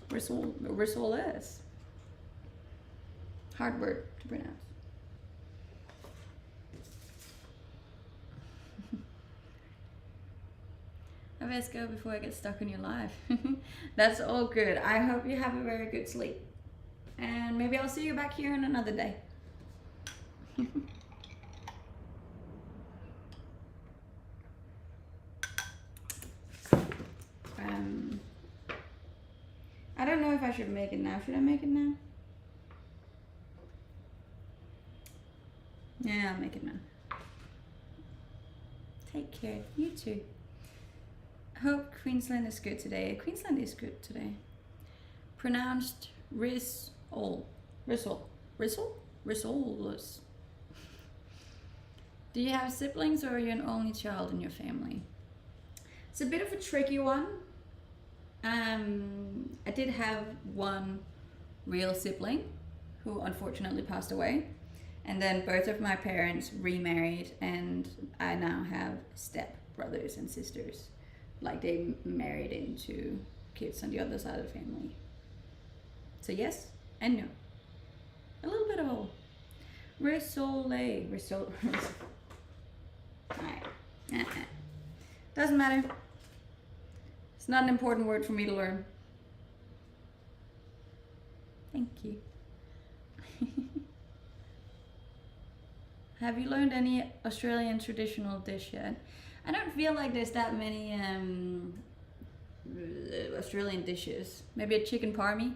Hard word to pronounce. I best go before I get stuck in your life. That's all good. I hope you have a very good sleep. And maybe I'll see you back here in another day. I don't know if I should make it now. Should I make it now? Yeah, I'll make it now. Take care. You too. Hope Queensland is good today. Queensland is good today. Pronounced Risol. Rissoles. Do you have siblings or are you an only child in your family? It's a bit of a tricky one. I did have one real sibling who unfortunately passed away. And then both of my parents remarried and I now have step brothers and sisters. Like they married into kids on the other side of the family. So yes and no. A little bit of all. Risole. Alright. Doesn't matter. It's not an important word for me to learn. Thank you. Have you learned any Australian traditional dish yet? I don't feel like there's that many Australian dishes. Maybe a chicken parmy?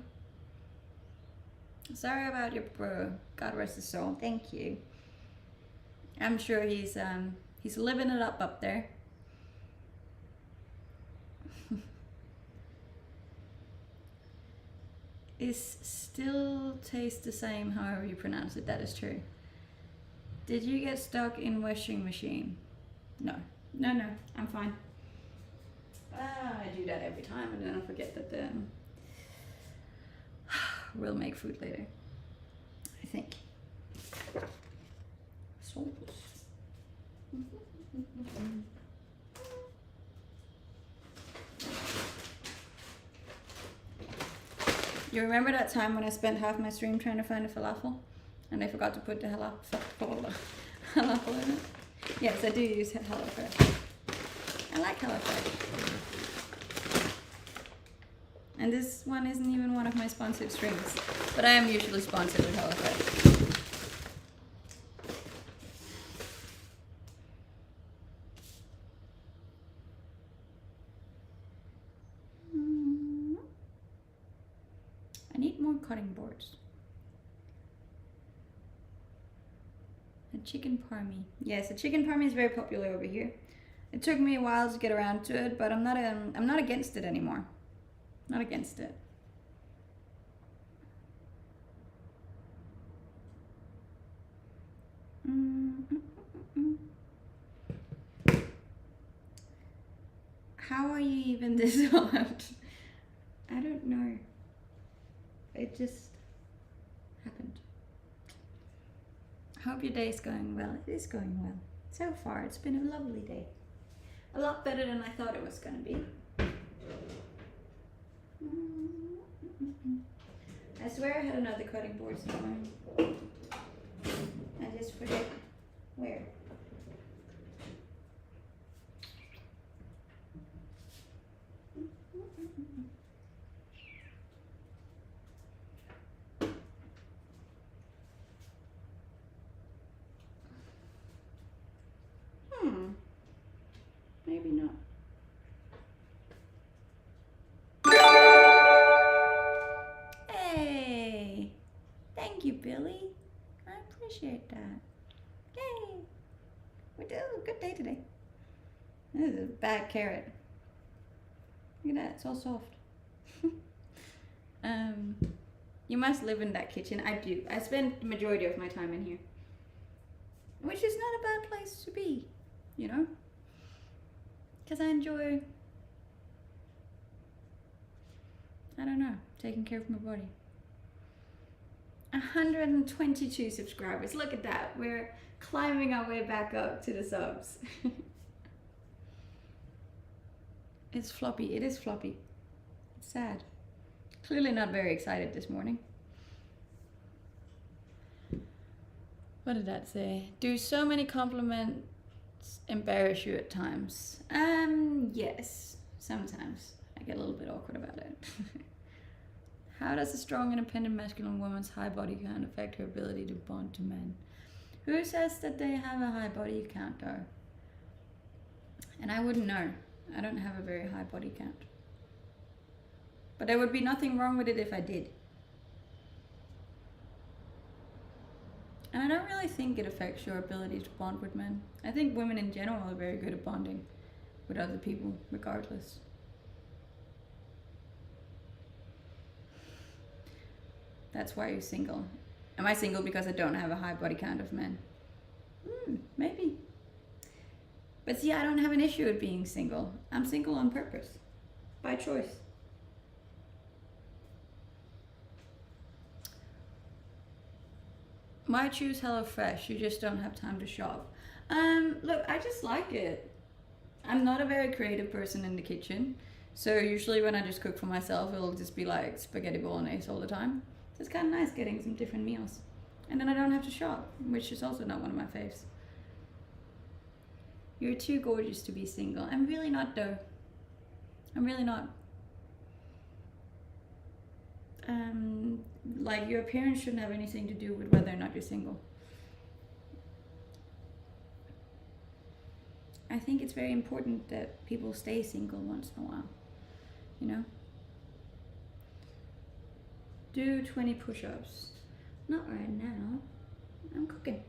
Sorry about your bro. God rest his soul. Thank you. I'm sure he's living it up there. Is still taste the same however you pronounce it. That is true. Did you get stuck in washing machine? No, I'm fine. I do that every time and then I forget that we'll make food later. I think. Sauce. You remember that time when I spent half my stream trying to find a falafel? And I forgot to put the falafel in it? Yes, I do use HelloFresh. I like HelloFresh. And this one isn't even one of my sponsored streams. But I am usually sponsored with HelloFresh. I need more cutting boards. A chicken parmy. Yes, a chicken parmy is very popular over here. It took me a while to get around to it, but I'm not against it anymore. Not against it. How are you even this hard? I don't know. It just happened. I hope your day is going well. It is going well. So far, it's been a lovely day. A lot better than I thought it was going to be. I swear I had another cutting board somewhere. I just forget where. maybe not. Hey! Thank you, Billy. I appreciate that. Yay! We did a good day today. This is a bad carrot. Look at that, it's all soft. You must live in that kitchen. I do. I spend the majority of my time in here. Which is not a bad place to be, you know? Because I enjoy, I don't know, taking care of my body. 122 subscribers. Look at that. We're climbing our way back up to the subs. It's floppy. It is floppy. It's sad. Clearly not very excited this morning. What did that say? Do so many compliments embarrass you at times? Yes. Sometimes. I get a little bit awkward about it. How does a strong, independent, masculine woman's high body count affect her ability to bond to men? Who says that they have a high body count, though? And I wouldn't know. I don't have a very high body count. But there would be nothing wrong with it if I did. And I don't really think it affects your ability to bond with men. I think women in general are very good at bonding with other people, regardless. That's why you're single. Am I single because I don't have a high body count of men? Maybe. But see, I don't have an issue with being single. I'm single on purpose. By choice. Why choose HelloFresh? You just don't have time to shop. Look, I just like it. I'm not a very creative person in the kitchen. So usually when I just cook for myself, it'll just be like spaghetti bolognese all the time. So it's kind of nice getting some different meals. And then I don't have to shop, which is also not one of my faves. You're too gorgeous to be single. I'm really not, though. I'm really not. Like, your appearance shouldn't have anything to do with whether or not you're single. I think it's very important that people stay single once in a while, you know? Do 20 push-ups. Not right now. I'm cooking.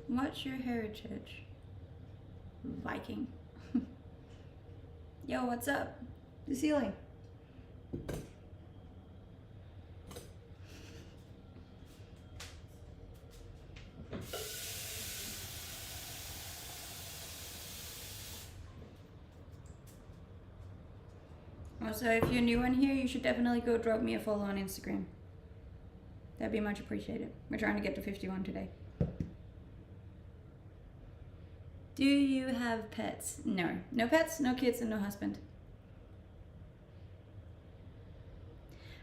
What's your heritage? Viking. Yo, what's up? The ceiling. Also, if you're new in here, you should definitely go drop me a follow on Instagram. That'd be much appreciated. We're trying to get to 51 today. Do you have pets? No. No pets, no kids, and no husband.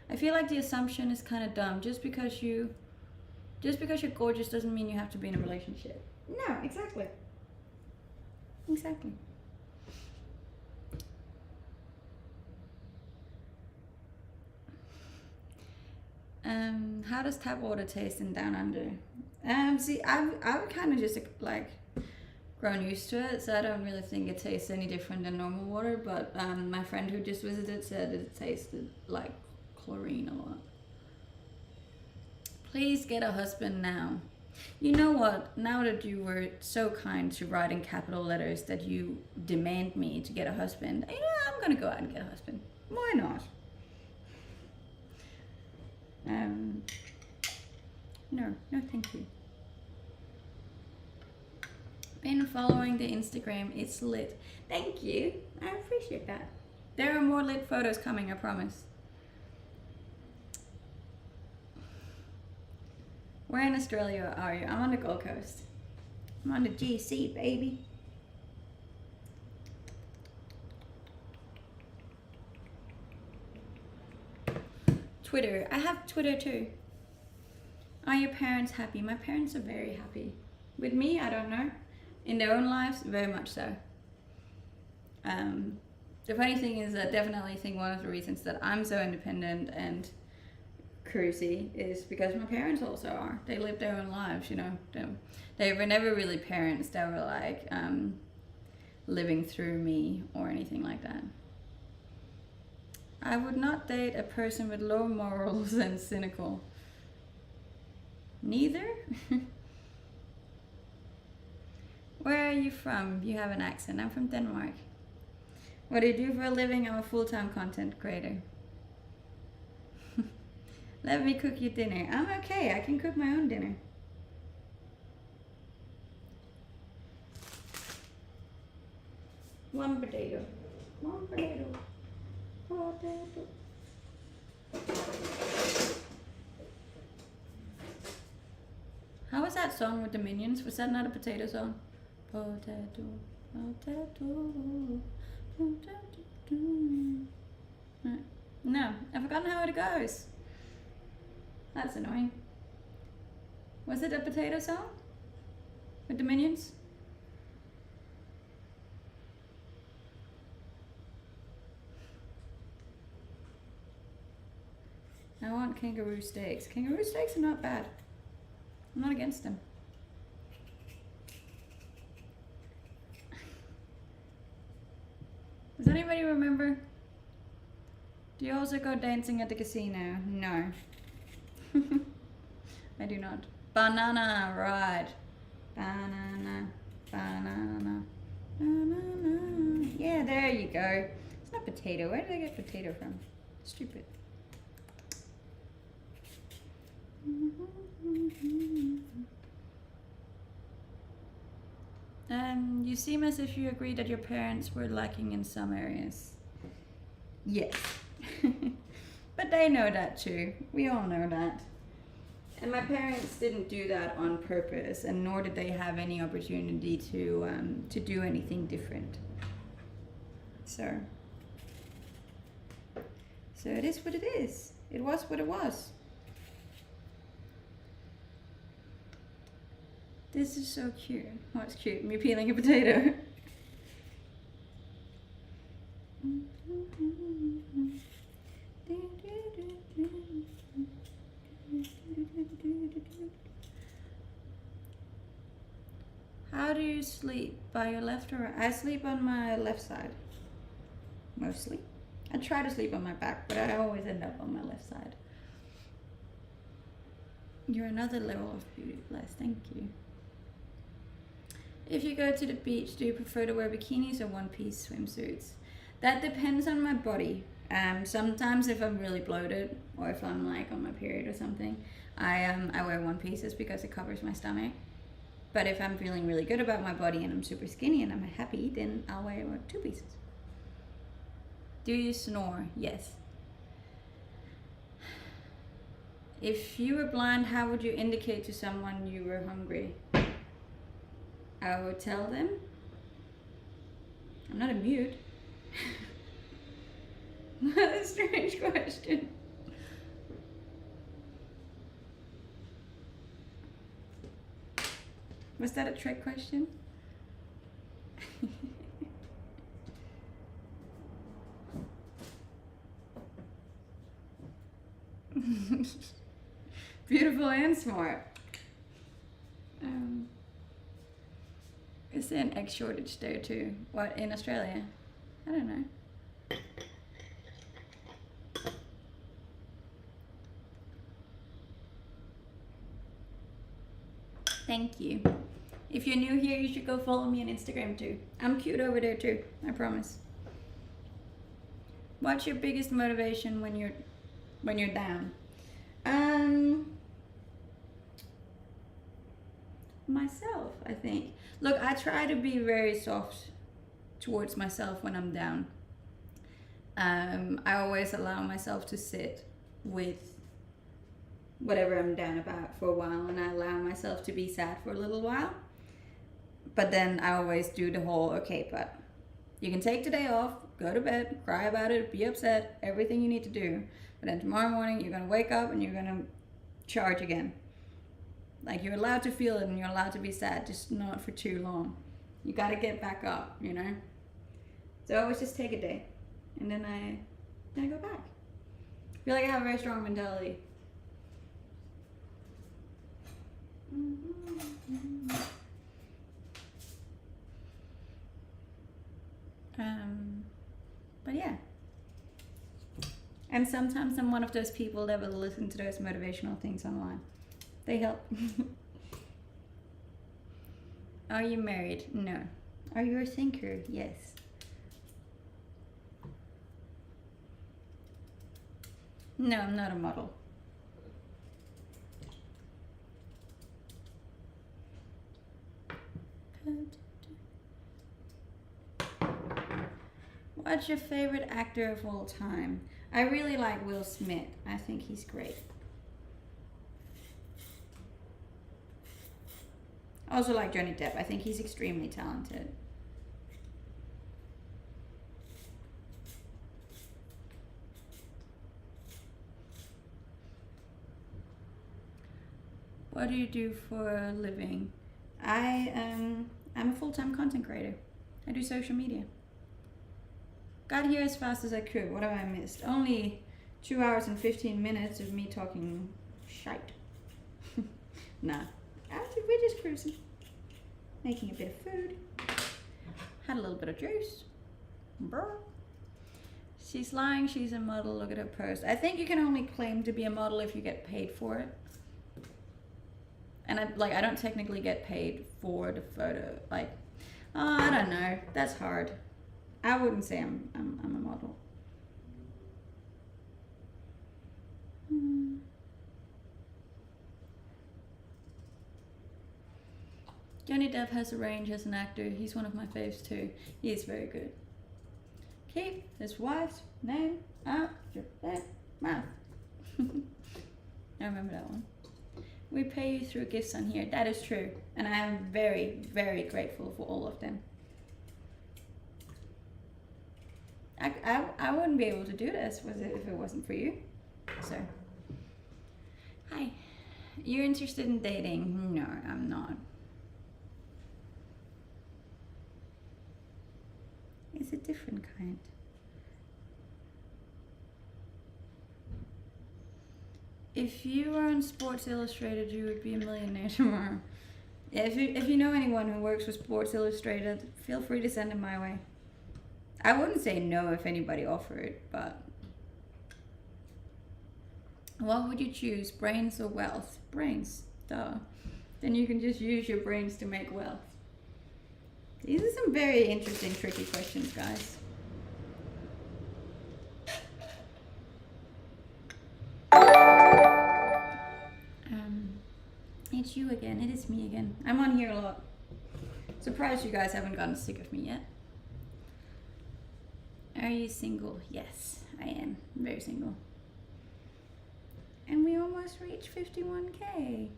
I feel like the assumption is kind of dumb. Just because you're gorgeous doesn't mean you have to be in a relationship. No, exactly. Exactly. How does tap water taste in Down Under? See, I've kind of just like grown used to it, so I don't really think it tastes any different than normal water, but my friend who just visited said that it tasted like chlorine a lot. Please get a husband now. You know what? Now that you were so kind to write in capital letters that you demand me to get a husband, you know, I'm gonna go out and get a husband. Why not? No, thank you. Been following the Instagram, it's lit. Thank you, I appreciate that. There are more lit photos coming, I promise. Where in Australia are you? I'm on the Gold Coast. I'm on the GC, baby. Twitter, I have Twitter too. Are your parents happy? My parents are very happy. With me, I don't know. In their own lives, very much so. The funny thing is that I definitely think one of the reasons that I'm so independent and cruisy is because my parents also are. They live their own lives, you know. They were never really parents that were like living through me or anything like that. I would not date a person with low morals and cynical. Neither? Where are you from? You have an accent. I'm from Denmark. What do you do for a living? I'm a full-time content creator. Let me cook you dinner. I'm okay. I can cook my own dinner. One potato. One potato. Potato. How was that song with the Minions? Was that not a potato song? Potato, potato, potato. No, I've forgotten how it goes. That's annoying. Was it a potato song? With the Minions? I want kangaroo steaks. Kangaroo steaks are not bad. I'm not against them. Does anybody remember? Do you also go dancing at the casino? No. I do not. Banana, right. Banana, banana, banana. Yeah, there you go. It's not potato. Where did I get potato from? Stupid. You seem as if you agree that your parents were lacking in some areas. Yes. But they know that too. We all know that. And my parents didn't do that on purpose, and nor did they have any opportunity to do anything different. So it is what it is. It was what it was. This is so cute. What's cute? Me peeling a potato. How do you sleep? By your left or right? I sleep on my left side. Mostly. I try to sleep on my back, but I always end up on my left side. You're another level of beauty, bless. Thank you. If you go to the beach, do you prefer to wear bikinis or one-piece swimsuits? That depends on my body. Sometimes if I'm really bloated or if I'm like on my period or something, I wear one pieces because it covers my stomach. But if I'm feeling really good about my body and I'm super skinny and I'm happy, then I'll wear two pieces. Do you snore? Yes. If you were blind, how would you indicate to someone you were hungry? I would tell them. I'm not a mute. What a strange question. Was that a trick question? Beautiful and smart. Is there an egg shortage there too? What, in Australia? I don't know. Thank you. If you're new here, you should go follow me on Instagram too. I'm cute over there too, I promise. What's your biggest motivation when you're down? Myself, I think. Look, I try to be very soft towards myself when I'm down. I always allow myself to sit with whatever I'm down about for a while, and I allow myself to be sad for a little while. But then I always do the whole, okay, but you can take today off, go to bed, cry about it, be upset, everything you need to do. But then tomorrow morning, you're gonna wake up and you're gonna charge again. Like, you're allowed to feel it and you're allowed to be sad, just not for too long. You gotta get back up, you know? So I always just take a day, and then I go back. I feel like I have a very strong mentality. And sometimes I'm one of those people that will listen to those motivational things online. They help. Are you married? No. Are you a thinker? Yes. No, I'm not a model. What's your favorite actor of all time? I really like Will Smith. I think he's great. I also like Johnny Depp. I think he's extremely talented. What do you do for a living? I'm a full-time content creator. I do social media. Got here as fast as I could. What have I missed? Only 2 hours and 15 minutes of me talking shite. Nah. We're just cruising. Making a bit of food. Had a little bit of juice. Brr. She's lying. She's a model. Look at her post. I think you can only claim to be a model if you get paid for it. And I don't technically get paid for the photo. Like, oh, I don't know. That's hard. I wouldn't say I'm a model. Johnny Depp has a range as an actor. He's one of my faves too. He is very good. Keep his wife's name out your mouth. I remember that one. We pay you through gifts on here. That is true. And I am very, very grateful for all of them. I wouldn't be able to do this if it wasn't for you. So, hi. You're interested in dating? No, I'm not. It's a different kind. If you were on Sports Illustrated, you would be a millionaire tomorrow. Yeah, if you know anyone who works with Sports Illustrated, feel free to send them my way. I wouldn't say no if anybody offered, but what would you choose, brains or wealth? Brains, duh. Then you can just use your brains to make wealth. These are some very interesting, tricky questions, guys. It's you again. It is me again. I'm on here a lot. Surprised you guys haven't gotten sick of me yet. Are you single? Yes, I am. Very single. And we almost reached 51K.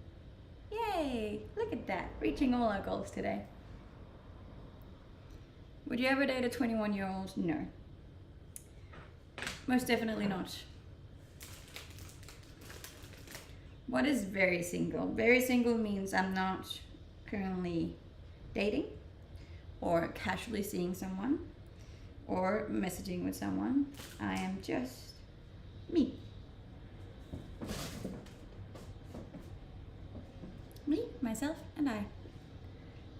Yay! Look at that. Reaching all our goals today. Would you ever date a 21-year-old? No. Most definitely not. What is very single? Very single means I'm not currently dating or casually seeing someone or messaging with someone. I am just me. Me, myself, and I.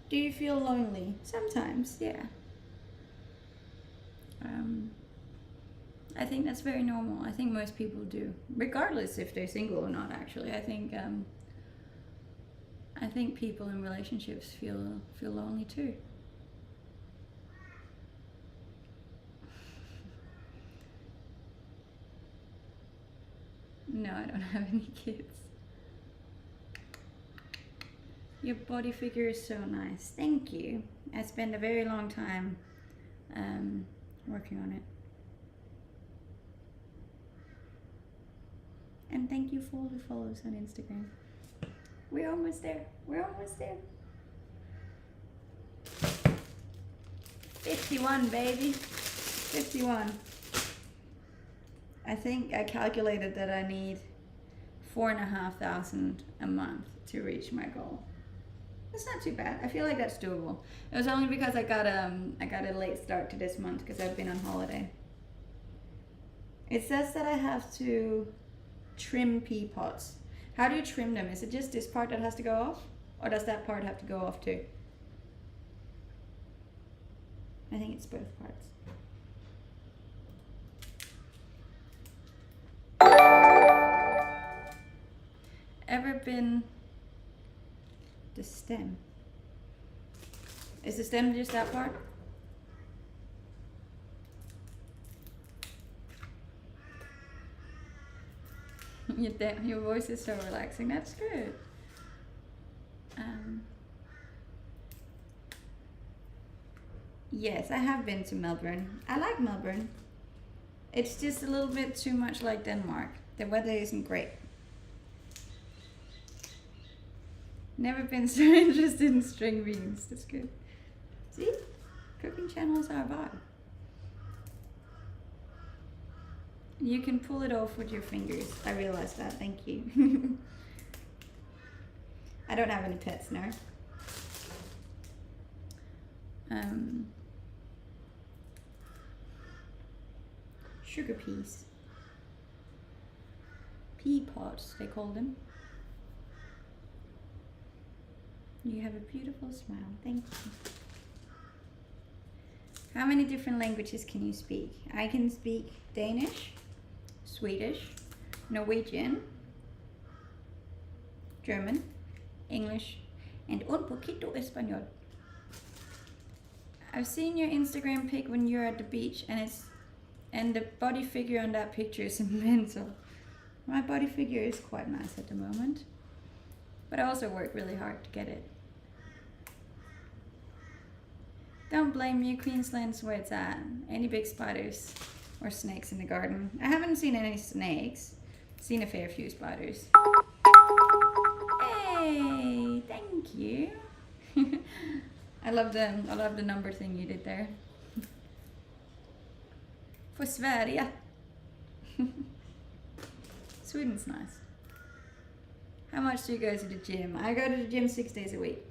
Do you feel lonely? Sometimes, yeah. I think that's very normal. I think most people do, regardless if they're single or not. Actually, I think people in relationships feel lonely too. No, I don't have any kids. Your body figure is so nice. Thank you. I spent a very long time working on it. And thank you for all the follows on Instagram. We're almost there. We're almost there. 51, baby. 51. I think I calculated that I need 4,500 a month to reach my goal. That's not too bad. I feel like that's doable. It was only because I got a late start to this month because I've been on holiday. It says that I have to trim pea pods. How do you trim them? Is it just this part that has to go off? Or does that part have to go off too? I think it's both parts. ever been the stem? Is the stem just that part? Your voice is so relaxing. That's good. Yes, I have been to Melbourne. I like Melbourne. It's just a little bit too much like Denmark. The weather isn't great. Never been so interested in string beans. That's good. See? Cooking channels are a vibe. You can pull it off with your fingers. I realized that. Thank you. I don't have any pets, no. Sugar peas. Pea pods, they call them. You have a beautiful smile. Thank you. How many different languages can you speak? I can speak Danish, Swedish, Norwegian, German, English, and un poquito español. I've seen your Instagram pic when you're at the beach, and the body figure on that picture is mental. My body figure is quite nice at the moment, but I also work really hard to get it. Don't blame me, Queensland's where it's at. Any big spiders or snakes in the garden? I haven't seen any snakes. Seen a fair few spiders. Hey, thank you. I love the number thing you did there. For Sverige. Sweden's nice. How much do you go to the gym? I go to the gym 6 days a week.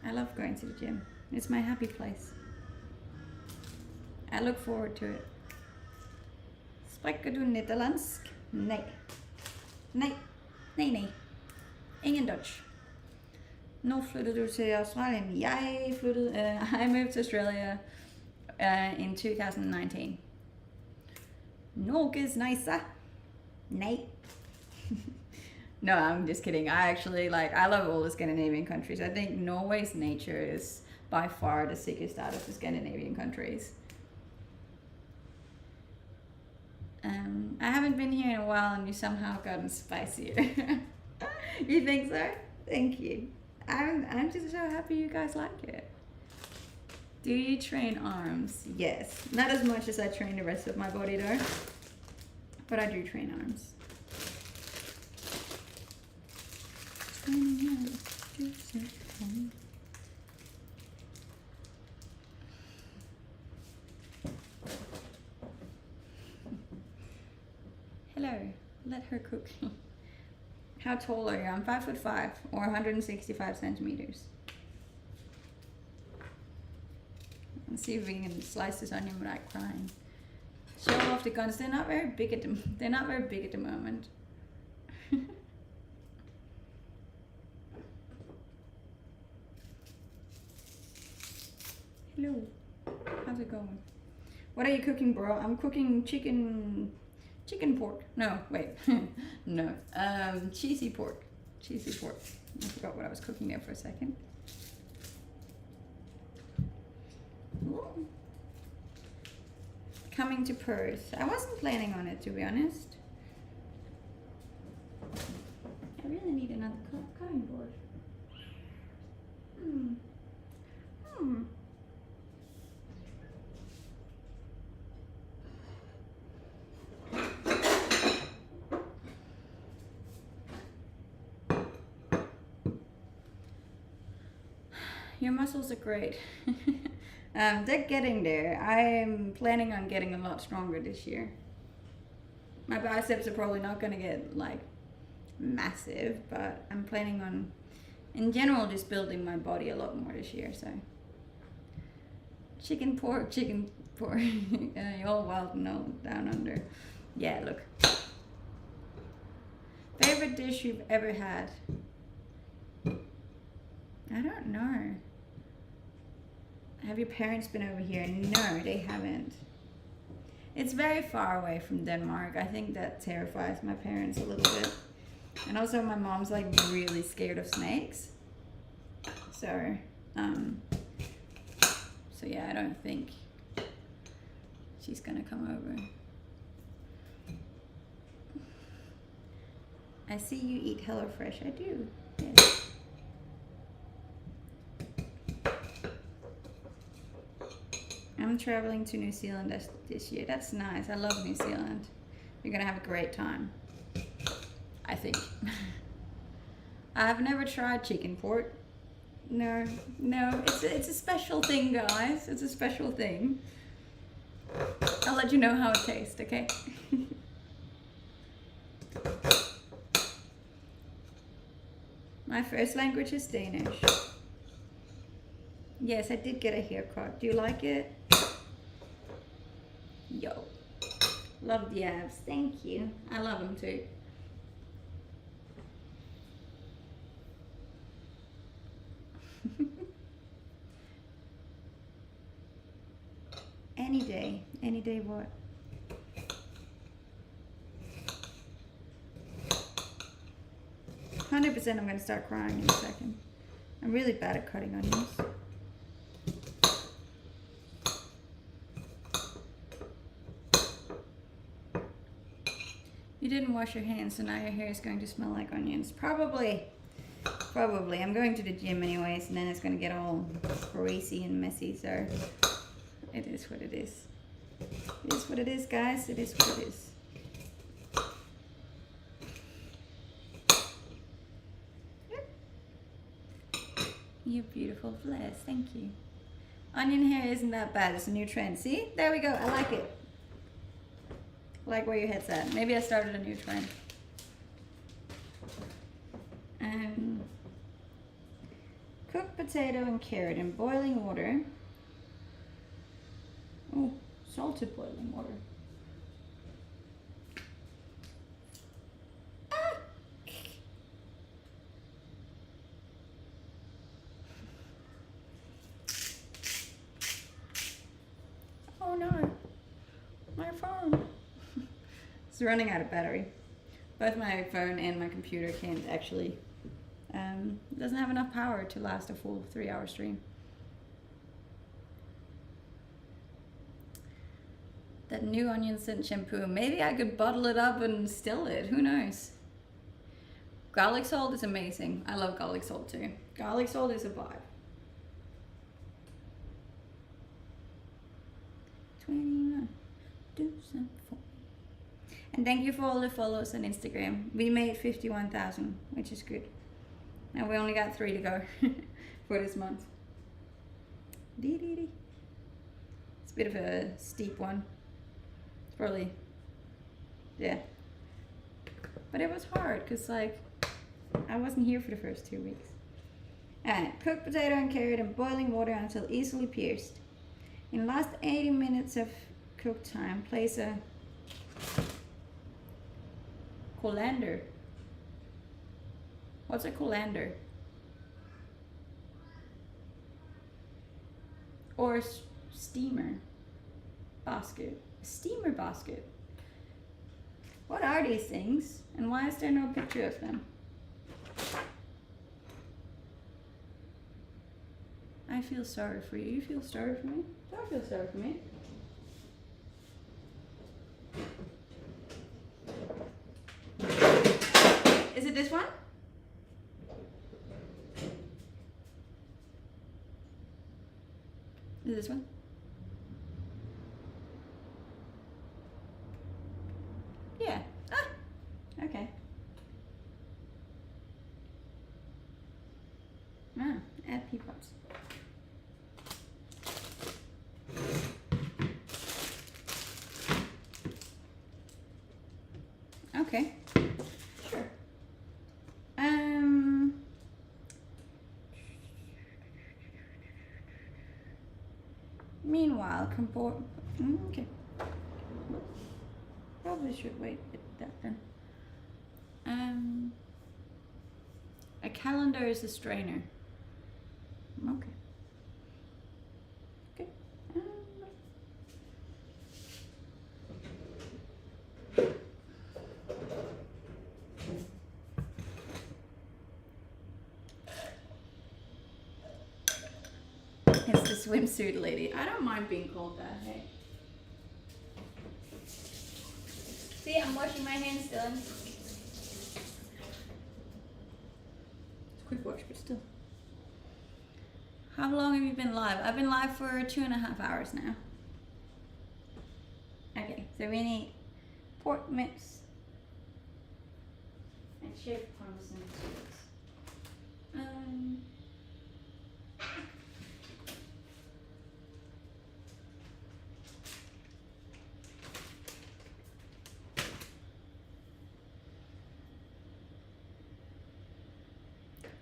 I love going to the gym. It's my happy place. I look forward to it. Spreker du Nederlandsk? Nej. Nej. Nej, nej. Ingen Dutch. Når flyttede du til Australien? I moved to Australia in 2019. Norge is nicer. Nej. No, I'm just kidding. I love all the Scandinavian countries. I think Norway's nature is by far the sickest out of the Scandinavian countries. I haven't been here in a while and you somehow gotten spicier. You think so? Thank you. I'm just so happy you guys like it. Do you train arms? Yes. Not as much as I train the rest of my body though. But I do train arms. Hello, let her cook. How tall are you? I'm 5'5" or 165 centimeters. Let's see if we can slice this onion without crying. Show off the guns. They're not very big at the moment. Hello. How's it going? What are you cooking, bro? I'm cooking chicken pork. No, wait. No. Cheesy pork. Cheesy pork. I forgot what I was cooking there for a second. Ooh. Coming to Perth. I wasn't planning on it, to be honest. I really need another cutting board. Your muscles are great. They're getting there. I'm planning on getting a lot stronger this year. My biceps are probably not going to get like massive, but I'm planning on, in general, just building my body a lot more this year. So, chicken pork. You're all wild and all down under. Yeah, look. Favorite dish you've ever had? I don't know. Have your parents been over here? No, they haven't. It's very far away from Denmark. I think that terrifies my parents a little bit. And also my mom's like really scared of snakes. So, yeah, I don't think she's gonna come over. I see you eat HelloFresh. I do. Yes. I'm traveling to New Zealand this year. That's nice. I love New Zealand. You're gonna have a great time, I think. I've never tried chicken pork. No, it's a special thing, guys. It's a special thing. I'll let you know how it tastes, okay? My first language is Danish. Yes, I did get a haircut. Do you like it? Yo. Love the abs. Thank you. I love them too. Any day. Any day what? %, I'm gonna start crying in a second. I'm really bad at cutting onions. You didn't wash your hands, so now your hair is going to smell like onions. Probably. I'm going to the gym anyways, and then it's going to get all greasy and messy, so it is what it is. It is what it is, guys. It is what it is. You beautiful flares. Thank you. Onion hair isn't that bad. It's a new trend. See? There we go. I like it. I like where your head's at. Maybe I started a new trend. Cooked potato and carrot in boiling water. Oh, salted boiling water. Ah! Oh no, my phone. It's running out of battery. Both my phone and my computer can't actually, doesn't have enough power to last a full 3-hour stream. That new onion scent shampoo, maybe I could bottle it up and still it, who knows? Garlic salt is amazing. I love garlic salt too. Garlic salt is a vibe. 21, do something for me. And thank you for all the follows on Instagram. We made 51,000, which is good. Now we only got 3 to go for this month. It's a bit of a steep one. It's probably, yeah. But it was hard because like I wasn't here for the first 2 weeks. Alright, cooked potato and carrot in boiling water until easily pierced. In the last 80 minutes of cook time, place a colander. What's a colander? Or a steamer basket. A steamer basket. What are these things? And why is there no picture of them? I feel sorry for you. You feel sorry for me? Don't feel sorry for me. Is it this one? Is it this one? Yeah. Ah! Okay. Ah, add pea pods. Okay. Sure. Meanwhile, okay. Probably should wait with that then. A calendar is a strainer. Okay. Okay. swimsuit lady. I don't mind being called that, hey. See, I'm washing my hands, Dylan. It's a quick wash, but still. How long have you been live? I've been live for 2.5 hours now. Okay, so we need pork mince and shaved parmesan cheese.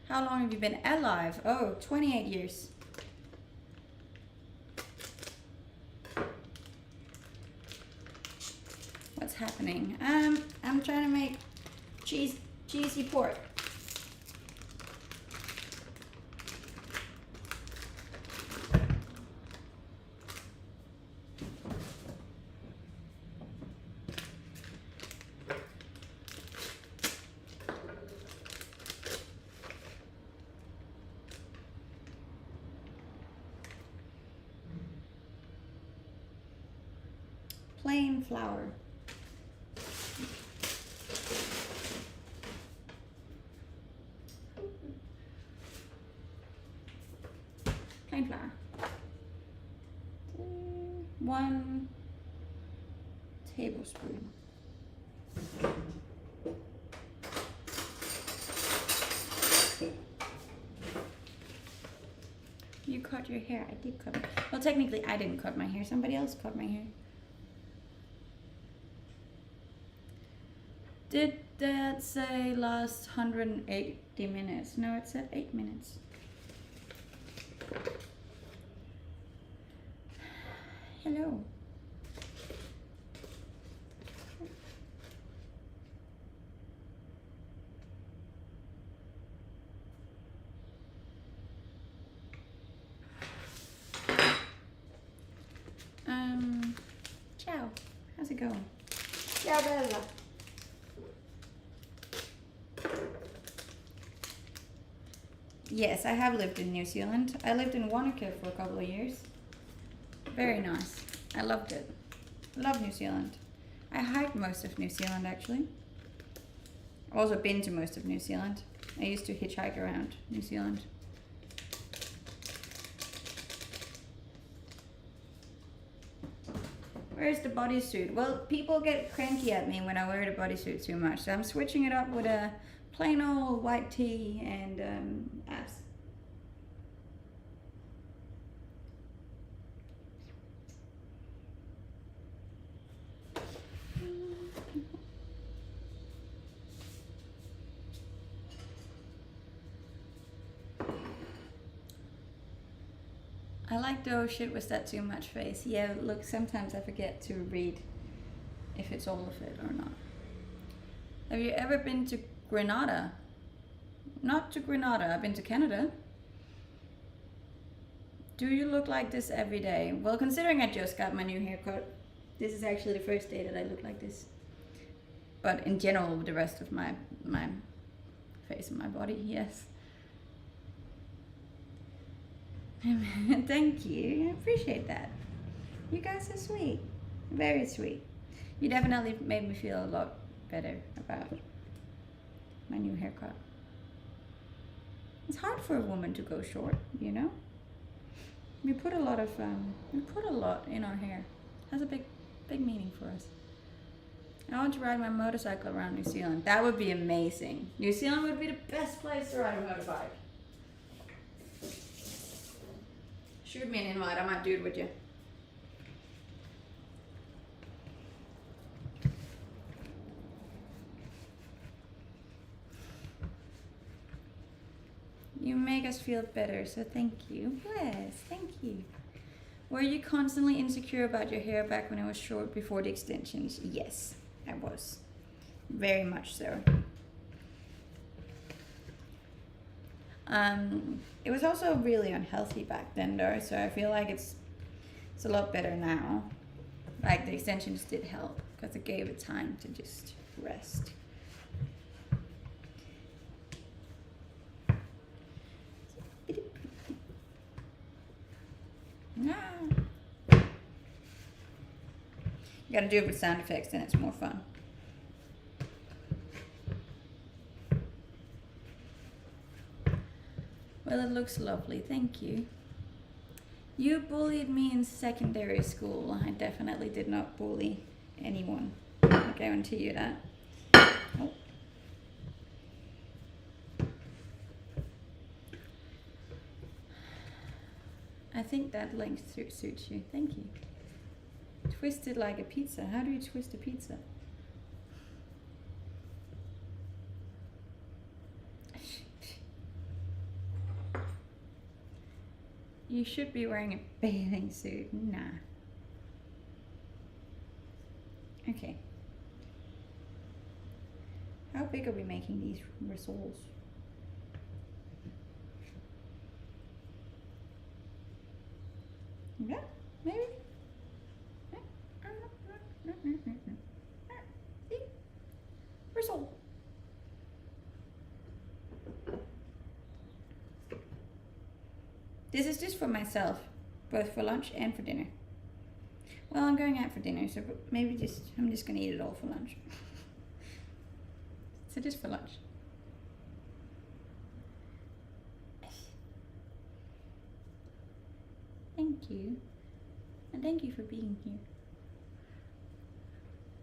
How long have you been alive? Oh, 28 years. What's happening? I'm trying to make cheesy pork. Plain flour. Plain flour. 1 tablespoon. You cut your hair. I did cut it. Well, technically, I didn't cut my hair. Somebody else cut my hair. Did that say last 180 minutes? No, it said 8 minutes. Hello. Ciao. How's it going? Ciao, Bella. Yes, I have lived in New Zealand. I lived in Wanaka for a couple of years. Very nice. I loved it. Love New Zealand. I hiked most of New Zealand actually. I've also been to most of New Zealand. I used to hitchhike around New Zealand. Where's the bodysuit? Well, people get cranky at me when I wear the bodysuit too much, so I'm switching it up with a plain old white tee and abs. I like the oh shit, was that too much face? Yeah, look, sometimes I forget to read if it's all of it or not. Have you ever been to Grenada? Not to Grenada, I've been to Canada. Do you look like this every day? Well, considering I just got my new haircut, this is actually the first day that I look like this. But in general, the rest of my face and my body, yes. Thank you, I appreciate that. You guys are sweet, very sweet. You definitely made me feel a lot better about my new haircut. It's hard for a woman to go short, you know? We put a lot in our hair. It has a big meaning for us. I want to ride my motorcycle around New Zealand. That would be amazing. New Zealand would be the best place to ride a motorbike. Shoot me an invite, I might do it with you. You make us feel better, so thank you. Yes, thank you. Were you constantly insecure about your hair back when it was short before the extensions? Yes, I was. Very much so. It was also really unhealthy back then though, so I feel like it's a lot better now. Like the extensions did help because it gave it time to just rest. Gotta do it with sound effects, then it's more fun. Well, it looks lovely, thank you. You bullied me in secondary school. I definitely did not bully anyone. I guarantee you that. Oh. I think that length suits you. Thank you. Twisted like a pizza. How do you twist a pizza? You should be wearing a bathing suit. Nah. Okay. How big are we making these rissoles? Yeah, maybe. See? Rissole. This is just for myself, both for lunch and for dinner. Well, I'm going out for dinner, so maybe I'm just gonna eat it all for lunch. So just for lunch. Thank you. And thank you for being here.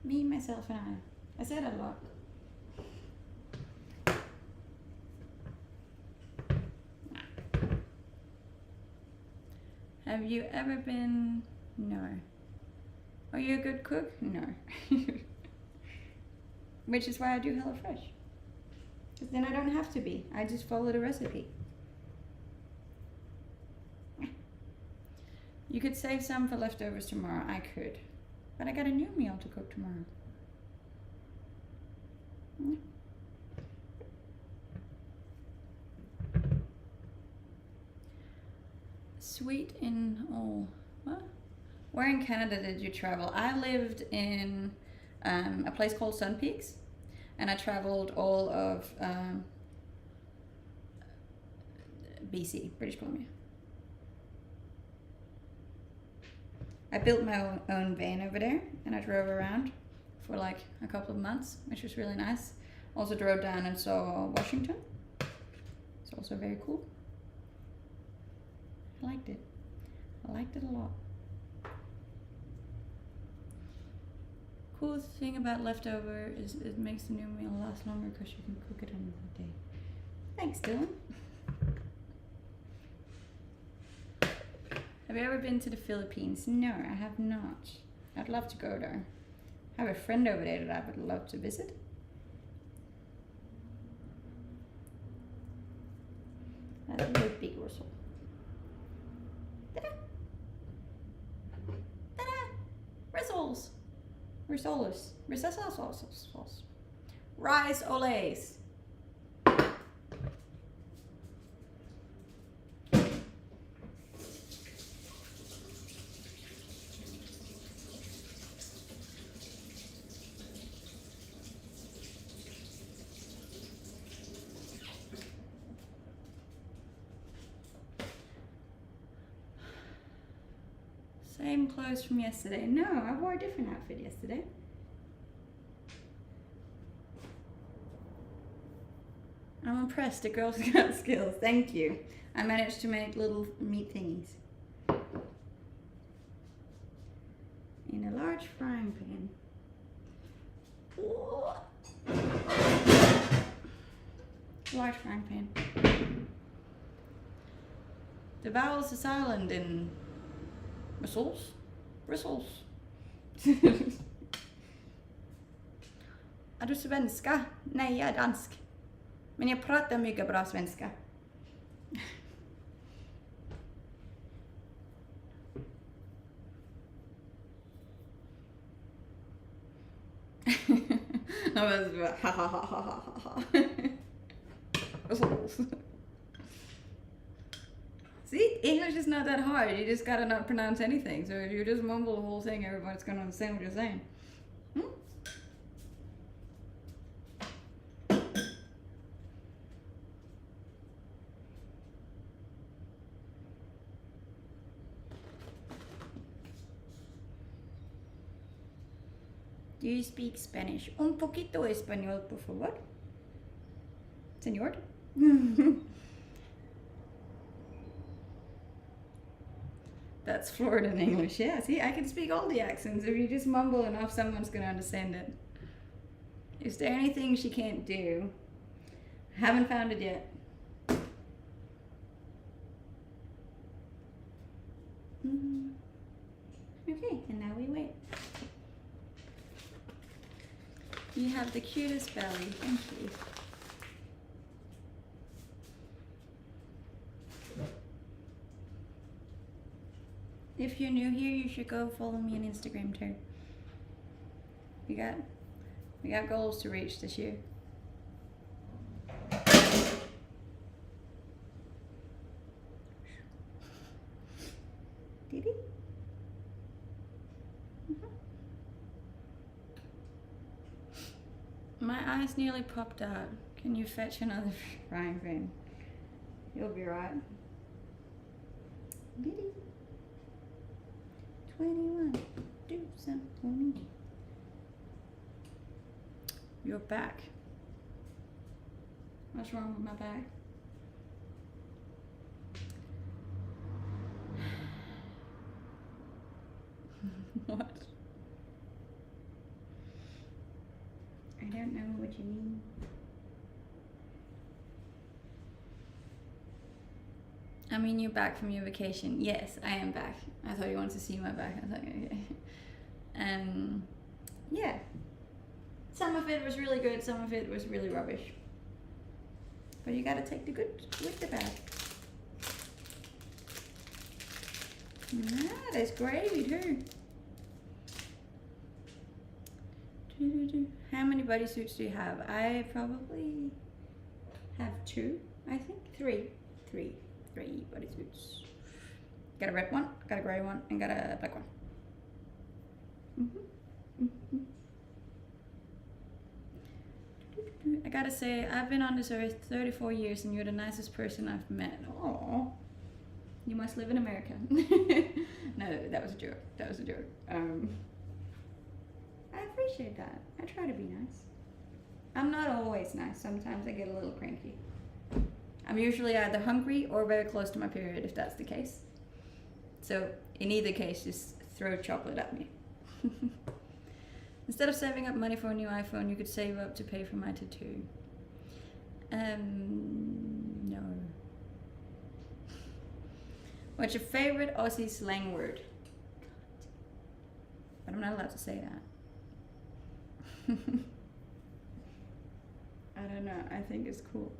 Me, myself, and I. I said a lot. Have you ever been... No. Are you a good cook? No. Which is why I do HelloFresh. Because then I don't have to be. I just follow the recipe. You could save some for leftovers tomorrow. I could. But I got a new meal to cook tomorrow. Sweet in all. What? Where in Canada did you travel? I lived in a place called Sun Peaks, and I traveled all of BC, British Columbia. I built my own van over there, and I drove around for like a couple of months, which was really nice. Also drove down and saw Washington. It's also very cool. I liked it. I liked it a lot. Cool thing about leftover is it makes the new meal last longer because you can cook it another day. Thanks, Dylan. Have you ever been to the Philippines? No, I have not. I'd love to go there. I have a friend over there that I would love to visit. That's a really big whistle. Ta-da! Ta-da! Rissoles! Rissoles. Rissoles. Rice olays. Same clothes from yesterday. No, I wore a different outfit yesterday. I'm impressed. The Girl Scout skills. Thank you. I managed to make little meat thingies. In a large frying pan. Large frying pan. The vowels are silent in Bristles? Bristles. Är du svenska? Nej, jag är dansk. Men jag pratar mycket bra svenska. See, English is not that hard. You just gotta not pronounce anything. So if you just mumble the whole thing, everybody's gonna understand what you're saying. Do you speak Spanish? Un poquito español, por favor. Señor? That's Florida English. Yeah, see, I can speak all the accents. If you just mumble enough, someone's going to understand it. Is there anything she can't do? Haven't found it yet. Okay, and now we wait. You have the cutest belly. Thank you. If you're new here, you should go follow me on Instagram too. We got goals to reach this year. Did he? My eyes nearly popped out. Can you fetch another frying pan? You'll be right. Did he? 21. Do something for me. You're back. What's wrong with my back? What? I don't know what you mean. I mean, you're back from your vacation. Yes, I am back. I thought you wanted to see my back. I thought, okay. Yeah. Some of it was really good, some of it was really rubbish. But you gotta take the good with the bad. Ah, there's gravy too. How many bodysuits do you have? I probably have 2, I think. 3 bodysuits. Got a red one, got a grey one, and got a black one. I gotta say, I've been on this earth 34 years and you're the nicest person I've met. Oh, you must live in America. No, that was a joke. That was a joke. I appreciate that. I try to be nice. I'm not always nice. Sometimes I get a little cranky. I'm usually either hungry or very close to my period, if that's the case. So, in either case, just throw chocolate at me. Instead of saving up money for a new iPhone, you could save up to pay for my tattoo. No. What's your favorite Aussie slang word? But I'm not allowed to say that. I don't know. I think it's cool.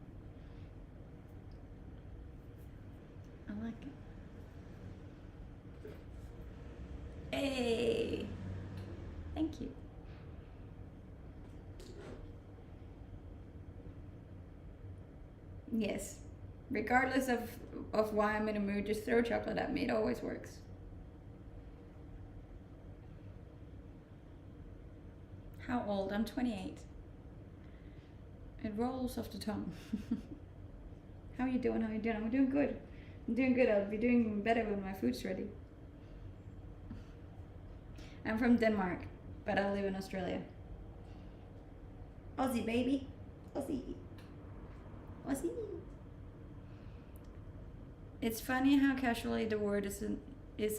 I like it. Hey! Thank you. Yes. Regardless of why I'm in a mood, just throw chocolate at me. It always works. How old? I'm 28. It rolls off the tongue. How are you doing? How are you doing? I'm doing good. I'm doing good. I'll be doing better when my food's ready. I'm from Denmark, but I live in Australia. Aussie, baby. Aussie. Aussie. It's funny how casually the word is in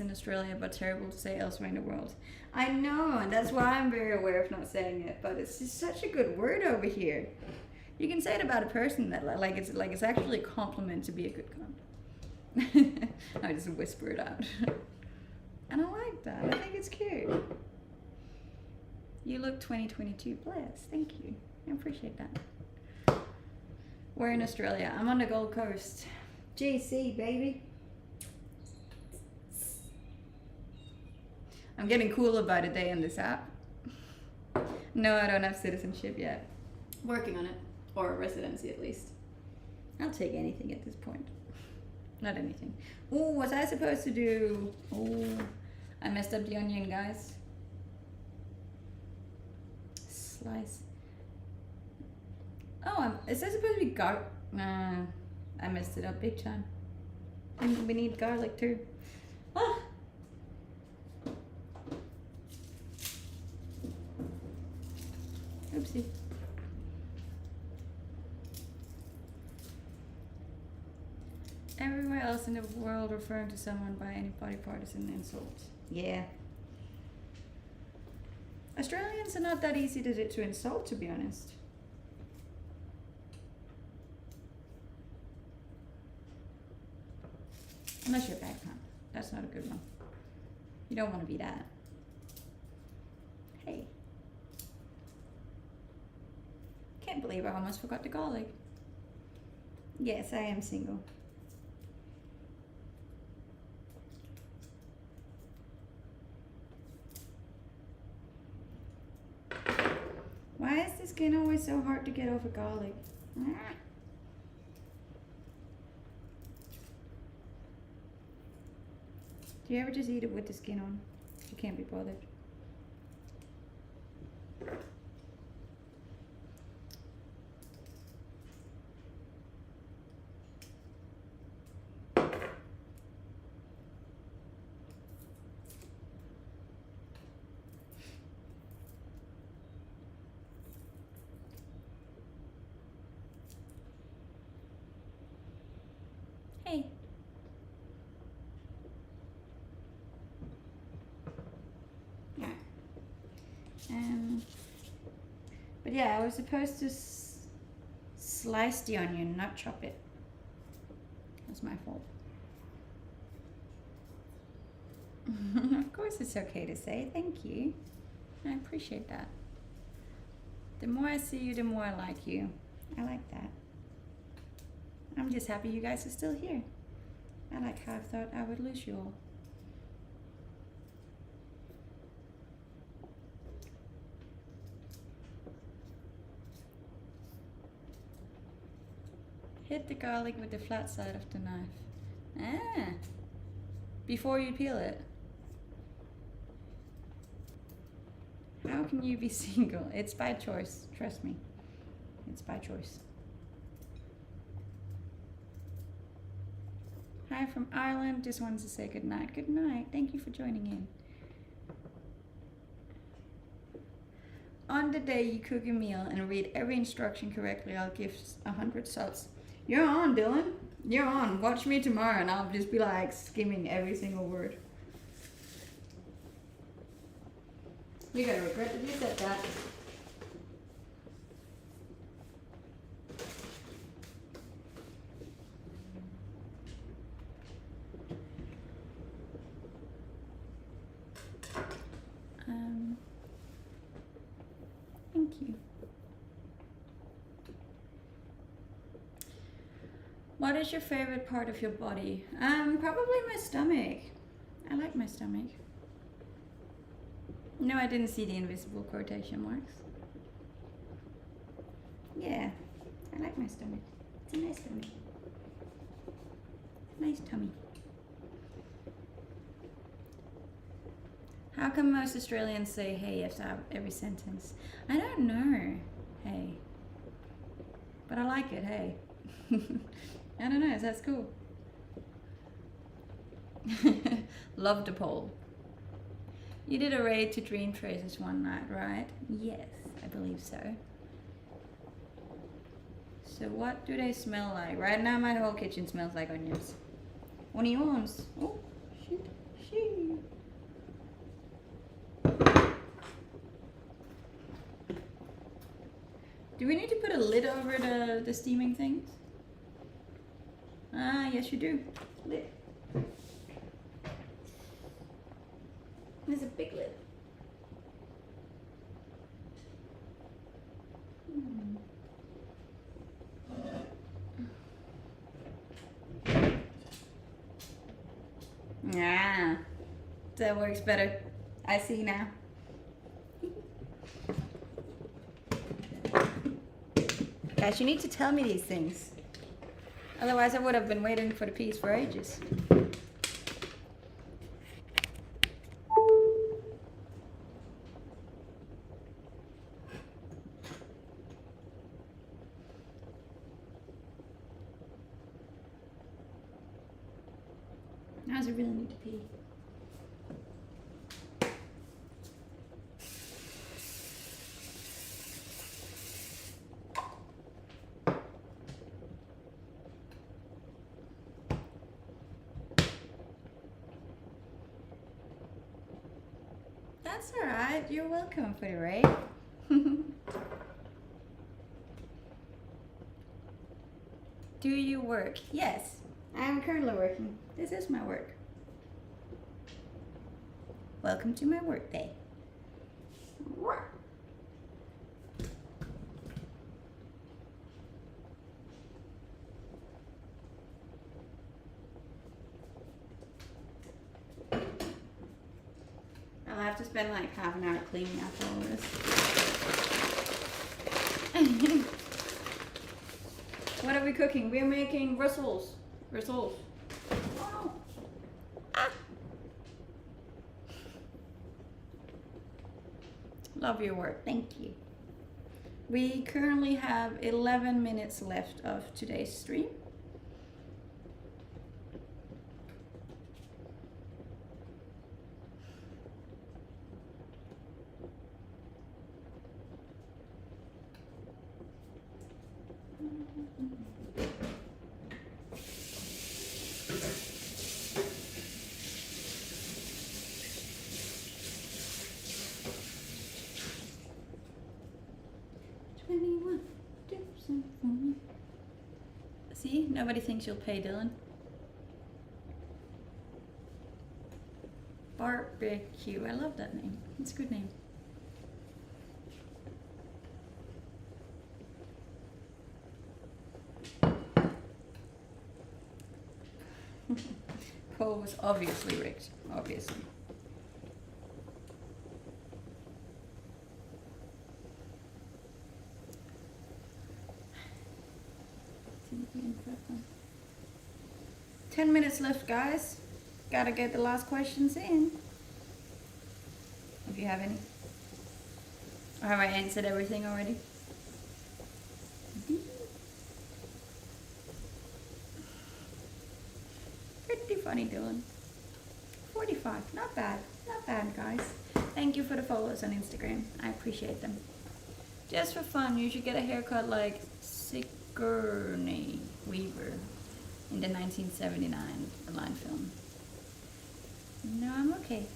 Australia, but terrible to say elsewhere in the world. I know, and that's why I'm very aware of not saying it, but it's just such a good word over here. You can say it about a person that it's actually a compliment to be a good compliment. I just whisper it out. And I like that. I think it's cute. You look 2022. Bless. Thank you. I appreciate that. We're in Australia. I'm on the Gold Coast. GC, baby. I'm getting cooler by the day in this app. No, I don't have citizenship yet. Working on it. Or a residency at least. I'll take anything at this point. Not anything. Oh, was I supposed to do... Oh, I messed up the onion, guys. Slice. Oh, is that supposed to be garlic? Nah, I messed it up big time. And we need garlic too. Ah. Oopsie. Everywhere else in the world referring to someone by any body part is an insult. Yeah. Australians are not that easy to insult, to be honest. Unless you're a bagpipe. That's not a good one. You don't want to be that. Hey. Can't believe I almost forgot the garlic. Yes, I am single. Why is the skin always so hard to get over garlic? Do you ever just eat it with the skin on? You can't be bothered. Hey. Yeah. But yeah, I was supposed to slice the onion, not chop it. That's my fault. Of course it's okay to say thank you. I appreciate that. The more I see you, the more I like you. I like that. I'm just happy you guys are still here. I like how I thought I would lose you all. Hit the garlic with the flat side of the knife. Ah, before you peel it. How can you be single? It's by choice, trust me. It's by choice. Hi from Ireland, just wanted to say good night. Good night, thank you for joining in. On the day you cook a meal and read every instruction correctly, I'll give 100 subs. You're on, Dylan. You're on. Watch me tomorrow and I'll just be like skimming every single word. You're gonna regret that you said that. Thank you. What is your favorite part of your body? Probably my stomach. I like my stomach. No, I didn't see the invisible quotation marks. Yeah, I like my stomach. It's a nice stomach. Nice tummy. How come most Australians say hey after every sentence? I don't know. Hey. But I like it, hey. I don't know, that's cool. Love the poll. You did a raid to Dream Traces one night, right? Yes, I believe so. So what do they smell like? Right now my whole kitchen smells like onions. Onions. Oh, shoot. Shoot. Do we need to put a lid over the steaming things? Ah, yes you do. Lid. There's a big lid. Yeah, that works better. I see now. Guys, you need to tell me these things. Otherwise I would have been waiting for the piece for ages. Now I really need to pee. That's alright. You're welcome for the raid. Do you work? Yes. I am currently working. This is my work. Welcome to my work day. I'll have to spend like half an hour cleaning after all this. What are we cooking? We're making Brussels. Brussels. Oh. Ah. Love your work. Thank you. We currently have 11 minutes left of today's stream. See, nobody thinks you'll pay, Dylan. Barbecue, I love that name. It's a good name. Cole was obviously rigged, obviously. Ten minutes left, guys. Gotta get the last questions in. If you have any. Or have I answered everything already? Pretty funny, Dylan. 45. Not bad. Not bad, guys. Thank you for the follows on Instagram. I appreciate them. Just for fun, you should get a haircut like Sigourney Weaver in the 1979 line film. No, I'm okay.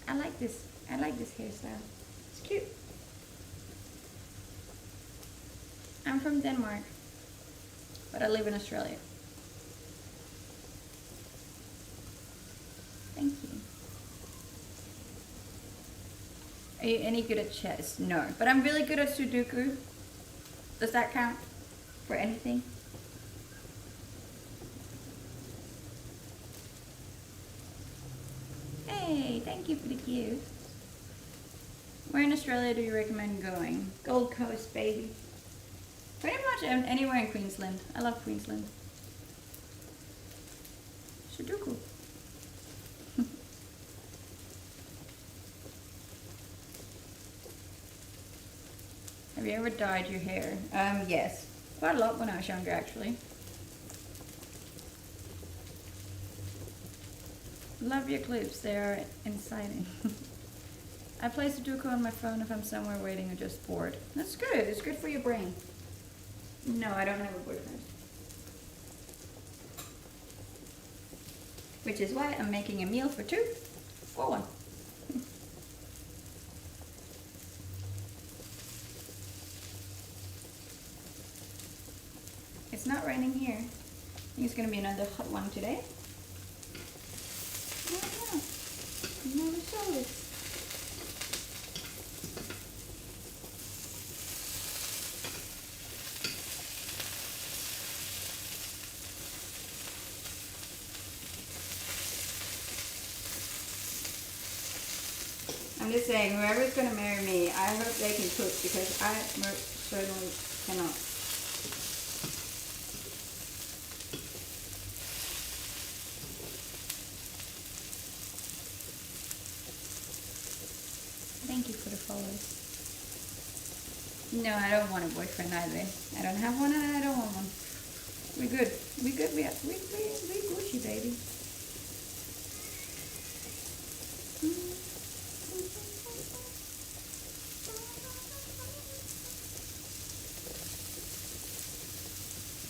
I like this. I like this hairstyle. It's cute. I'm from Denmark, but I live in Australia. Thank you. Are you any good at chess? No, but I'm really good at Sudoku. Does that count for anything? Hey, thank you for the gift. Where in Australia do you recommend going? Gold Coast, baby. Pretty much anywhere in Queensland. I love Queensland. Sudoku. Have you ever dyed your hair? Yes. Quite a lot when I was younger, actually. Love your clips. They are inciting. I play Sudoku on my phone if I'm somewhere waiting or just bored. That's good. It's good for your brain. No, I don't have a boyfriend. Which is why I'm making a meal for two for one. It's not raining here. I think it's going to be another hot one today. Oh, yeah. Never saw this. I'm just saying, whoever's going to marry me, I hope they can cook because I most certainly cannot. Thank you for the follows. No, I don't want a boyfriend either. I don't have one and I don't want one. We're good. We good. We Gucci, baby.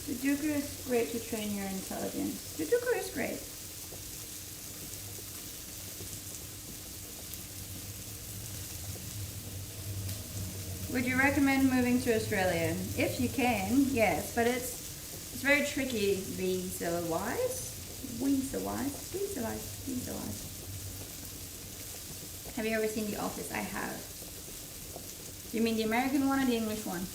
Sudoku is great to train your intelligence. Sudoku is great. Would you recommend moving to Australia? If you can, yes, but it's very tricky visa-wise. Visa-wise. Have you ever seen The Office? I have. You mean the American one or the English one?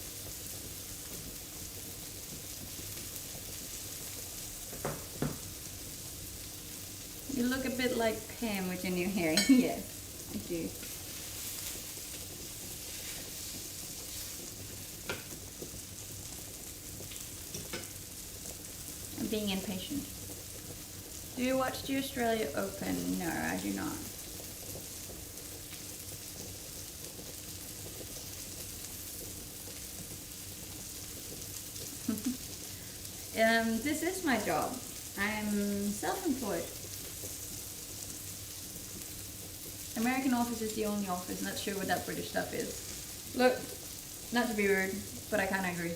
You look a bit like Pam with your new hair. Yes, I do. I'm being impatient. Do you watch the Australia Open? No, I do not. This is my job. I'm self-employed. American Office is the only office. Not sure what that British stuff is. Look, not to be rude, but I kind of agree.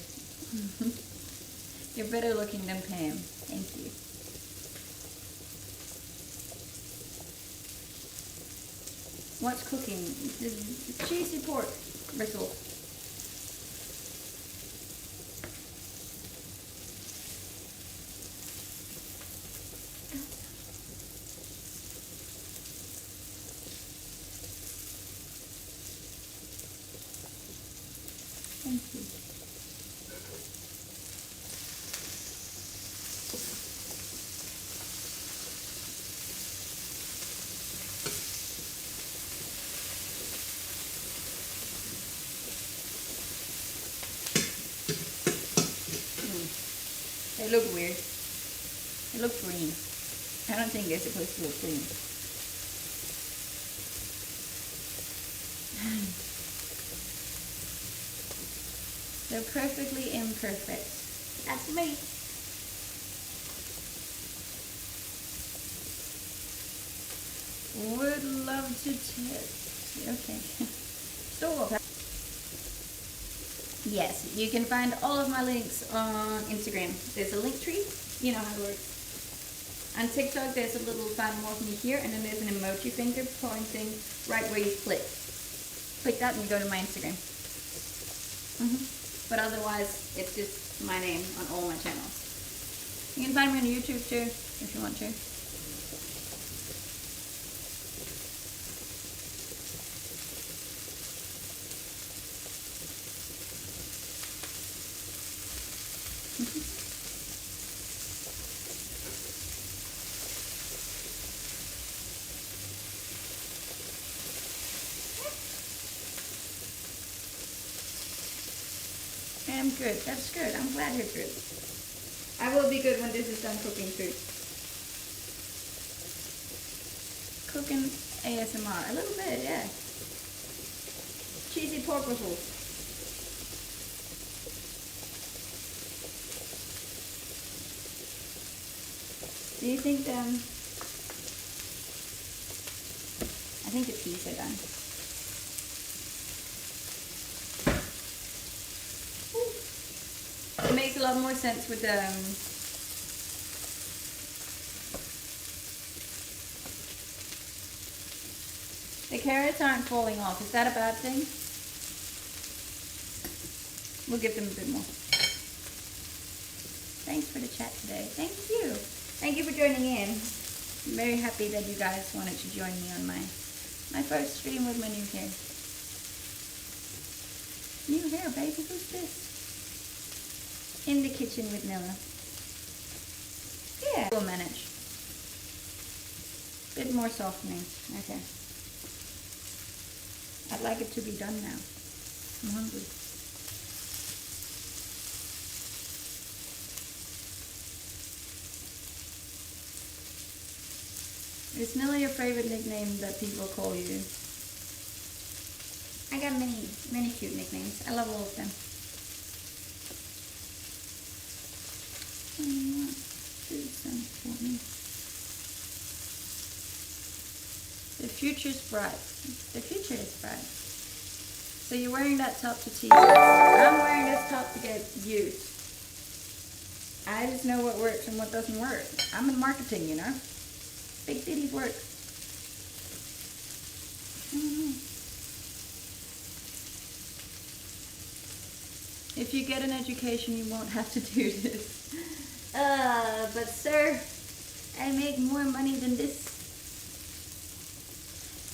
You're better looking than Pam. Thank you. What's cooking? The cheesy pork bristle. Thank you. They look weird. They look green. I don't think they're supposed to look green. They're perfectly imperfect. That's me. Would love to test. Okay. Stop. Yes, you can find all of my links on Instagram. There's a link tree. You know how it works. On TikTok, there's a little fan mark me here, and then there's an emoji finger pointing right where you click. Click that and you go to my Instagram. But otherwise, it's just my name on all my channels. You can find me on YouTube too, if you want to. I'm good. That's good. I'm glad you're good. I will be good when this is done cooking food. Cooking ASMR. A little bit, yeah. Cheesy pork waffles. Do you think I think the peas are done. It makes a lot more sense with the carrots aren't falling off. Is that a bad thing? We'll give them a bit more. Thanks for the chat today. Thank you. Thank you for joining in. I'm very happy that you guys wanted to join me on my first stream with my new hair. New hair, baby. Who's this? In the kitchen with Nilla. Yeah, we'll manage. Bit more softening. Okay. I'd like it to be done now. I'm hungry. Is Nilla your favorite nickname that people call you? I got many cute nicknames. I love all of them. The future's bright. The future is bright. So you're wearing that top to tease us. I'm wearing this top to get used. I just know what works and what doesn't work. I'm in marketing, you know. Big titties work. I don't know. If you get an education, you won't have to do this. But sir, I make more money than this.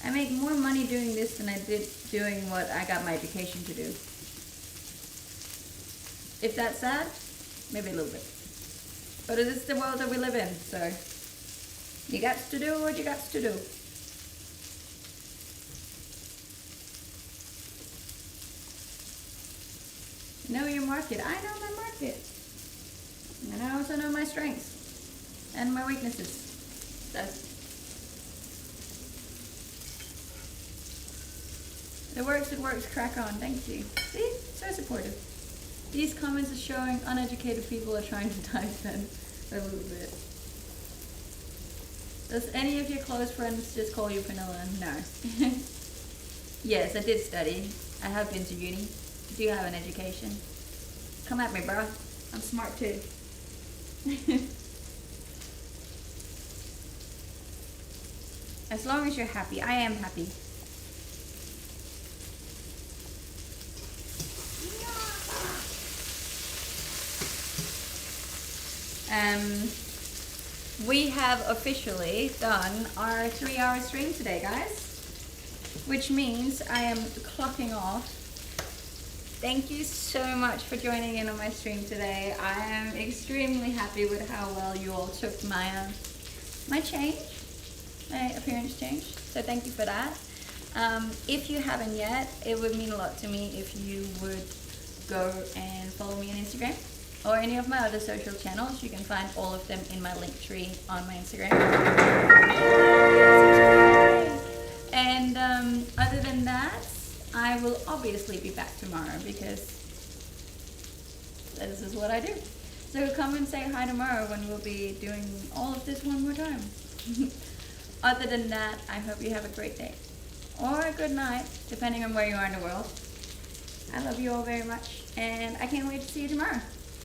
I make more money doing this than I did doing what I got my education to do. If that's sad, maybe a little bit. But it is the world that we live in, so you got to do what you got to do. Know your market. I know my market. And I also know my strengths and my weaknesses. So it works, crack on. Thank you. See? So supportive. These comments are showing uneducated people are trying to dive in a little bit. Does any of your close friends just call you vanilla? No. Yes, I did study. I have been to uni. I do have an education. Come at me, bro. I'm smart too. As long as you're happy. I am happy. We have officially done our 3-hour stream today, guys, which means I am clocking off. Thank you so much for joining in on my stream today. I am extremely happy with how well you all took my appearance change. So thank you for that. If you haven't yet, it would mean a lot to me if you would go and follow me on Instagram or any of my other social channels. You can find all of them in my link tree on my Instagram. And other than that, I will obviously be back tomorrow because this is what I do. So come and say hi tomorrow when we'll be doing all of this one more time. Other than that, I hope you have a great day or a good night, depending on where you are in the world. I love you all very much, and I can't wait to see you tomorrow.